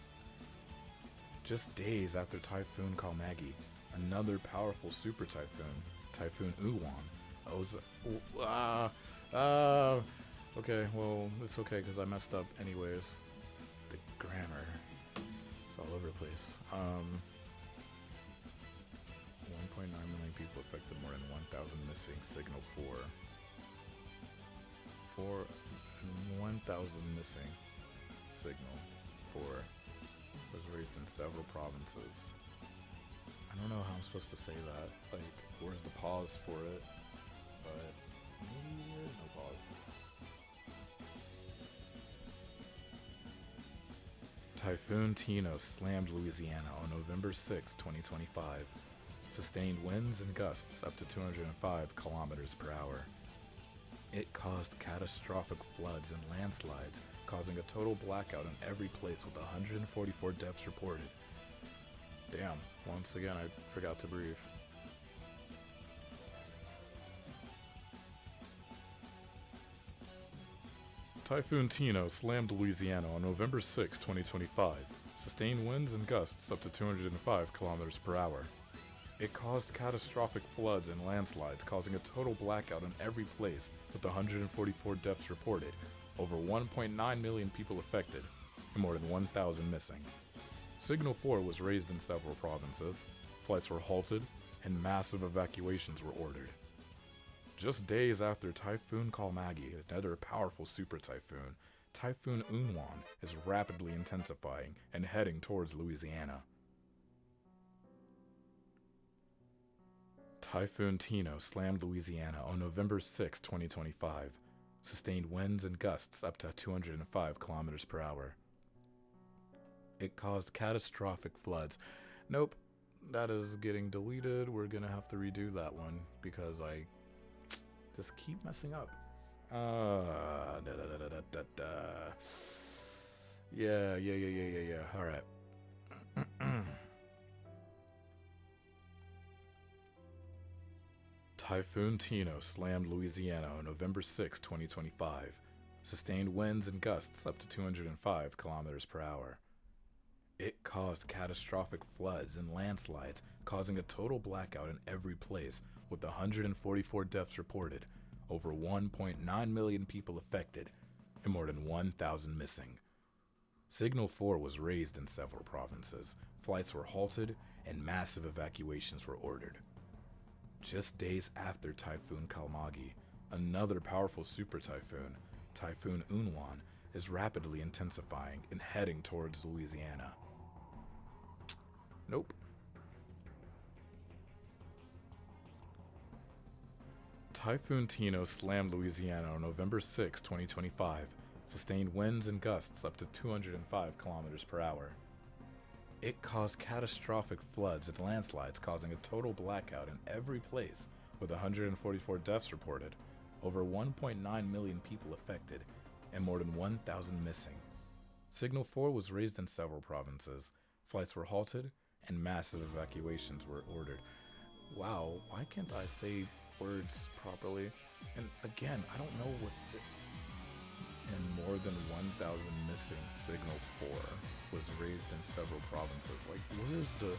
Just days after Typhoon Kalmagi, another powerful super typhoon, Typhoon Uwan, okay, well, it's okay because I messed up anyways. The grammar, it's all over the place. 1.9 million people affected, more than 1,000 missing, Signal 4. 1,000 missing, Signal 4. Was raised in several provinces. I don't know how I'm supposed to say that. Like, where's the pause for it? But maybe there's no pause. Typhoon Tino slammed Louisiana on November 6, 2025. Sustained winds and gusts up to 205 kilometers per hour. It caused catastrophic floods and landslides, causing a total blackout in every place, with 144 deaths reported. Damn, once again I forgot to breathe. Typhoon Tino slammed Louisiana on November 6, 2025. Sustained winds and gusts up to 205 kilometers per hour. It caused catastrophic floods and landslides, causing a total blackout in every place, with 144 deaths reported, over 1.9 million people affected, and more than 1,000 missing. Signal 4 was raised in several provinces, flights were halted, and massive evacuations were ordered. Just days after Typhoon Kalmagi, another powerful super typhoon, Typhoon Uwan is rapidly intensifying and heading towards Louisiana. Typhoon Tino slammed Louisiana on November 6, 2025. Sustained winds and gusts up to 205 kilometers per hour. It caused catastrophic floods. Nope, that is getting deleted. We're gonna have to redo that one because I just keep messing up. Yeah. All right. Typhoon Tino slammed Louisiana on November 6, 2025. Sustained winds and gusts up to 205 kilometers per hour. It caused catastrophic floods and landslides, causing a total blackout in every place, with 144 deaths reported, over 1.9 million people affected, and more than 1,000 missing. Signal 4 was raised in several provinces, flights were halted, and massive evacuations were ordered. Just days after Typhoon Kalmagi, another powerful super typhoon, Typhoon Uwan, is rapidly intensifying and heading towards Louisiana. Nope. Typhoon Tino slammed Louisiana on November 6, 2025. Sustained winds and gusts up to 205 kilometers per hour. It caused catastrophic floods and landslides, causing a total blackout in every place, with 144 deaths reported, over 1.9 million people affected, and more than 1,000 missing. Signal 4 was raised in several provinces. Flights were halted, and massive evacuations were ordered. Wow, why can't I say words properly? And again, I don't know what... And more than 1,000 missing. Signal 4 was raised in several provinces. Like, where's the...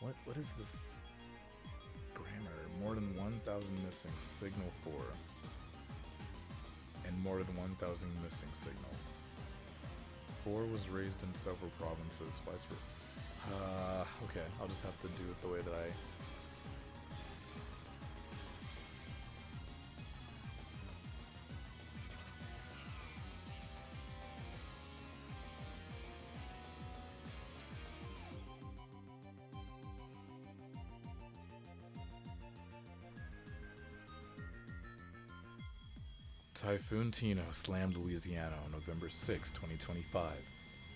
What is this grammar? More than 1,000 missing. Signal 4. And more than 1,000 missing. Signal 4 was raised in several provinces. Flights were... okay, I'll just have to do it the way that I... Typhoon Tino slammed Louisiana on November 6, 2025.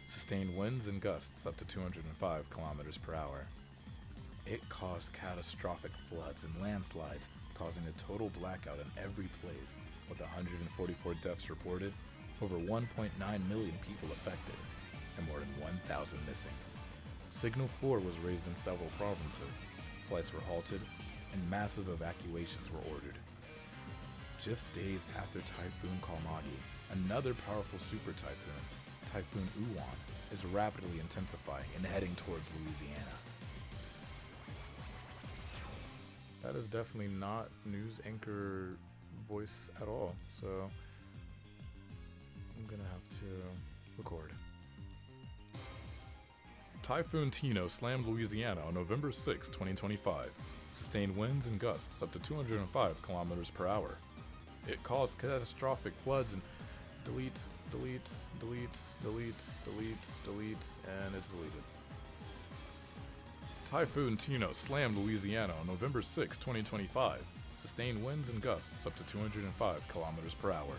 Sustained winds and gusts up to 205 kilometers per hour. It caused catastrophic floods and landslides, causing a total blackout in every place, with 144 deaths reported, over 1.9 million people affected, and more than 1,000 missing. Signal 4 was raised in several provinces. Flights were halted, and massive evacuations were ordered. Just days after Typhoon Kalmagi, another powerful super typhoon, Typhoon Uwan, is rapidly intensifying and heading towards Louisiana. That is definitely not news anchor voice at all, so I'm gonna have to record. Typhoon Tino slammed Louisiana on November 6, 2025. Sustained winds and gusts up to 205 kilometers per hour. It caused catastrophic floods and deletes, and it's deleted. Typhoon Tino slammed Louisiana on November 6, 2025. Sustained winds and gusts up to 205 kilometers per hour.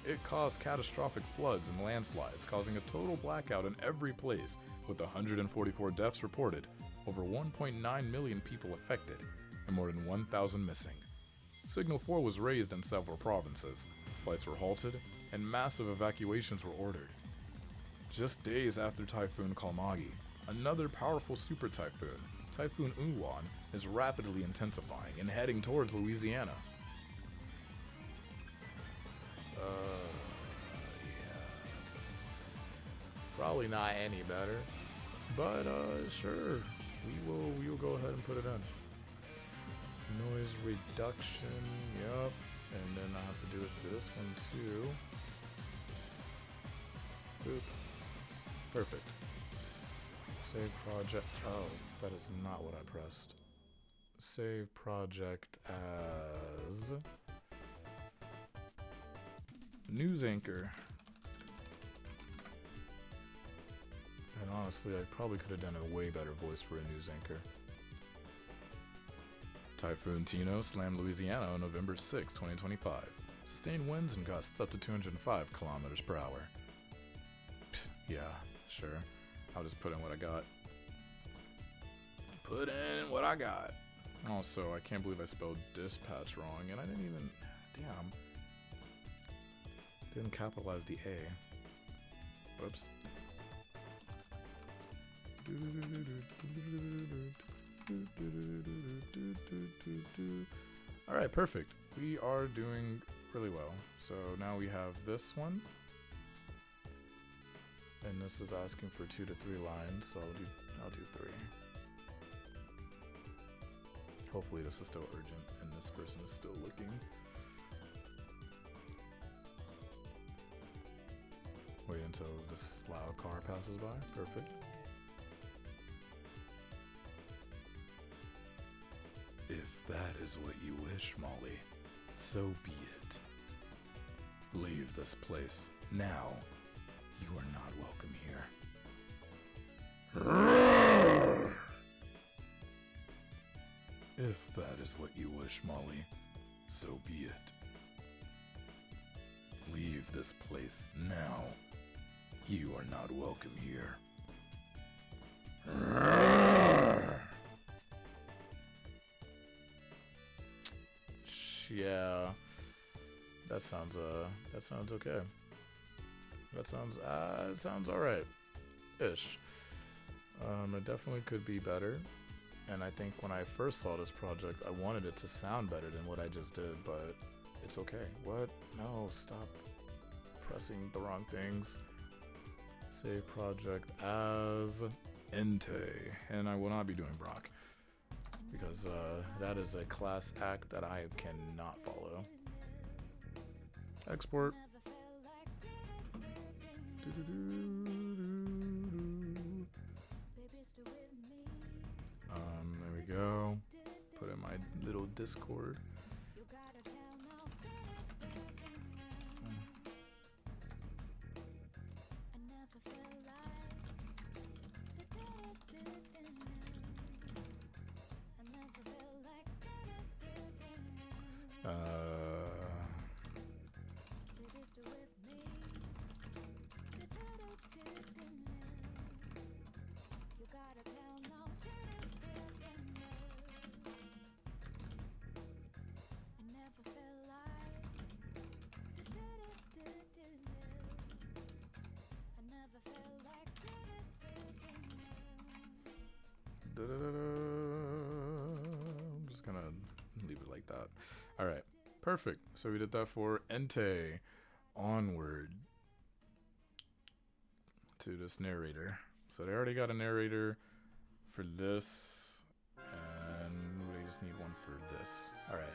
It caused catastrophic floods and landslides, causing a total blackout in every place, with 144 deaths reported, over 1.9 million people affected, and more than 1,000 missing. Signal 4 was raised in several provinces. Flights were halted, and massive evacuations were ordered. Just days after Typhoon Kalmagi, another powerful super typhoon, Typhoon Uwan, is rapidly intensifying and heading towards Louisiana. It's probably not any better, but sure, we will go ahead and put it in. Noise reduction, yep, and then I have to do it for this one too. Boop. Perfect. Save project. Oh, that is not what I pressed. Save project as news anchor. And honestly, I probably could have done a way better voice for a news anchor. Typhoon Tino slammed Louisiana on November 6, 2025. Sustained winds and gusts up to 205 kilometers per hour. Psst, yeah, sure. I'll just put in what I got. Put in what I got. Also, I can't believe I spelled dispatch wrong, and I didn't even... Damn. Didn't capitalize the A. Whoops. Alright, perfect. We are doing really well. So now we have this one. And this is asking for 2 to 3 lines, so I'll do 3. Hopefully this is still urgent and this person is still looking. Wait until this loud car passes by. Perfect. If that is what you wish, Molly, so be it. Leave this place now. You are not welcome here. If that is what you wish, Molly, So be it. Leave this place now. You are not welcome here. Yeah, that sounds okay. That sounds alright, ish. It definitely could be better, and I think when I first saw this project, I wanted it to sound better than what I just did, but it's okay. What? No, stop pressing the wrong things. Save project as Entei, and I will not be doing Brock, because that is a class act that I cannot follow. Export. There we go. Put in my little Discord. I'm just gonna leave it like that. All right, perfect. So we did that for Entei. Onward to this narrator. So they already got a narrator for this, and they just need one for this. All right.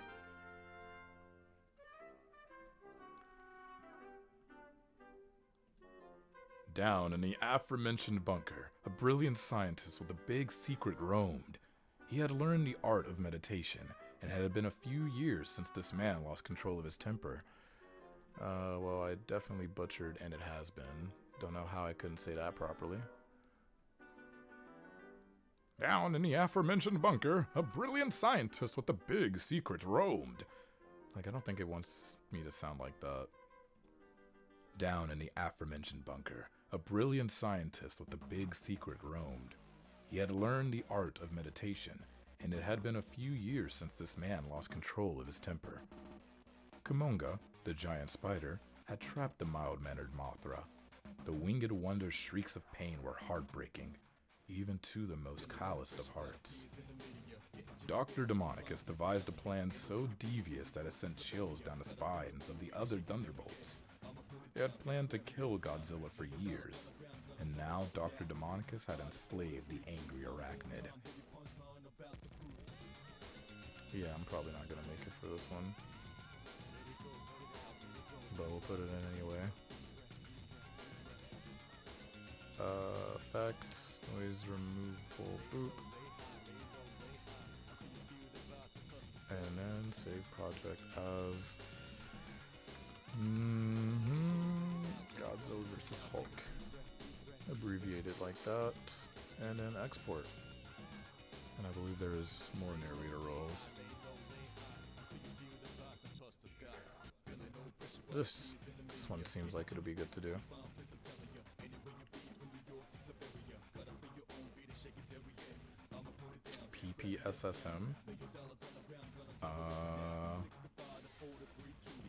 Down in the aforementioned bunker, a brilliant scientist with a big secret roamed. He had learned the art of meditation, and it had been a few years since this man lost control of his temper. Well, I definitely butchered, and it has been. Don't know how I couldn't say that properly. Down in the aforementioned bunker, a brilliant scientist with a big secret roamed. Like, I don't think it wants me to sound like that. Down in the aforementioned bunker, a brilliant scientist with a big secret roamed. He had learned the art of meditation, and it had been a few years since this man lost control of his temper. Kumonga, the giant spider, had trapped the mild-mannered Mothra. The winged wonder's shrieks of pain were heartbreaking, even to the most calloused of hearts. Dr. Demonicus devised a plan so devious that it sent chills down the spines of the other Thunderbolts. They had planned to kill Godzilla for years, and now Dr. Demonicus had enslaved the angry arachnid. Yeah, I'm probably not gonna make it for this one, but we'll put it in anyway. Effect, noise removal, boop. And then save project as Godzilla vs. Hulk. Abbreviated like that. And then export. And I believe there is more narrator roles. This one seems like it'll be good to do. PPSSM.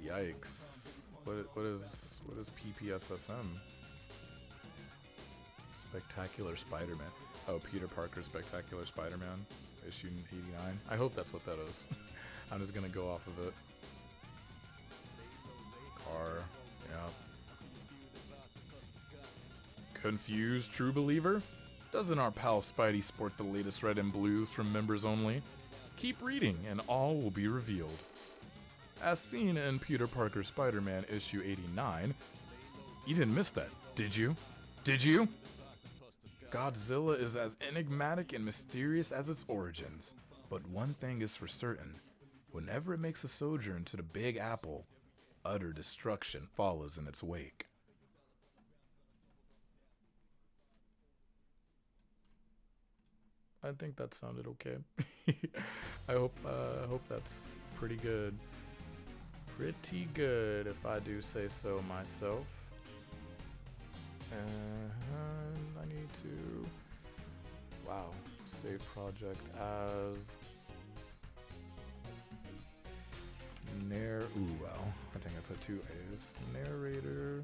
Yikes. What is PPSSM? Spectacular Spider-Man. Oh, Peter Parker Spectacular Spider-Man, issue 89. I hope that's what that is. I'm just gonna go off of it. Car, yeah. Confused, true believer? Doesn't our pal Spidey sport the latest red and blues from members only? Keep reading and all will be revealed. As seen in Peter Parker Spider-Man issue 89, you didn't miss that, did you? Did you? Godzilla is as enigmatic and mysterious as its origins, but one thing is for certain. Whenever it makes a sojourn to the Big Apple, utter destruction follows in its wake. I think that sounded okay. I hope that's pretty good. pretty good, if I do say so myself. And I need to, wow, save project as ooh, wow, I think I put 2 A's. Narrator,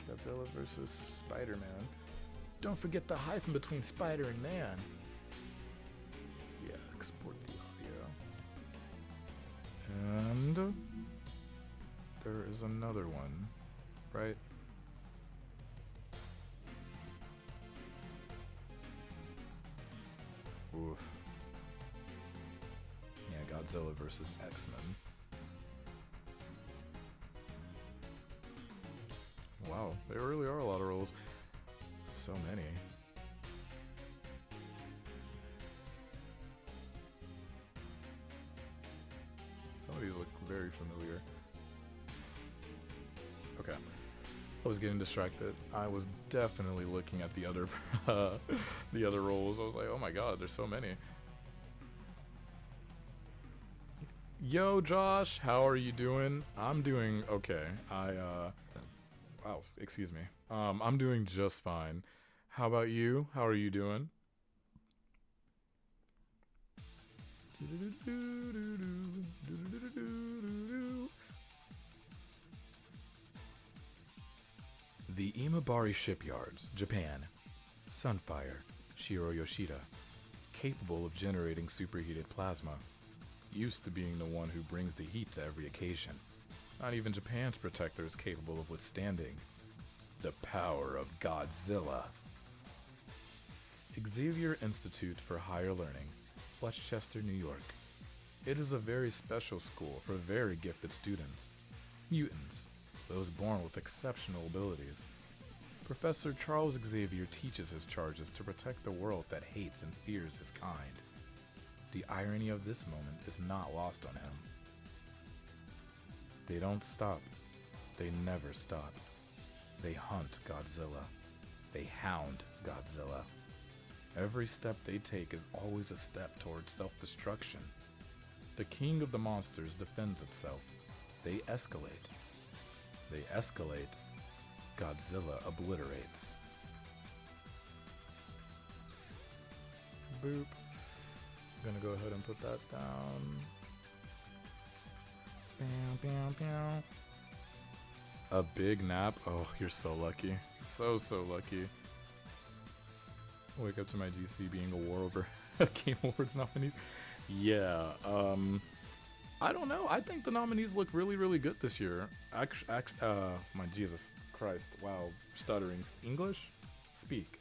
Godzilla versus Spider-Man. Don't forget the hyphen between Spider and Man. Yeah, export the audio. And there is another one, right? Oof. Yeah, Godzilla versus X-Men. Wow, there really are a lot of roles. So many. Some of these look very familiar. Okay. I was getting distracted. I was definitely looking at the other the other roles. I was like, oh my god, there's so many. Yo, Josh, how are you doing? I'm doing okay. Wow, excuse me. I'm doing just fine. How about you? How are you doing? The Imabari Shipyards, Japan. Sunfire, Shiro Yoshida. Capable of generating superheated plasma. Used to being the one who brings the heat to every occasion. Not even Japan's protector is capable of withstanding the power of Godzilla. Xavier Institute for Higher Learning, Westchester, New York. It is a very special school for very gifted students. Mutants, those born with exceptional abilities. Professor Charles Xavier teaches his charges to protect the world that hates and fears his kind. The irony of this moment is not lost on him. They don't stop. They never stop. They hunt Godzilla. They hound Godzilla. Every step they take is always a step towards self-destruction. The king of the monsters defends itself. They escalate. They escalate. Godzilla obliterates. Boop. I'm gonna go ahead and put that down. Bam, bam, bam. A big nap? Oh, you're so lucky. So lucky. Wake up to my GC being a war over Game Awards nominees. Yeah, I don't know. I think the nominees look really good this year. My Jesus Christ. Wow. Stuttering. English? Speak.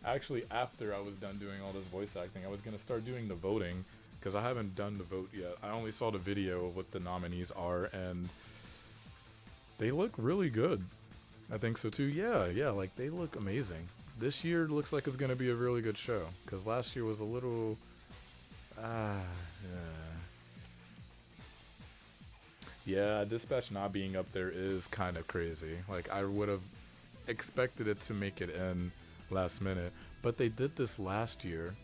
Actually, after I was done doing all this voice acting, I was going to start doing the voting, because I haven't done the vote yet. I only saw the video of what the nominees are, and they look really good. I think so too. Yeah, like they look amazing. This year looks like it's going to be a really good show, because last year was a little... Yeah, Dispatch not being up there is kind of crazy. Like, I would have expected it to make it in last minute, but they did this last year,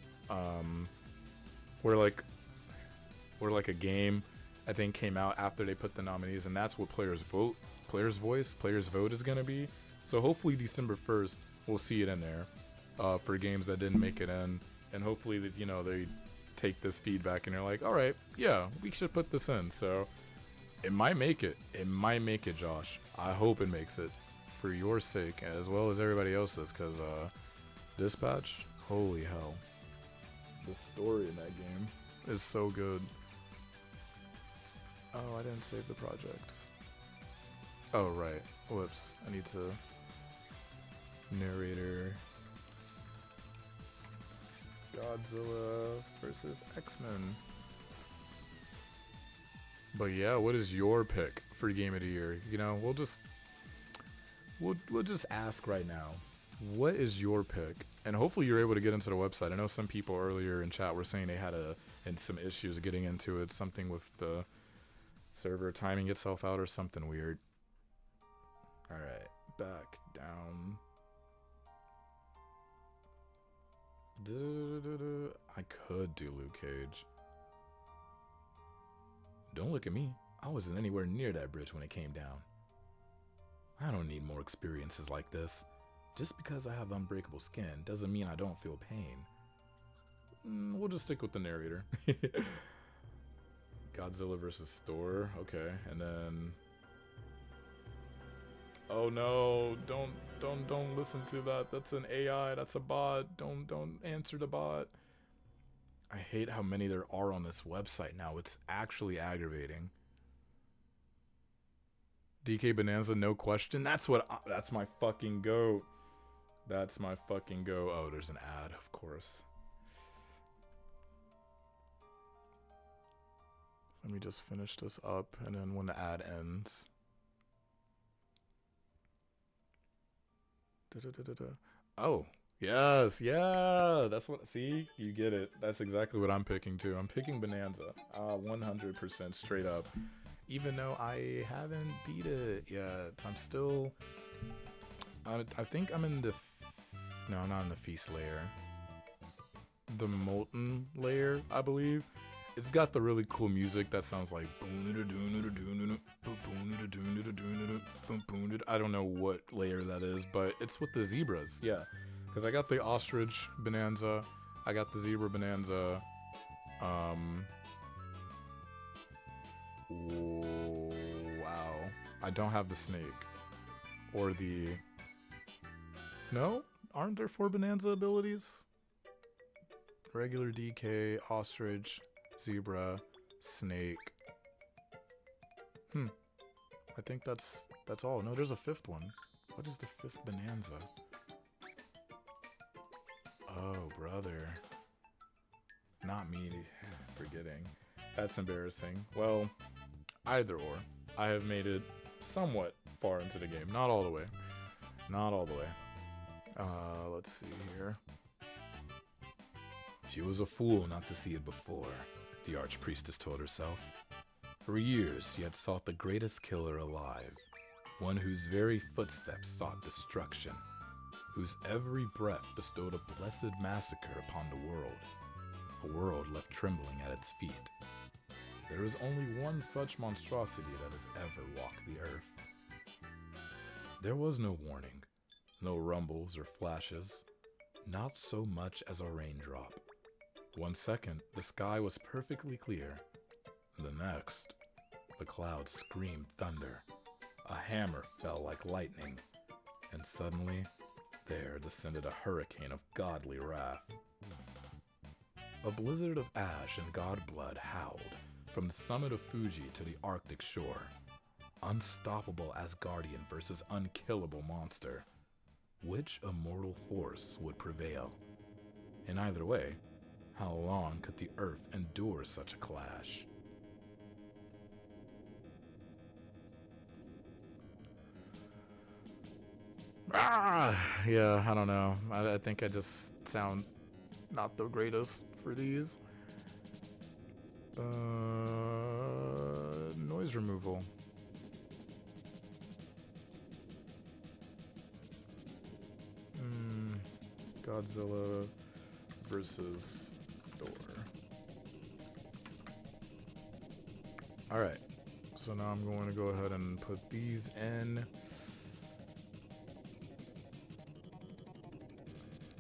where like a game, I think, came out after they put the nominees, and that's what players vote, players vote is gonna be. So hopefully December 1st we'll see it in there, for games that didn't make it in, and hopefully that, you know, they take this feedback and they're like, all right, yeah, we should put this in. So it might make it. It might make it, Josh. I hope it makes it, for your sake as well as everybody else's, because Dispatch, holy hell, the story in that game is so good. Oh, I didn't save the project. Oh, right. Whoops. I need to... Narrator. Godzilla versus X-Men. But yeah, what is your pick for Game of the Year? You know, we'll just ask right now. What is your pick? And hopefully you're able to get into the website. I know some people earlier in chat were saying they had some issues getting into it. Something with the server timing itself out or something weird. Alright, back down. I could do Luke Cage. Don't look at me. I wasn't anywhere near that bridge when it came down. I don't need more experiences like this. Just because I have unbreakable skin doesn't mean I don't feel pain. We'll just stick with the narrator. Godzilla versus Thor. Okay, and then... Oh no, don't listen to that. That's an AI, that's a bot. Don't answer the bot. I hate how many there are on this website now. It's actually aggravating. DK Bonanza, no question. That's my fucking go. That's my fucking go. Oh, there's an ad, of course. Let me just finish this up, and then when the ad ends... Oh, yes, yeah, that's what, see, you get it. That's exactly what I'm picking too. I'm picking Bonanza, 100% straight up. Even though I haven't beat it yet, I'm still, I think I'm in the, no, not in the Feast layer. The Molten layer, I believe. It's got the really cool music that sounds like I don't know what layer that is, but it's with the zebras, yeah. Because I got the ostrich Bonanza, I got the zebra Bonanza, wow. I don't have the snake. Or the... No? Aren't there 4 Bonanza abilities? Regular DK, ostrich, zebra, snake. I think that's all. No, there's a 5th one. What is the 5th Bonanza? Oh, brother. Not me forgetting. That's embarrassing. Well, either or. I have made it somewhat far into the game. Not all the way. Not all the way. Let's see here. She was a fool not to see it before, the Archpriestess told herself. For years, she had sought the greatest killer alive, one whose very footsteps sought destruction, whose every breath bestowed a blessed massacre upon the world, a world left trembling at its feet. There is only one such monstrosity that has ever walked the earth. There was no warning, no rumbles or flashes, not so much as a raindrop. 1 second, the sky was perfectly clear. The next, the clouds screamed thunder. A hammer fell like lightning. And suddenly, there descended a hurricane of godly wrath. A blizzard of ash and god blood howled from the summit of Fuji to the Arctic shore. Unstoppable Asgardian versus unkillable monster. Which immortal force would prevail? In either way, how long could the earth endure such a clash? Yeah, I don't know. I think I just sound not the greatest for these. Noise removal. Godzilla versus Thor. Alright, so now I'm going to go ahead and put these in.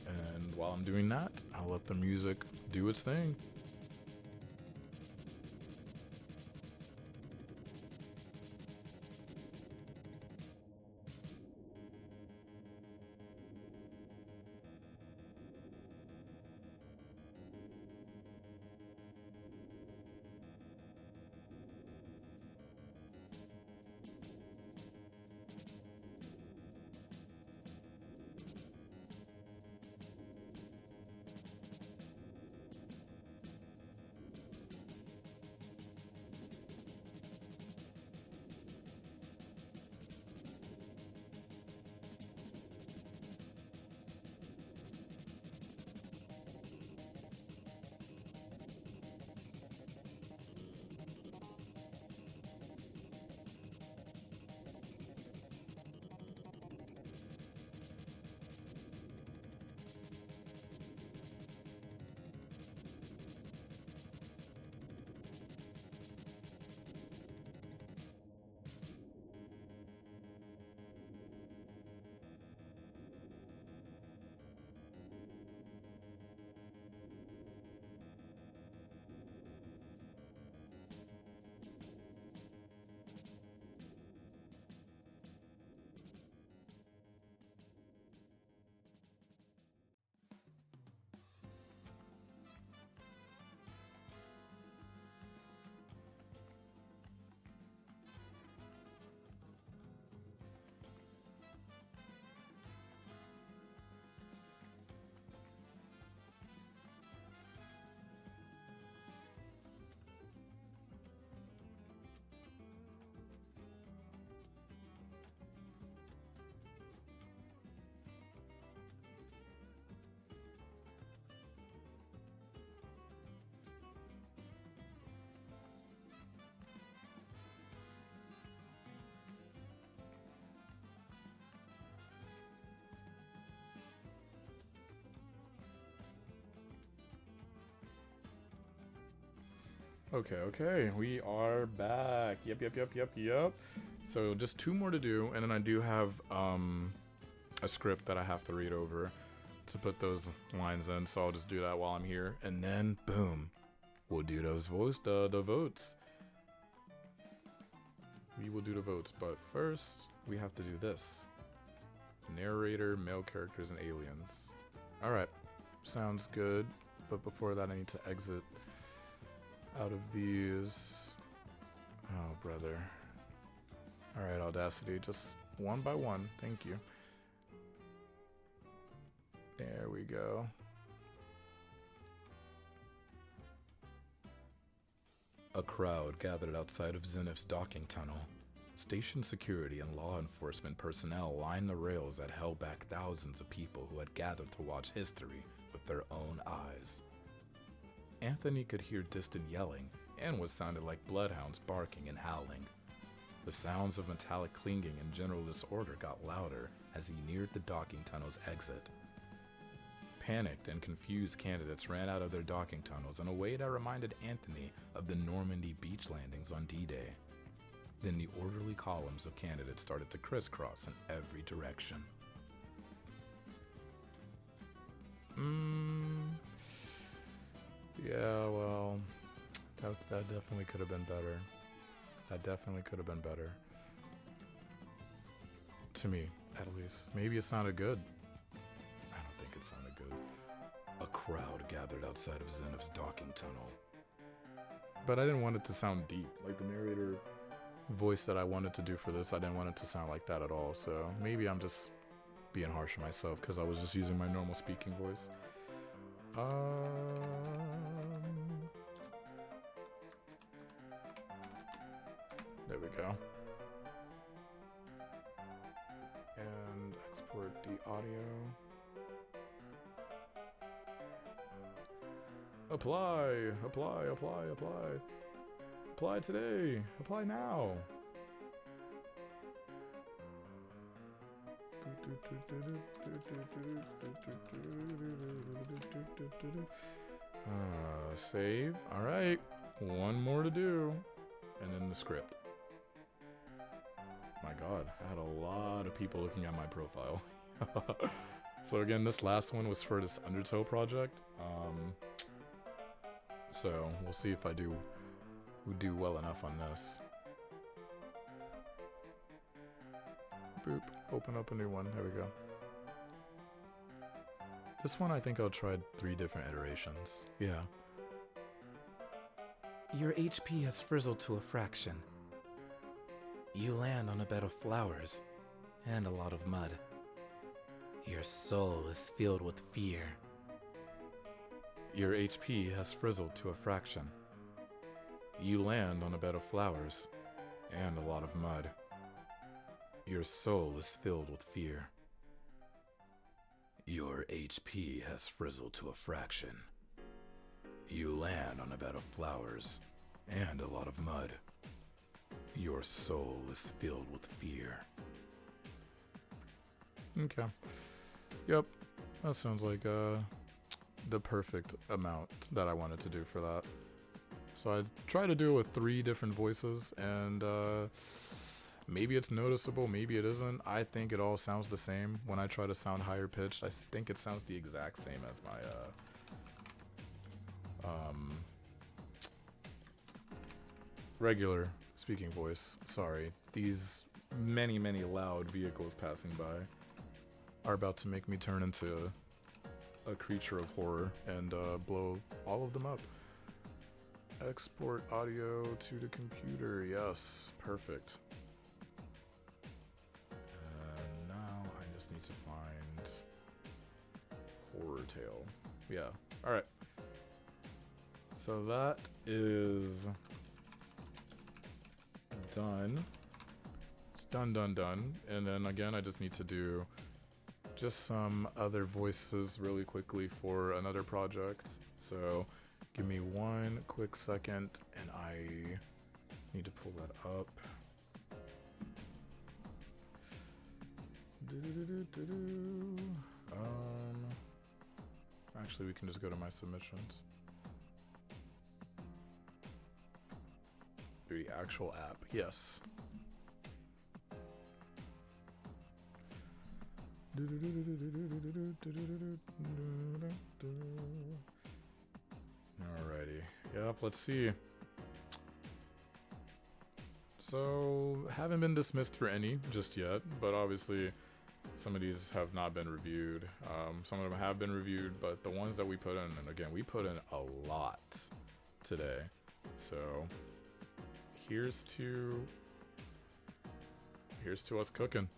And while I'm doing that, I'll let the music do its thing. Okay, we are back. Yep. So just two more to do, and then I do have a script that I have to read over to put those lines in, so I'll just do that while I'm here, and then boom, we'll do those the votes. We will do the votes, but first we have to do this. Narrator, male characters, and aliens. Alright, sounds good, but before that I need to exit out of these. Oh, brother. Alright, Audacity, just one by one, thank you. There we go. A crowd gathered outside of Zenith's docking tunnel. Station security and law enforcement personnel lined the rails that held back thousands of people who had gathered to watch history with their own eyes. Anthony could hear distant yelling and what sounded like bloodhounds barking and howling. The sounds of metallic clinging and general disorder got louder as he neared the docking tunnel's exit. Panicked and confused candidates ran out of their docking tunnels in a way that reminded Anthony of the Normandy beach landings on D-Day. Then the orderly columns of candidates started to crisscross in every direction. Yeah, well, that definitely could have been better. That definitely could have been better. To me, at least. Maybe it sounded good. I don't think it sounded good. A crowd gathered outside of Zenith's docking tunnel. But I didn't want it to sound deep. Like the narrator voice that I wanted to do for this, I didn't want it to sound like that at all. So maybe I'm just being harsh on myself because I was just using my normal speaking voice. There we go. And export the audio. Apply. Apply today. Apply now. Save. All right. One more to do. And then the script. My God, I had a lot of people looking at my profile. So again, this last one was for this Undertow project. So we'll see if I do well enough on this. Boop. Open up a new one. There we go. This one I think I'll try 3 different iterations. Yeah. Your HP has frizzled to a fraction. You land on a bed of flowers and a lot of mud. Your soul is filled with fear. Your HP has frizzled to a fraction. You land on a bed of flowers and a lot of mud. Your soul is filled with fear. Your HP has frizzled to a fraction. You land on a bed of flowers and a lot of mud. Your soul is filled with fear. Okay. Yep. That sounds like the perfect amount that I wanted to do for that. So I try to do it with 3 different voices, and maybe it's noticeable, maybe it isn't. I think it all sounds the same when I try to sound higher pitched. I think it sounds the exact same as my regular speaking voice. Sorry. These many loud vehicles passing by are about to make me turn into a creature of horror and blow all of them up. Export audio to the computer. Yes, perfect. And now I just need to find Horror Tale. Yeah. All right. So that is done. It's done. And then again, I just need to do just some other voices really quickly for another project. So give me one quick second and I need to pull that up. Actually, we can just go to my submissions. The actual app, yes. Alrighty. Yep, let's see. So, haven't been dismissed for any just yet, but obviously some of these have not been reviewed. Some of them have been reviewed, but the ones that we put in, and again, we put in a lot today. So, here's to us cooking.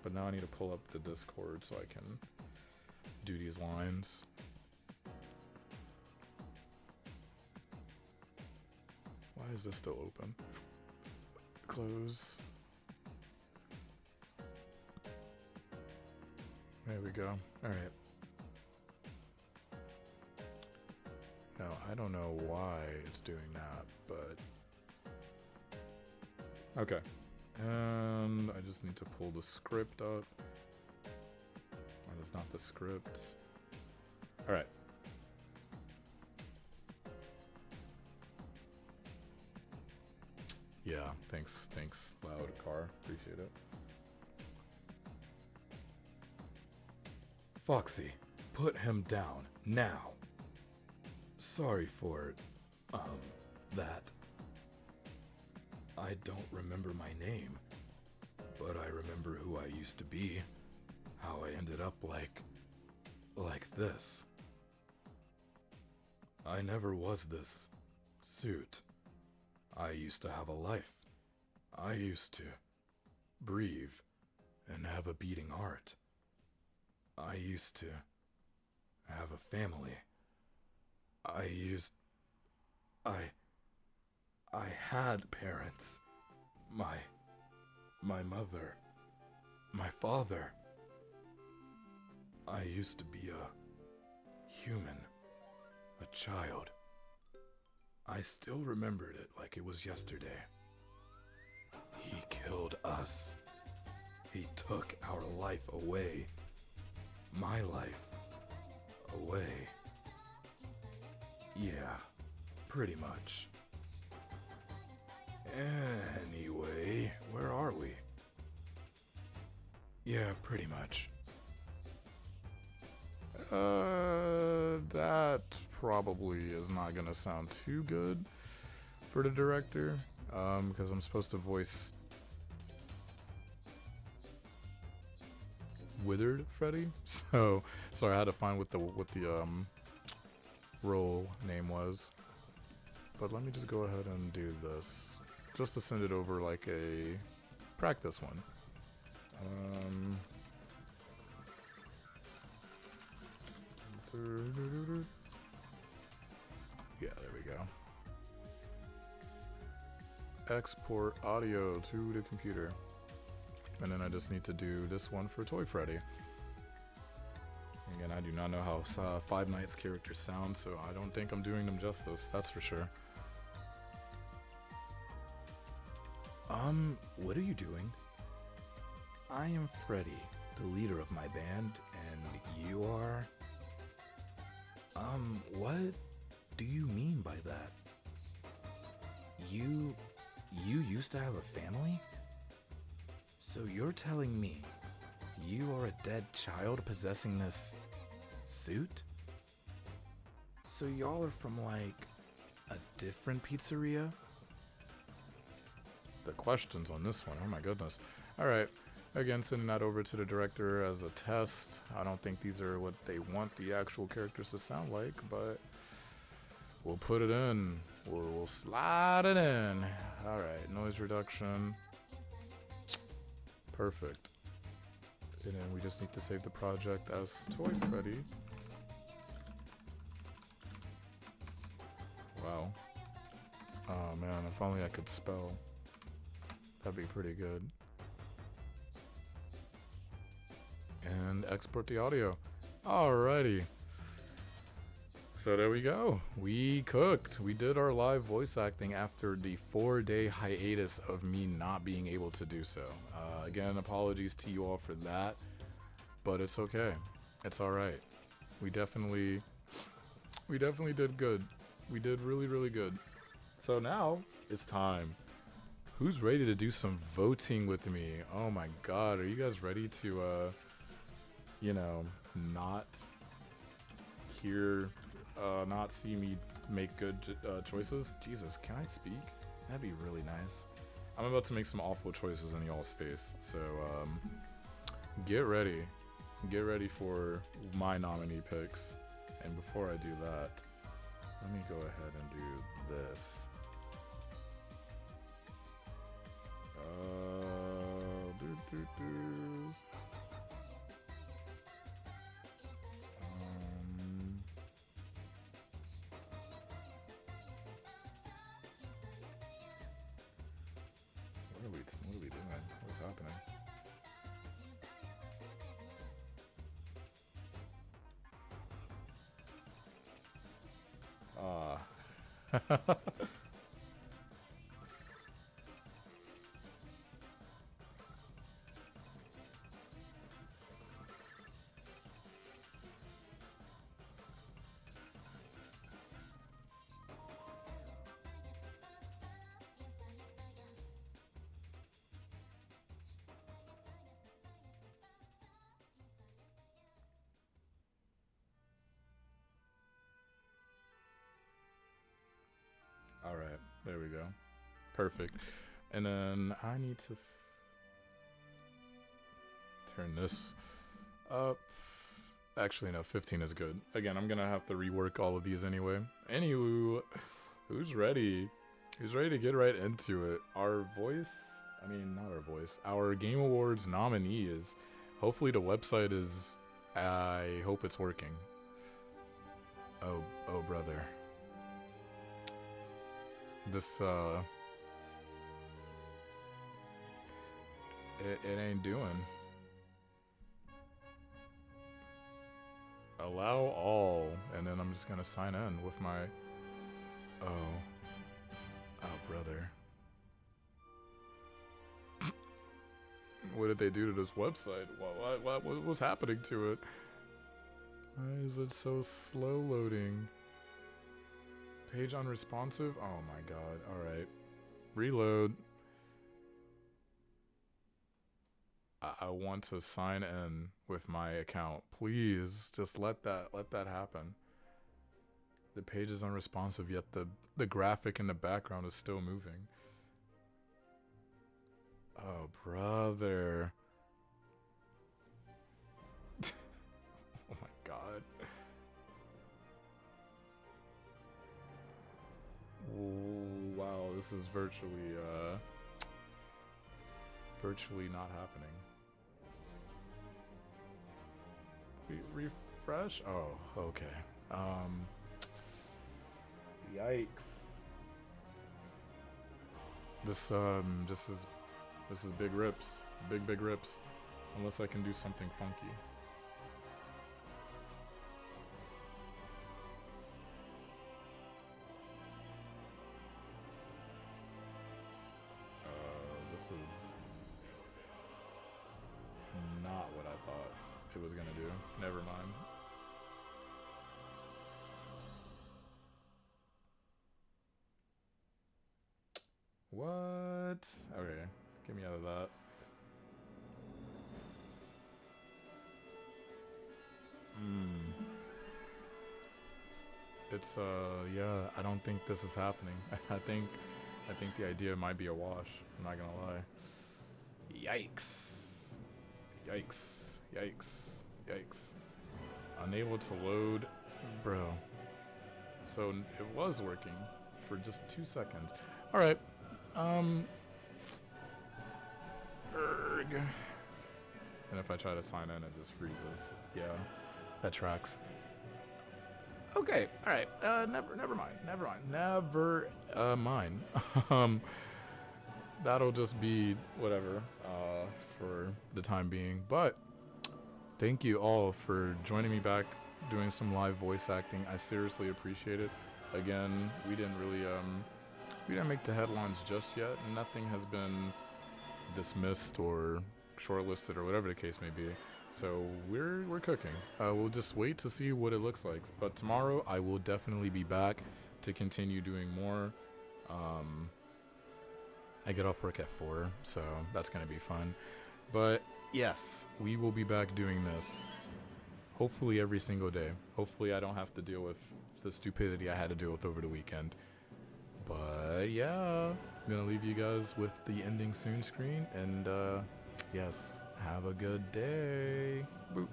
But now I need to pull up the Discord so I can do these lines. Why is this still open? Close. There we go. All right. Now, I don't know why it's doing that, but... Okay. And I just need to pull the script up. That is not the script. All right. Yeah, thanks, loud car. Appreciate it. Foxy, put him down now. Sorry for, that. I don't remember my name, but I remember who I used to be. How I ended up like this. I never was this suit. I used to have a life. I used to breathe and have a beating heart. I used to have a family. I had parents. My mother. My father. I used to be a human. A child. I still remembered it like it was yesterday. He killed us. He took our life away. My life away. Yeah, pretty much. Anyway, where are we? Yeah, pretty much. That probably is not gonna sound too good for the director, because I'm supposed to voice Withered Freddy. So sorry, I had to find what the role name was. But let me just go ahead and do this, just to send it over like a practice one. Yeah, there we go. Export audio to the computer. And then I just need to do this one for Toy Freddy. Again, I do not know how Five Nights characters sound, so I don't think I'm doing them justice, that's for sure. What are you doing? I am Freddy, the leader of my band, and you are... what do you mean by that? You used to have a family? So you're telling me you are a dead child possessing this suit? So y'all are from like a different pizzeria? The questions on this one, oh my goodness. Alright, again, sending that over to the director as a test. I don't think these are what they want the actual characters to sound like, but we'll put it in. We'll slide it in. Alright, noise reduction. Perfect. And then we just need to save the project as Toy Freddy. Wow. Oh man, if only I could spell. That'd be pretty good. And export the audio. Alrighty. So there we go. We cooked. We did our live voice acting after the 4-day hiatus of me not being able to do so. Again, apologies to you all for that, but it's okay. It's all right. We definitely did good. We did really, really good. So now it's time. Who's ready to do some voting with me? Oh my god, are you guys ready to you know, not hear not see me make good choices? Jesus, can I speak? That'd be really nice. I'm about to make some awful choices in y'all's face, so get ready. Get ready for my nominee picks. And before I do that, let me go ahead and do this. Do, do, do. What are we doing? What's happening? All right, there we go. Perfect. And then I need to turn this up. Actually, no, 15 is good. Again, I'm gonna have to rework all of these anyway. Anywho, who's ready? Who's ready to get right into it? Our Game Awards nominee is, hopefully the website is, I hope it's working. Oh brother. This, it ain't doing. Allow all, and then I'm just gonna sign in with my, oh brother. What did they do to this website? What's happening to it? Why is it so slow loading? Page unresponsive? Oh my god. Alright. Reload. I want to sign in with my account. Please, just let that happen. The page is unresponsive, yet the graphic in the background is still moving. Oh, brother. Oh my god. Wow, this is virtually not happening. Refresh? Oh, okay. Yikes. This is big rips. Big rips. Unless I can do something funky. This is not what I thought it was gonna do. Never mind. What? Okay, get me out of that. It's yeah, I don't think this is happening. I think the idea might be a wash. I'm not gonna lie. Yikes. Yikes. Unable to load. Bro. So it was working for just 2 seconds. Alright. Erg. And if I try to sign in, it just freezes. Yeah, that tracks. Okay, alright. Never mind. That'll just be whatever for the time being. But thank you all for joining me back, doing some live voice acting. I seriously appreciate it. Again, we didn't make the headlines just yet. Nothing has been dismissed or shortlisted or whatever the case may be. So we're cooking. We'll just wait to see what it looks like. But tomorrow I will definitely be back to continue doing more. I get off work at 4, so that's going to be fun. But yes, we will be back doing this hopefully every single day. Hopefully I don't have to deal with the stupidity I had to deal with over the weekend. But yeah, I'm going to leave you guys with the ending soon screen. And yes, have a good day. Boop.